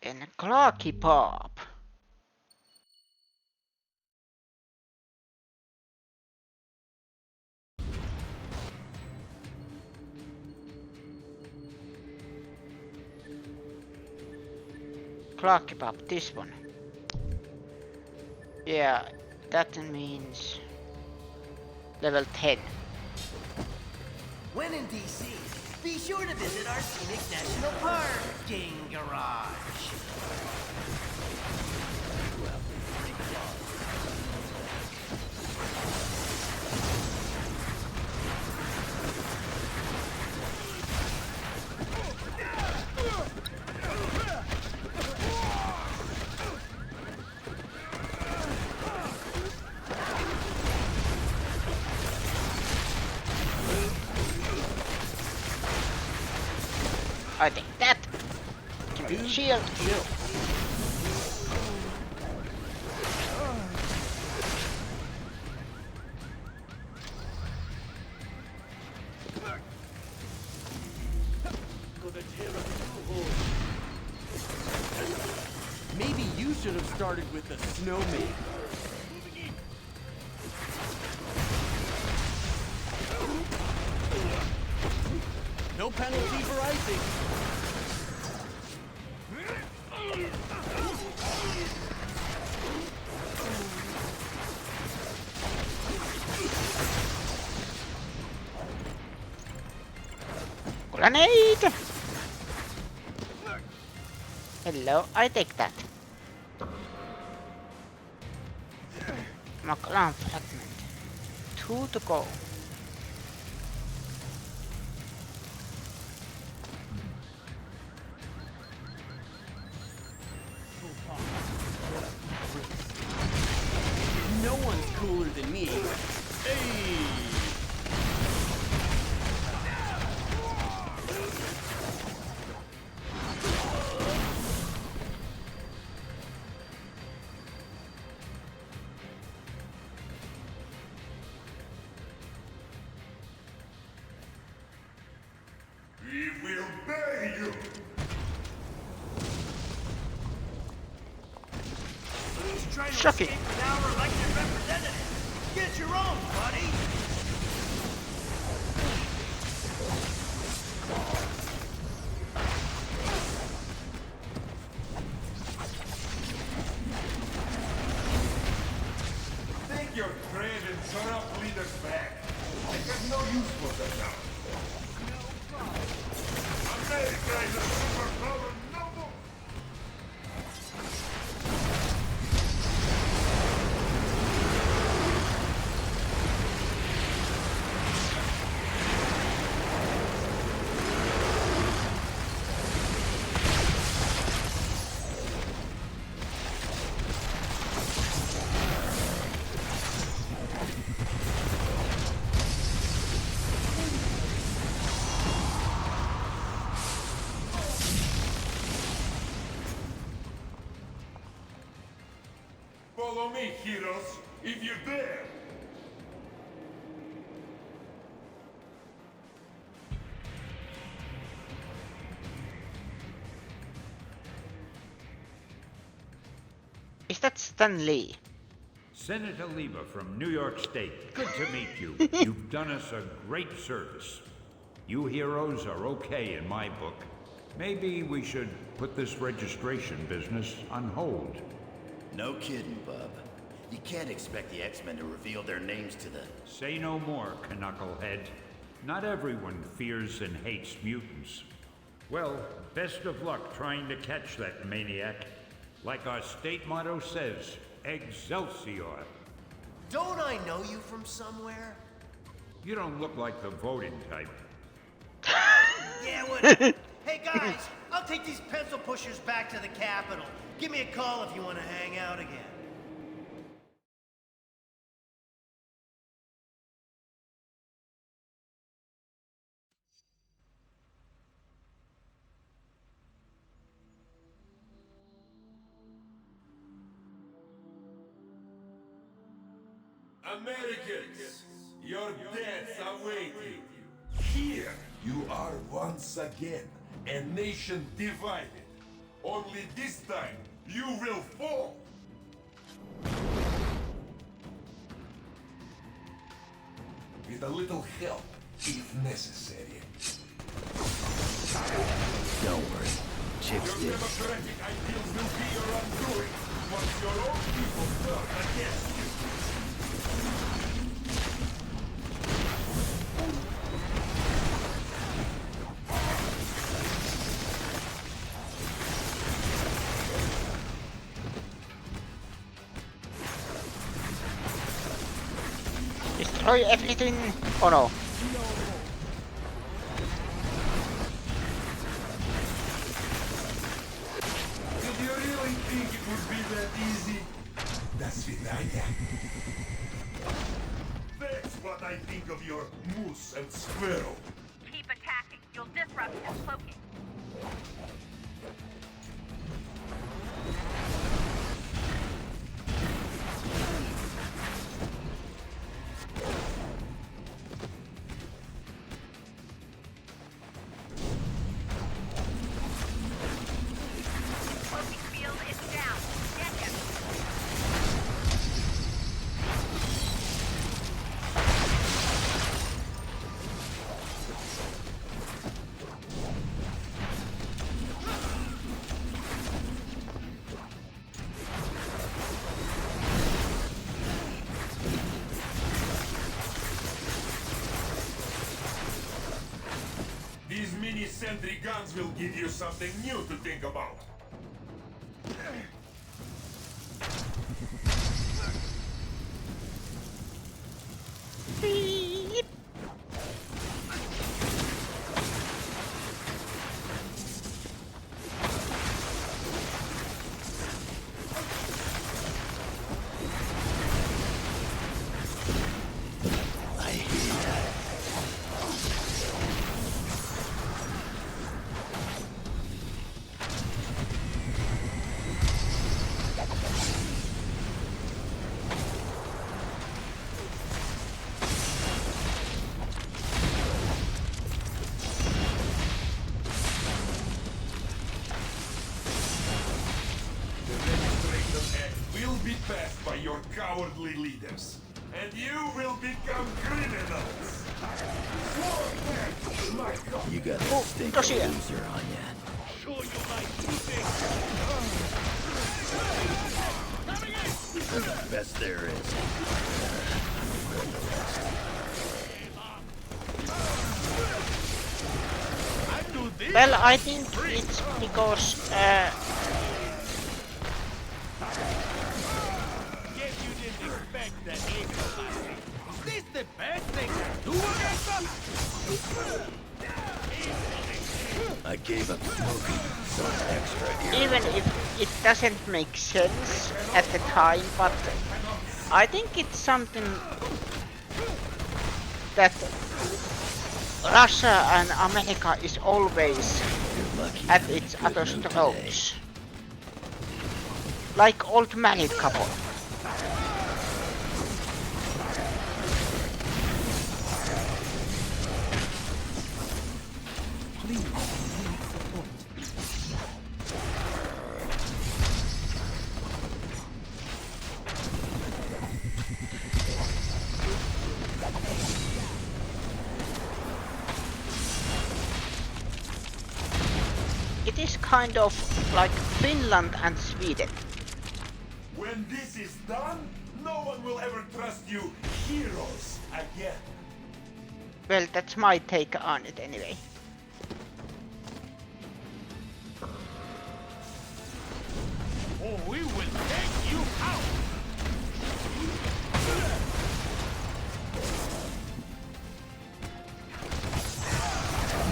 and Clarky Pop. clock about this one. Yeah, that means level 10. When in DC, be sure to visit our scenic national parking garage. I think that can be a shield. Maybe you should have started with the snowman. No penalty for icing. Grenade! Hello, I take that. McLaren fragment. 2 to go. No one's cooler than me. Hey! We will bury you! Who's trying to Shocking. escape without our elected representative? Get your own, buddy! Take your trade and corrupt leaders back. I have no use for them now. America is a superpower no more. Follow me, heroes, if you dare! Is that Stan Lee? Senator Lieber from New York State. Good to meet you. You've done us a great service. You heroes are okay in my book. Maybe we should put this registration business on hold. No kidding, bub. You can't expect the X-Men to reveal their names to the... Say no more, Knucklehead. Not everyone fears and hates mutants. Well, best of luck trying to catch that maniac. Like our state motto says, Excelsior. Don't I know you from somewhere? You don't look like the voting type. Yeah, whatever. Hey guys, I'll take these pencil pushers back to the Capitol. Give me a call if you want to hang out again. Americans, your deaths await you. Here you are once again, a nation divided. Only this time, you will fall. With a little help, if necessary. Don't worry. Your democratic ideals will be your undoing once your own people turn against you. Destroy everything. Oh no. Did you really think it would be that easy? До свидания. That's what I think of your moose and squirrel. Keep attacking. You'll disrupt his cloaking. Cloaking field is down. Get him. These mini-sentry guns will give you something new to think about. Beep. I hear that. The Demonstration Act will be passed by your cowardly leaders, and you will become criminals. My God. You got a stinking loser on ya. Show you my teeth. You're the best there is. Well, I think it's because Guess you didn't expect that April last week. Is this the best they can do against us? I gave up smoking, so extra here. even if it doesn't make sense at the time, but I think it's something that Russia and America is always at each other's throats. Like old married couple. It is kind of like Finland and Sweden. When this is done, no one will ever trust you heroes again. Well, that's my take on it anyway. Or we will take you out!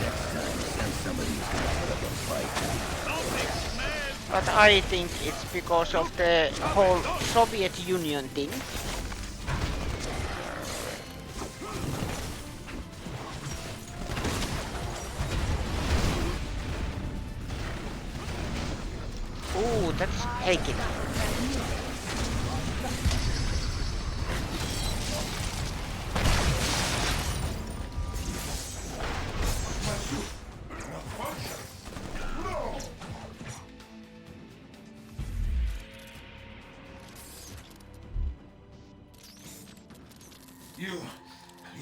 Next time, send somebody who's gonna put up a fight. But I think it's because of the whole Soviet Union thing. Ooh, that's taking.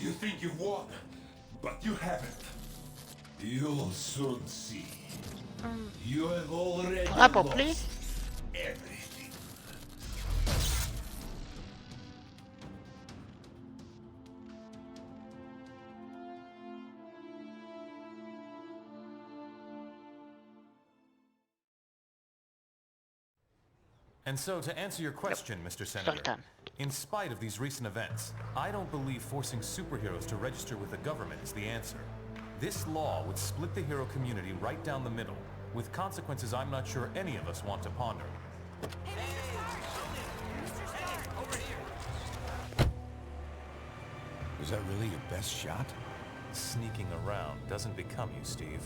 You think you've won, but you haven't. You'll soon see. You have already Probably. lost everything. And so, to answer your question, Mr. Senator, Sultan. in spite of these recent events, I don't believe forcing superheroes to register with the government is the answer. This law would split the hero community right down the middle, with consequences I'm not sure any of us want to ponder. Was that really your best shot? Sneaking around doesn't become you, Steve.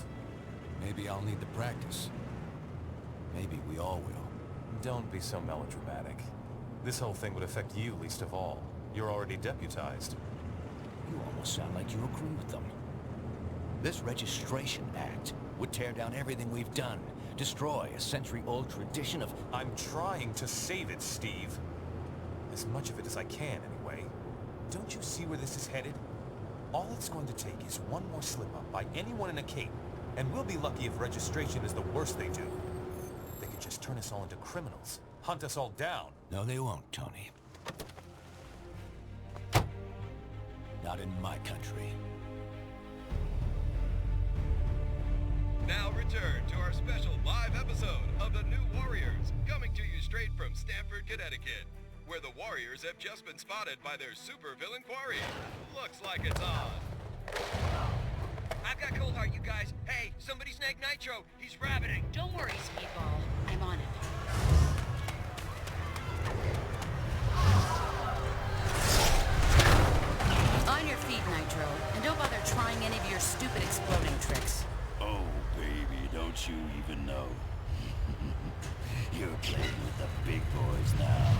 Maybe I'll need the practice. Maybe we all will. Don't be so melodramatic. This whole thing would affect you least of all. You're already deputized. You almost sound like you agree with them. This Registration Act would tear down everything we've done, destroy a century-old tradition of... I'm trying to save it, Steve. As much of it as I can, anyway. Don't you see where this is headed? All it's going to take is one more slip-up by anyone in a cape, and we'll be lucky if registration is the worst they do. They could just turn us all into criminals, hunt us all down. No, they won't, Tony. Not in my country. Now return to our special live episode of The New Warriors, coming to you straight from Stamford, Connecticut, where the Warriors have just been spotted by their supervillain quarry. Looks like it's on. I've got cold heart, you guys. Hey, somebody snag Nitro. He's rabbiting. Don't worry, Speedball. I'm on it. On your feet, Nitro. And don't bother trying any of your stupid exploding tricks. Oh, baby, don't you even know? You're playing with the big boys now.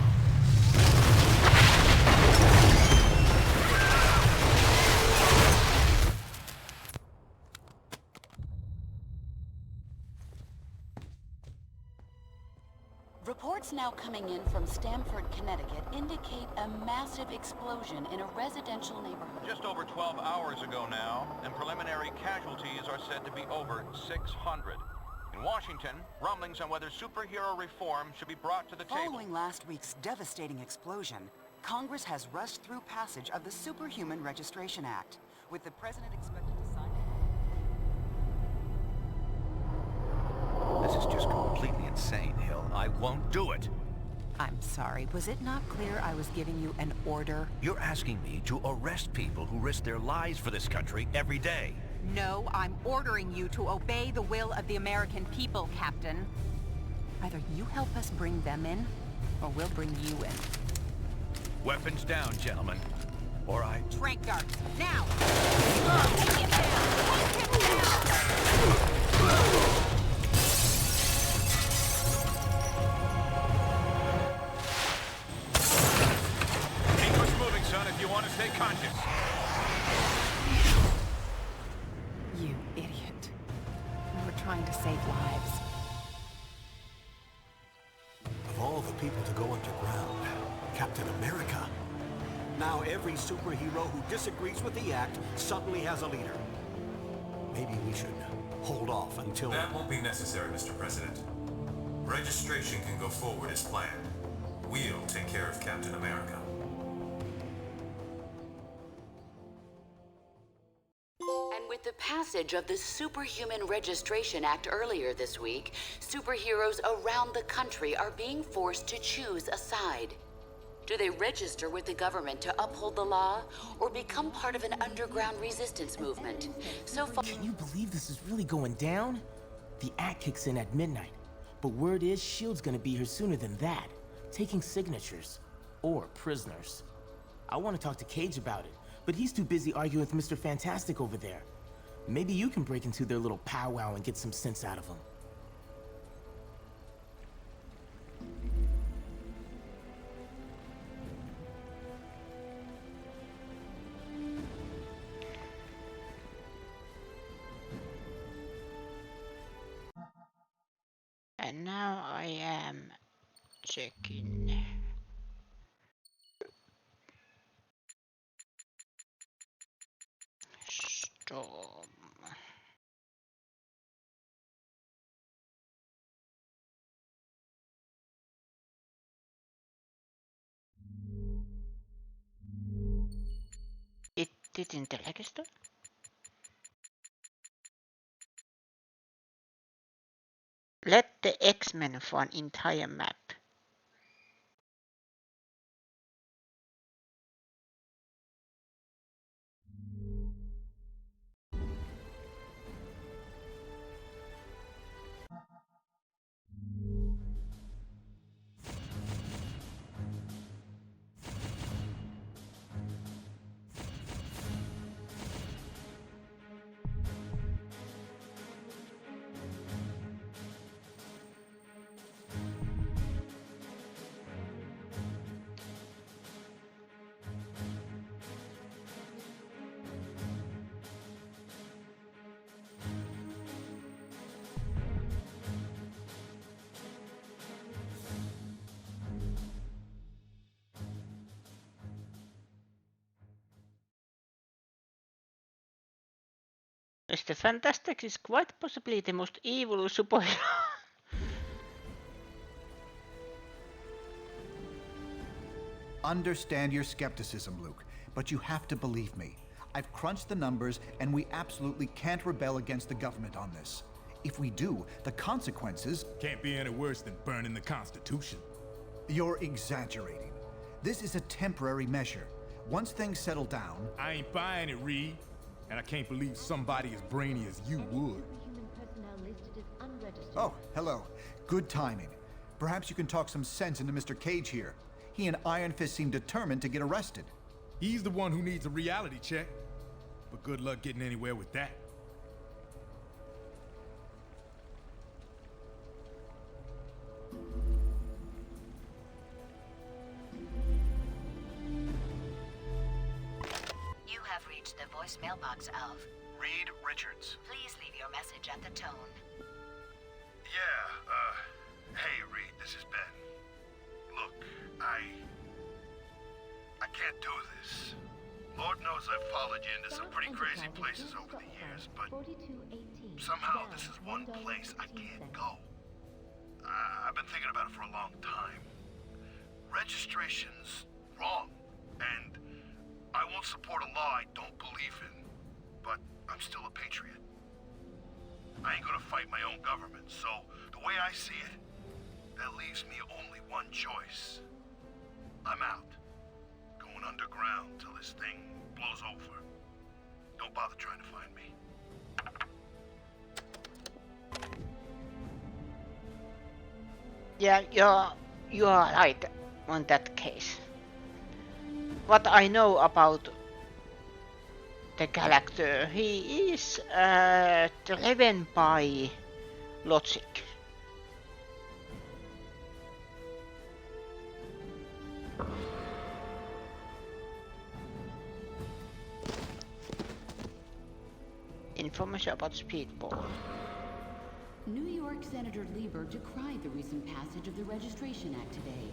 Reports now coming in from Stamford, Connecticut indicate a massive explosion in a residential neighborhood. Just over 12 hours ago now, and preliminary casualties are said to be over 600. In Washington, rumblings on whether superhero reform should be brought to the table. Following last week's devastating explosion, Congress has rushed through passage of the Superhuman Registration Act, with the president expected to sign it. This is just completely insane, Hill. I won't do it. I'm sorry, was it not clear I was giving you an order? You're asking me to arrest people who risk their lives for this country every day. No, I'm ordering you to obey the will of the American people, Captain. Either you help us bring them in, or we'll bring you in. Weapons down, gentlemen. Or I... Trank darts, now! Take him down! Take him down! If you want to stay conscious. You idiot. We were trying to save lives. Of all the people to go underground, Captain America. Now every superhero who disagrees with the act suddenly has a leader. Maybe we should hold off until... That won't be necessary, Mr. President. Registration can go forward as planned. We'll take care of Captain America. With the passage of the Superhuman Registration Act earlier this week, superheroes around the country are being forced to choose a side. Do they register with the government to uphold the law, or become part of an underground resistance movement? So far... Can you believe this is really going down? The act kicks in at midnight, but word is S.H.I.E.L.D's gonna be here sooner than that, taking signatures. Or prisoners. I want to talk to Cage about it, but he's too busy arguing with Mr. Fantastic over there. Maybe you can break into their little powwow and get some sense out of them. And now I am checking. Storm. it in the register? Let the X-Men for an entire map. Mr. Fantastic is quite possibly the most evil superhero. Understand your skepticism, Luke, but you have to believe me. I've crunched the numbers, and we absolutely can't rebel against the government on this. If we do, the consequences... Can't be any worse than burning the Constitution. You're exaggerating. This is a temporary measure. Once things settle down... I ain't buying it, Reed. And I can't believe somebody as brainy as you would. Oh, hello. Good timing. Perhaps you can talk some sense into Mr. Cage here. He and Iron Fist seem determined to get arrested. He's the one who needs a reality check. But good luck getting anywhere with that. You have reached the voice mailbox of Reed Richards. Please leave your message at the tone. Yeah, hey Reed, this is Ben. Look, I can't do this. Lord knows I've followed you into some pretty crazy places over the years, but somehow this is one place I can't go. I've been thinking about it for a long time. Registration's wrong, and I won't support a law I don't believe in, but I'm still a patriot. I ain't gonna fight my own government, so the way I see it, that leaves me only one choice. I'm out. Going underground till this thing blows over. Don't bother trying to find me. Yeah, you are right on that case. What I know about the character, he is driven by logic. Information about Speedball. New York Senator Lieber decried the recent passage of the Registration Act today.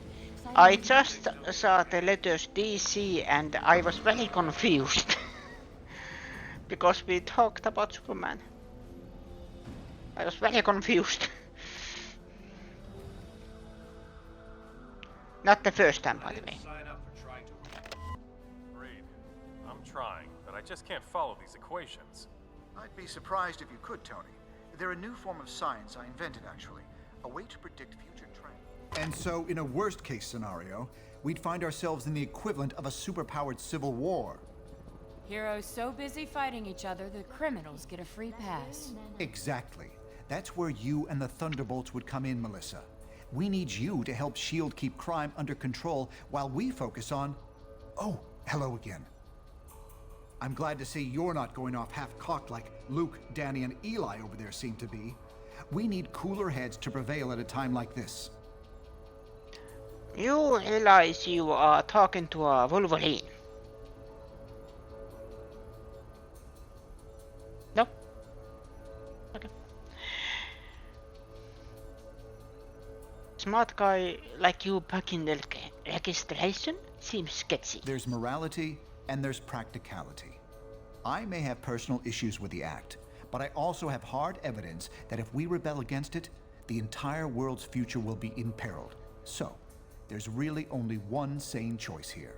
I just saw the letters DC and I was very confused. Because we talked about Superman. I was very confused. Not the first time, by the way. Reed, I'm trying, but I just can't follow these equations. I'd be surprised if you could, Tony. They're a new form of science I invented, actually. A way to predict future trends. And so, in a worst-case scenario, we'd find ourselves in the equivalent of a superpowered civil war. Heroes so busy fighting each other, the criminals get a free pass. Exactly. That's where you and the Thunderbolts would come in, Melissa. We need you to help S.H.I.E.L.D. keep crime under control while we focus on... Oh, hello again. I'm glad to see you're not going off half-cocked like Luke, Danny, and Eli over there seem to be. We need cooler heads to prevail at a time like this. You realize you are talking to a Wolverine. No? Okay. Smart guy like you back in the registration seems sketchy. There's morality and there's practicality. I may have personal issues with the act, but I also have hard evidence that if we rebel against it, the entire world's future will be imperiled. So, there's really only one sane choice here.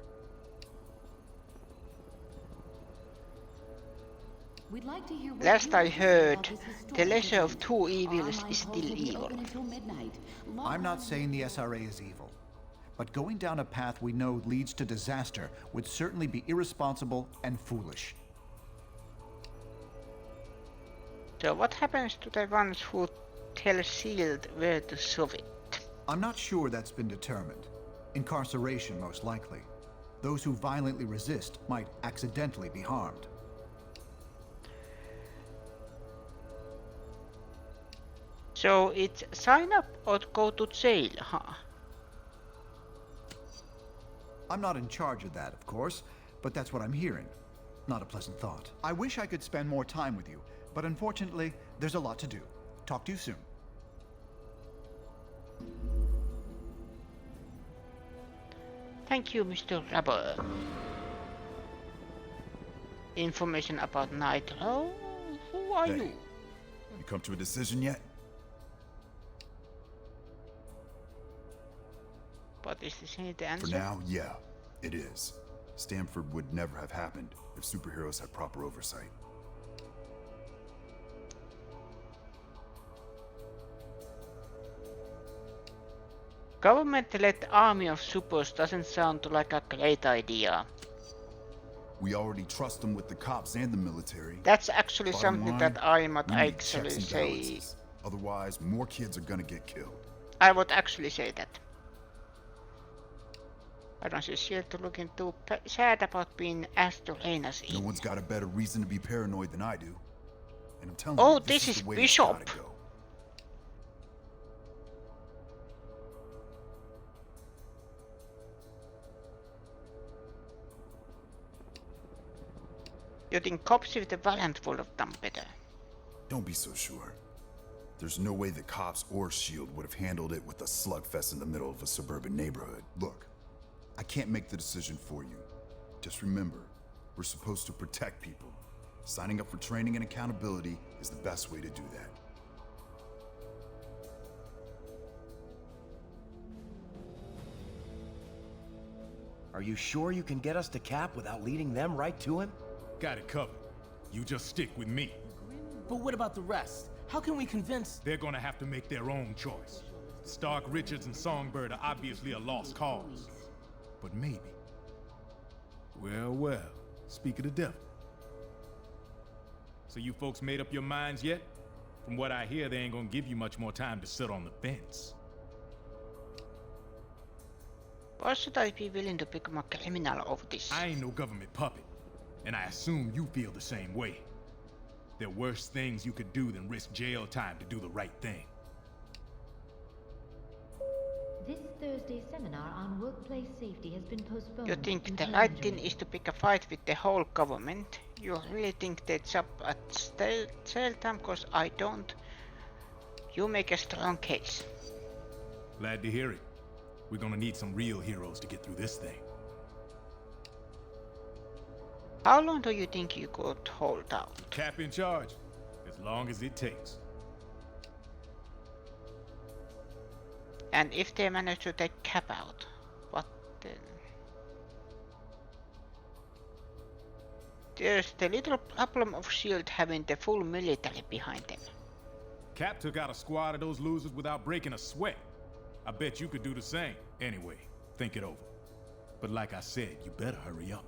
We'd like to hear what Last you I have to say heard, about this historic the lesser of event. two Our evils online is still polls will be evil. open until midnight. I'm not saying the SRA is evil, but going down a path we know leads to disaster would certainly be irresponsible and foolish. So what happens to the ones who tell S.H.I.E.L.D. where to shove it? I'm not sure that's been determined. Incarceration, most likely. Those who violently resist might accidentally be harmed. So it's sign up or go to jail, huh? I'm not in charge of that, of course, but that's what I'm hearing. Not a pleasant thought. I wish I could spend more time with you, but unfortunately, there's a lot to do. Talk to you soon. Thank you, Mr. Rubber. Information about Nitro? Who are you? You come to a decision yet? But is this the answer? For now, yeah, it is. Stanford would never have happened if superheroes had proper oversight. Government-led army of supers doesn't sound like a great idea. We already trust them with the cops and the military. That's actually Bottom something line, that I might we need actually checks and say. balances. Otherwise, more kids are gonna get killed. I would actually say that. I don't see S.H.I.E.L.D. looking too sad about being asked to rein us in. No one's got a better reason to be paranoid than I do. And I'm telling Oh, you, this is the way Bishop. It's gotta go. You think cops with the variant would have done better? Don't be so sure. There's no way the cops or S.H.I.E.L.D. would have handled it with a slugfest in the middle of a suburban neighborhood. Look, I can't make the decision for you. Just remember, we're supposed to protect people. Signing up for training and accountability is the best way to do that. Are you sure you can get us to Cap without leading them right to him? Got it covered. You just stick with me. But what about the rest? How can we convince... They're gonna have to make their own choice. Stark, Richards, and Songbird are obviously a lost cause. But maybe. Well, well, speak of the devil. So you folks made up your minds yet? From what I hear, they ain't gonna give you much more time to sit on the fence. Why should I be willing to become a criminal over this? I ain't no government puppet, and I assume you feel the same way. There are worse things you could do than risk jail time to do the right thing. This Thursday's seminar on workplace safety has been postponed. You think the until right January. thing is to pick a fight with the whole government? You really think they jump at jail time? Cause I don't. You make a strong case. Glad to hear it. We're gonna need some real heroes to get through this thing. How long do you think you could hold out? Cap in charge. As long as it takes. And if they manage to take Cap out, what then? There's the little problem of S.H.I.E.L.D. having the full military behind them. Cap took out a squad of those losers without breaking a sweat. I bet you could do the same. Anyway, think it over. But like I said, you better hurry up.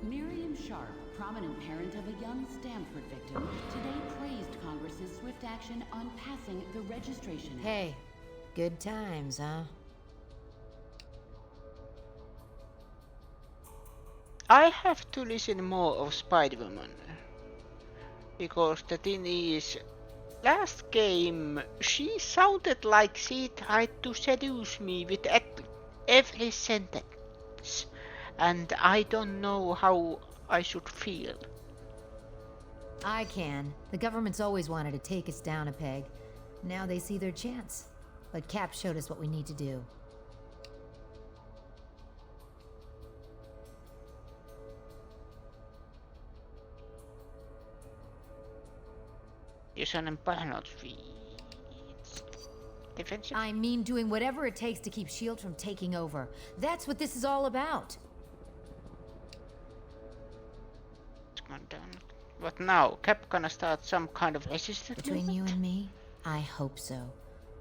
Miriam Sharp, prominent parent of a young Stanford victim, today praised Congress's swift action on passing the registration act. Hey, good times, huh? I have to listen more of Spider-Woman. Because the thing is, last game she sounded like she tried to seduce me with every sentence. And I don't know how I should feel. I can. The government's always wanted to take us down a peg. Now they see their chance. But Cap showed us what we need to do. Defensive? I mean doing whatever it takes to keep S.H.I.E.L.D. from taking over. That's what this is all about. And, what now? Cap gonna start some kind of resistance Between you and me, I hope so.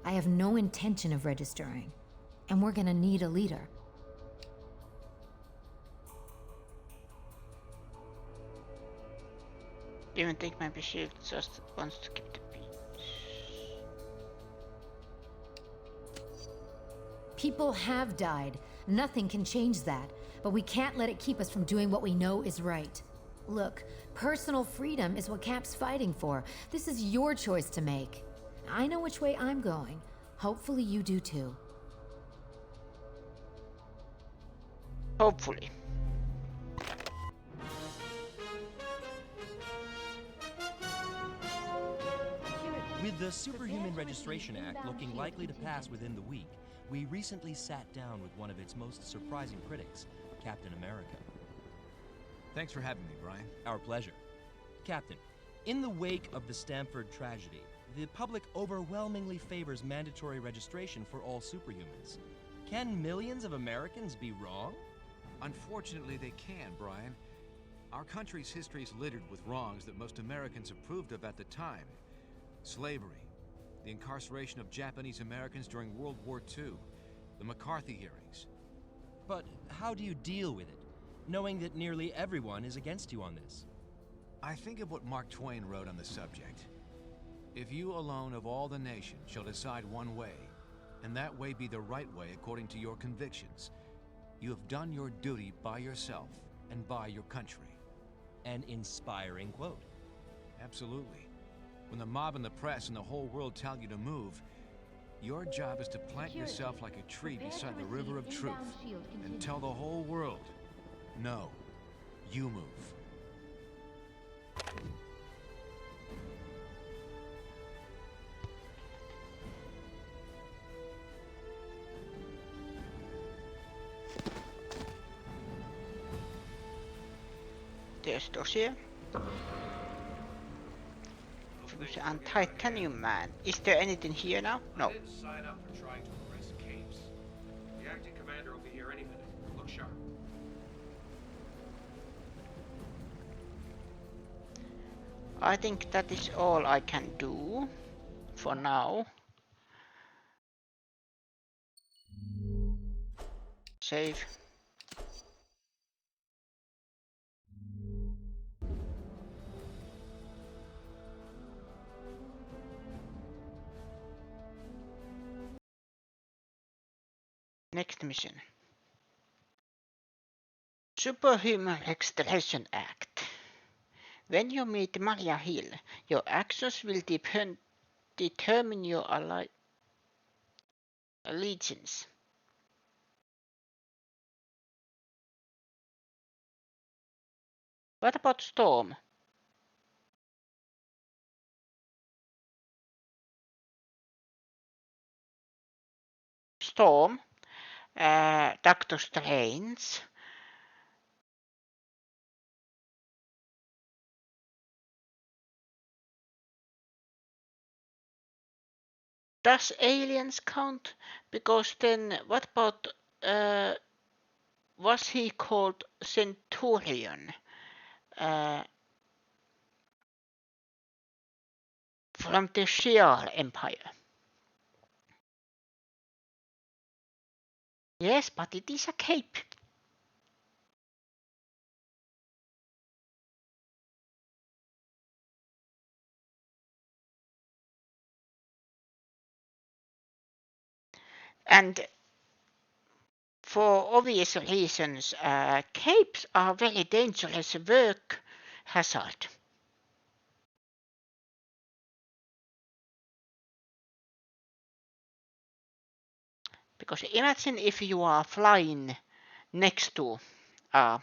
I have no intention of registering. And we're gonna need a leader. Even think maybe she just wants to keep the peace. People have died. Nothing can change that. But we can't let it keep us from doing what we know is right. Look, personal freedom is what Cap's fighting for. This is your choice to make. I know which way I'm going. Hopefully you do too. Hopefully. With the Superhuman Registration Act looking likely to pass within the week, we recently sat down with one of its most surprising critics, Captain America. Thanks for having me, Brian. Our pleasure. Captain, in the wake of the Stamford tragedy, the public overwhelmingly favors mandatory registration for all superhumans. Can millions of Americans be wrong? Unfortunately, they can, Brian. Our country's history is littered with wrongs that most Americans approved of at the time. Slavery, the incarceration of Japanese Americans during World War II, the McCarthy hearings. But how do you deal with it, knowing that nearly everyone is against you on this? I think of what Mark Twain wrote on the subject. If you alone of all the nation shall decide one way, and that way be the right way according to your convictions, you have done your duty by yourself and by your country. An inspiring quote. Absolutely. When the mob and the press and the whole world tell you to move, your job is to plant yourself like a tree beside the river of truth and tell the whole world, no, you move. There's dossier. And Titanium Man. Is there anything here now? No. I didn't sign up for trying to arrest Capes. The acting commander will be here any minute. Look sharp. I think that is all I can do for now. Save. Next mission. Superhuman Registration Act. When you meet Maria Hill, your actions will determine your allegiance. What about Storm? Storm, Doctor Strange. Does aliens count? Because then, what about, was he called Centurion? From the Shi'ar Empire. Yes, but it is a cape. And for obvious reasons, capes are very dangerous work hazard. Because imagine if you are flying next to a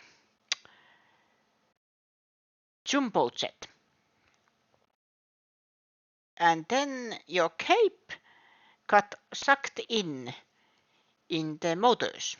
jumbo jet, and then your cape got sucked in the motors.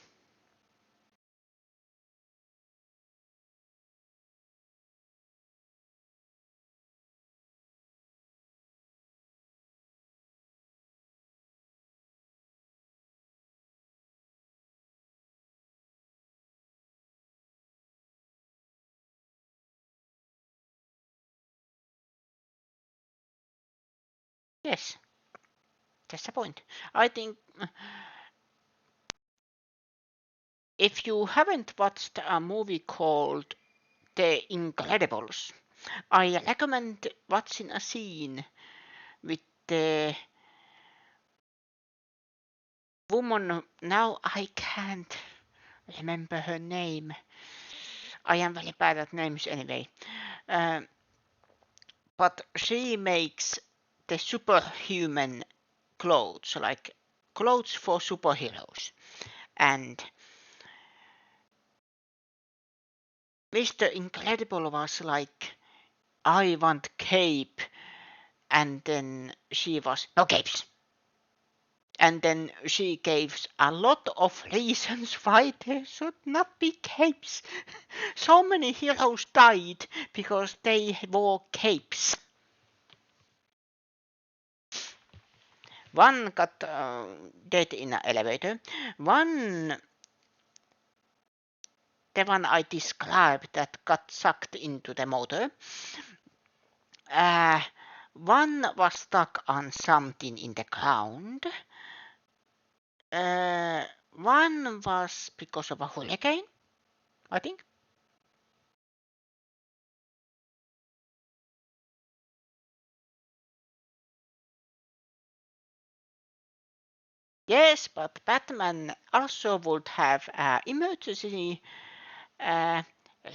Yes, that's the point. I think if you haven't watched a movie called The Incredibles, I recommend watching a scene with the woman. Now I can't remember her name. I am very bad at names anyway. But she makes the superhuman clothes, like clothes for superheroes. And Mr. Incredible was like, I want cape. And then she was, no capes. And then she gave a lot of reasons why there should not be capes. So many heroes died because they wore capes. One got dead in an elevator. The one I described that got sucked into the motor. One was stuck on something in the ground. One was because of a hurricane, I think. Yes, but Batman also would have an emergency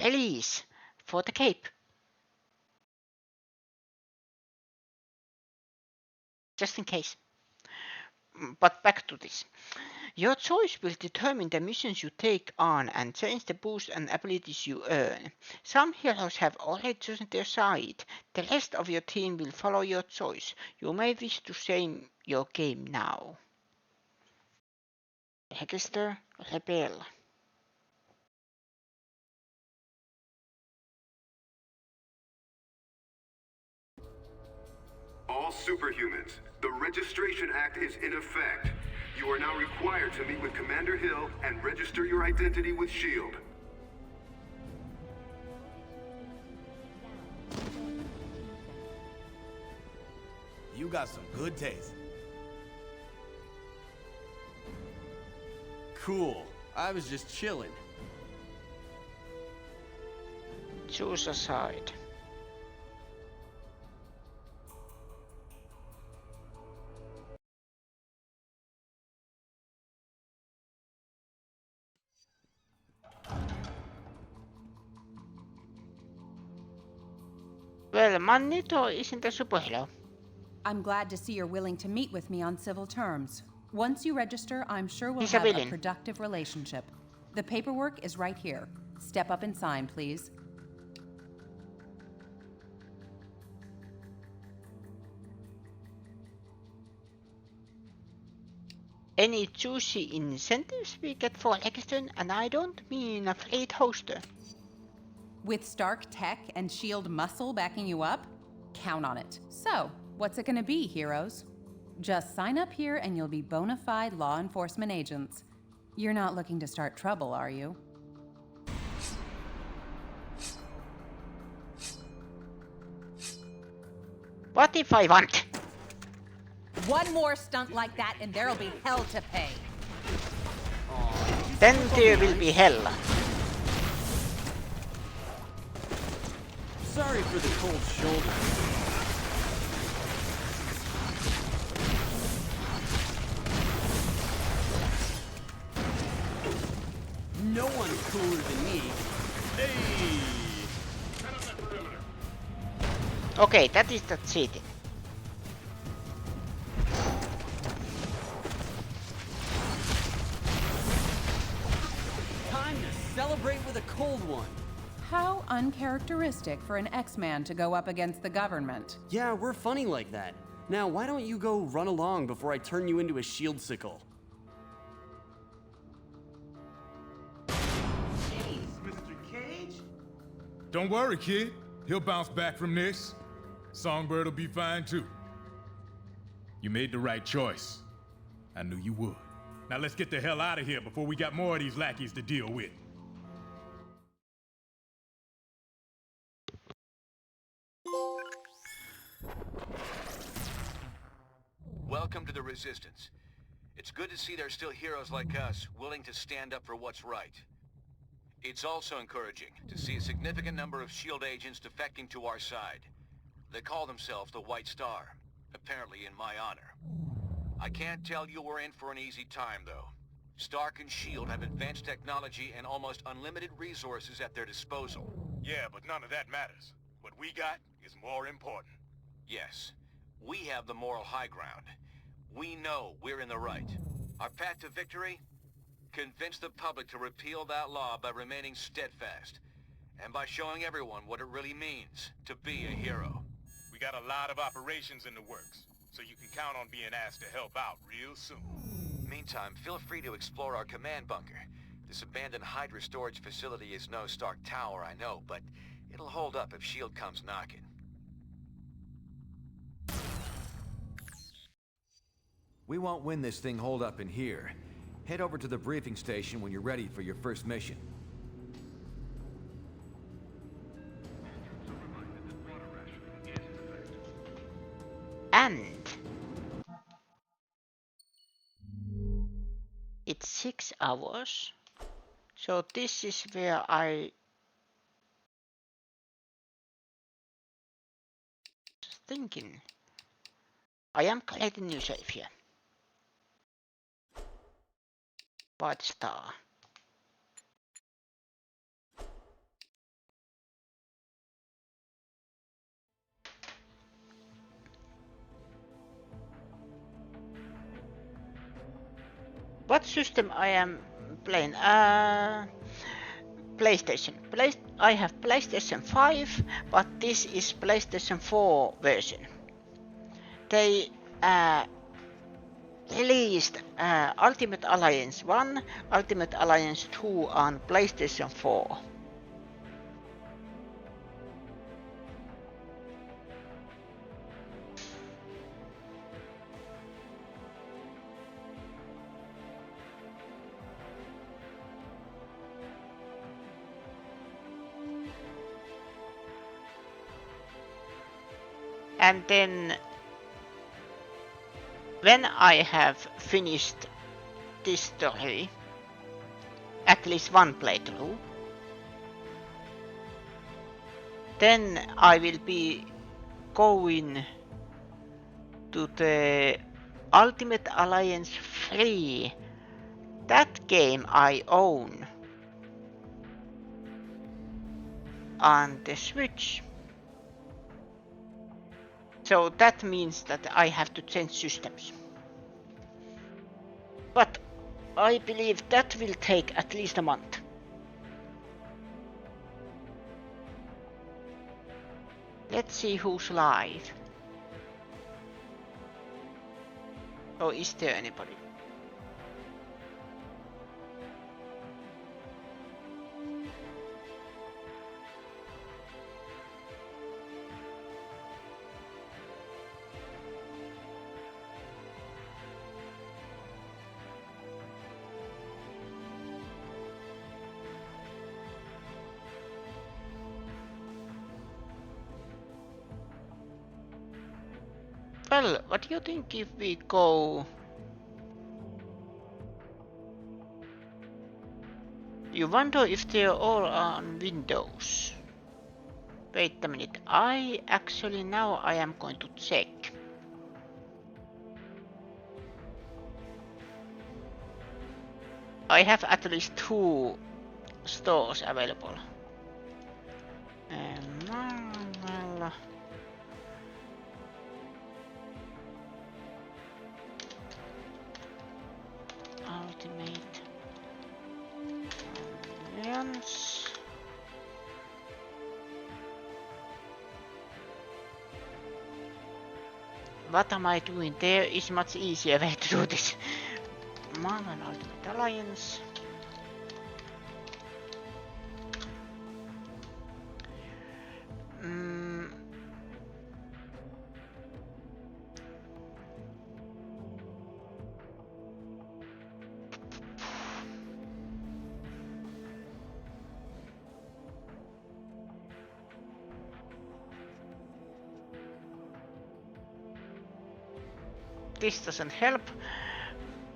release for the cape. Just in case. But back to this. Your choice will determine the missions you take on and change the boosts and abilities you earn. Some heroes have already chosen their side. The rest of your team will follow your choice. You may wish to save your game now. Register Rebel. All superhumans, the Registration Act is in effect. You are now required to meet with Commander Hill and register your identity with S.H.I.E.L.D. You got some good taste. Cool. I was just chilling. Choose a side. Well, Magneto isn't a superhero. I'm glad to see you're willing to meet with me on civil terms. Once you register, I'm sure we'll He's a have a villain. productive relationship. The paperwork is right here. Step up and sign, please. Any juicy incentives we get for registering, and I don't mean a fleet hoster. With Stark tech and S.H.I.E.L.D. muscle backing you up? Count on it. So, what's it gonna be, heroes? Just sign up here and you'll be bona fide law enforcement agents. You're not looking to start trouble, are you? What if I want? One more stunt like that and there'll be hell to pay. Then there will be hell. Sorry for the cold shoulder. No one's cooler than me. Hey! Okay, that is the cheating. Time to celebrate with a cold one. How uncharacteristic for an X-Man to go up against the government. Yeah, we're funny like that. Now, why don't you go run along before I turn you into a shield sickle? Don't worry, kid. He'll bounce back from this. Songbird will be fine too. You made the right choice. I knew you would. Now let's get the hell out of here before we got more of these lackeys to deal with. welcome to the Resistance. It's good to see there's still heroes like us willing to stand up for what's right. It's also encouraging to see a significant number of S.H.I.E.L.D. agents defecting to our side. They call themselves the White Star, apparently in my honor. I can't tell you we're in for an easy time, though. Stark and S.H.I.E.L.D. have advanced technology and almost unlimited resources at their disposal. Yeah, but none of that matters. What we got is more important. Yes, we have the moral high ground. We know we're in the right. Our path to victory? Convince the public to repeal that law by remaining steadfast, and by showing everyone what it really means to be a hero. We got a lot of operations in the works, so you can count on being asked to help out real soon. Meantime, feel free to explore our command bunker. This abandoned Hydra storage facility is no Stark Tower, I know, but it'll hold up if S.H.I.E.L.D. comes knocking. We won't win this thing holed up in here. Head over to the briefing station when you're ready for your first mission. And it's 6 hours. So this is where I was thinking. I am creating new save here. White Star. What system I am playing? PlayStation. I have PlayStation 5, but this is PlayStation 4 version. They released Ultimate Alliance 1, Ultimate Alliance 2 on PlayStation 4. And then when I have finished this story, at least one playthrough, then I will be going to the Ultimate Alliance 3. That game I own on the Switch. So that means that I have to change systems. But I believe that will take at least a month. Let's see who's live. Or is there anybody? Well, what do you think if we go... You wonder if they're all on Windows. Wait a minute, I am going to check. I have at least 2 stores available. Well, Ultimate Alliance. What am I doing? There is much easier way to do this. Marvel Ultimate Alliance. this doesn't help,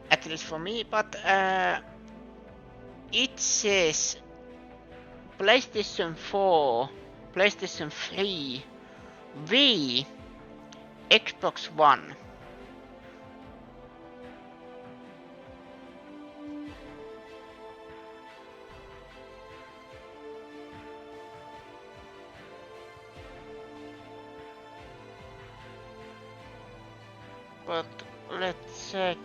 at least for me, but it says PlayStation 4, PlayStation 3, Wii, Xbox One. But let's check.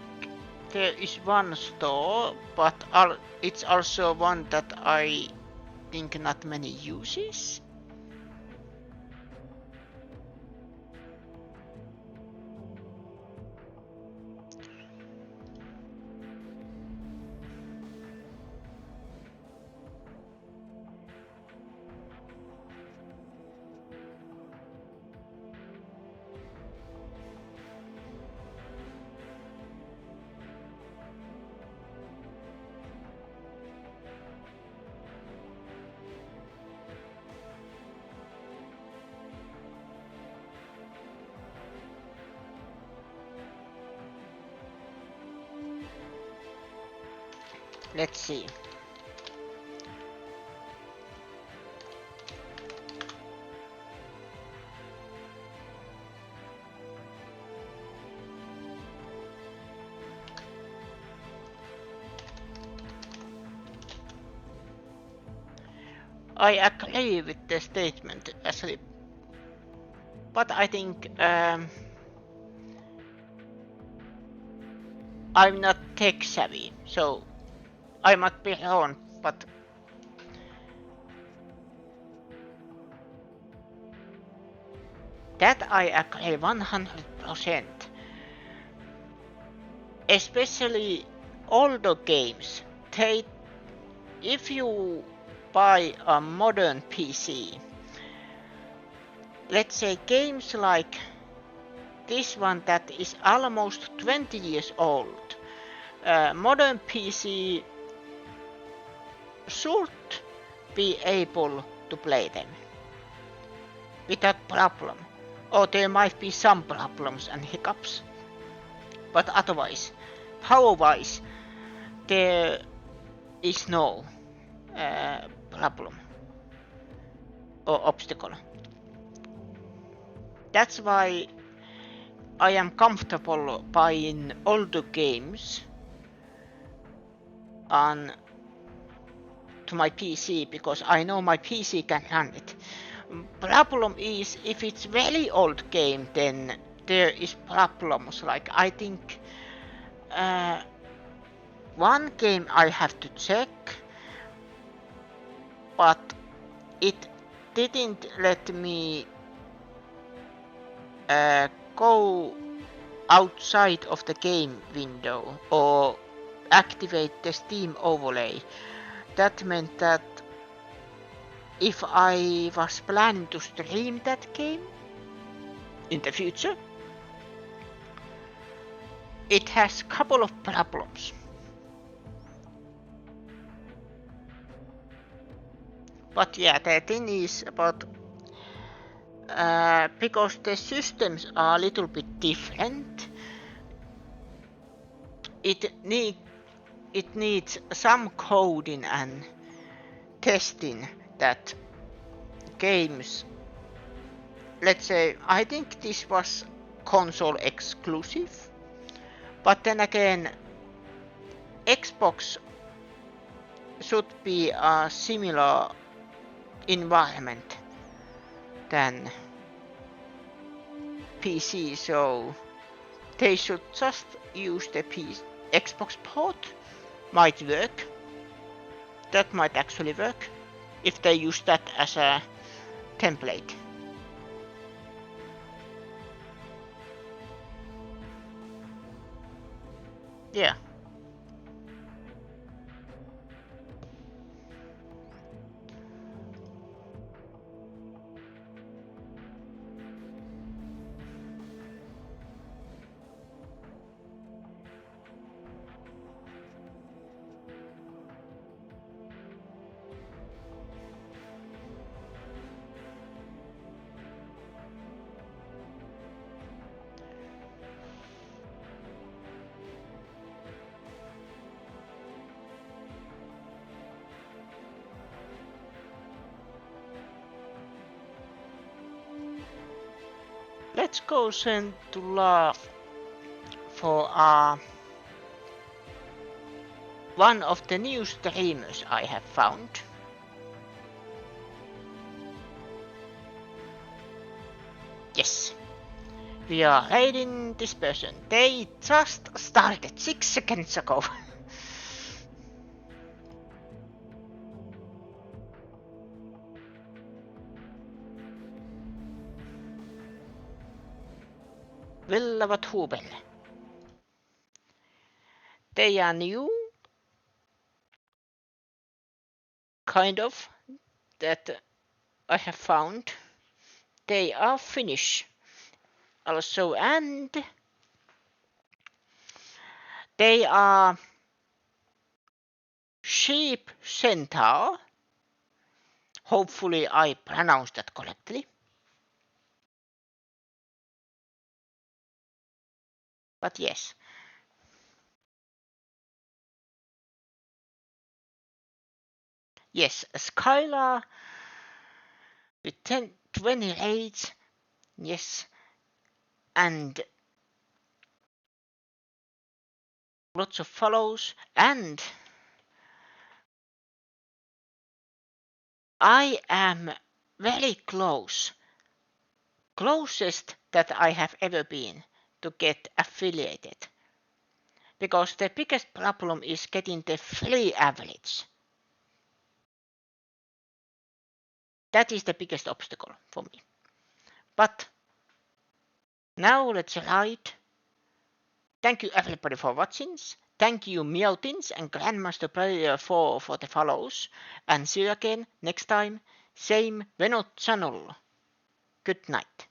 There is one store, but it's also one that I think not many uses. Let's see. I agree with the statement, actually, but I think I'm not tech savvy, so I might be wrong, but that I agree 100%. Especially older games, if you buy a modern PC, let's say games like this one that is almost 20 years old, modern PC should be able to play them without problem. Or there might be some problems and hiccups, but otherwise, power-wise, there is no problem or obstacle. That's why I am comfortable buying older games on to my PC because I know my PC can run it. Problem is if it's very old game, then there is problems. Like I think one game I have to check, but it didn't let me go outside of the game window or activate the Steam overlay. That meant that if I was planning to stream that game in the future, it has couple of problems. But yeah, the thing is about because the systems are a little bit different, it needs some coding and testing that games, let's say, I think this was console exclusive, but then again Xbox should be a similar environment than PC, so they should just use the Xbox port. Might work. That might actually work if they use that as a template. Yeah. Let's go send to La for one of the new streamers I have found. Yes. We are raiding this person. They just started 6 seconds ago. Villavat Hubelle. They are new. Kind of. That I have found. They are Finnish. Also, and they are Sheep Centaur. Hopefully I pronounced that correctly. But yes. Yes, Skylar with 20 raids. Yes. And lots of follows. And I am very close. Closest that I have ever been to get affiliated. Because the biggest problem is getting the free average. That is the biggest obstacle for me. But now let's ride. Thank you everybody for watching. Thank you Meowtins and Grandmaster Player for the follows. And see you again next time. Same Venot channel. Good night.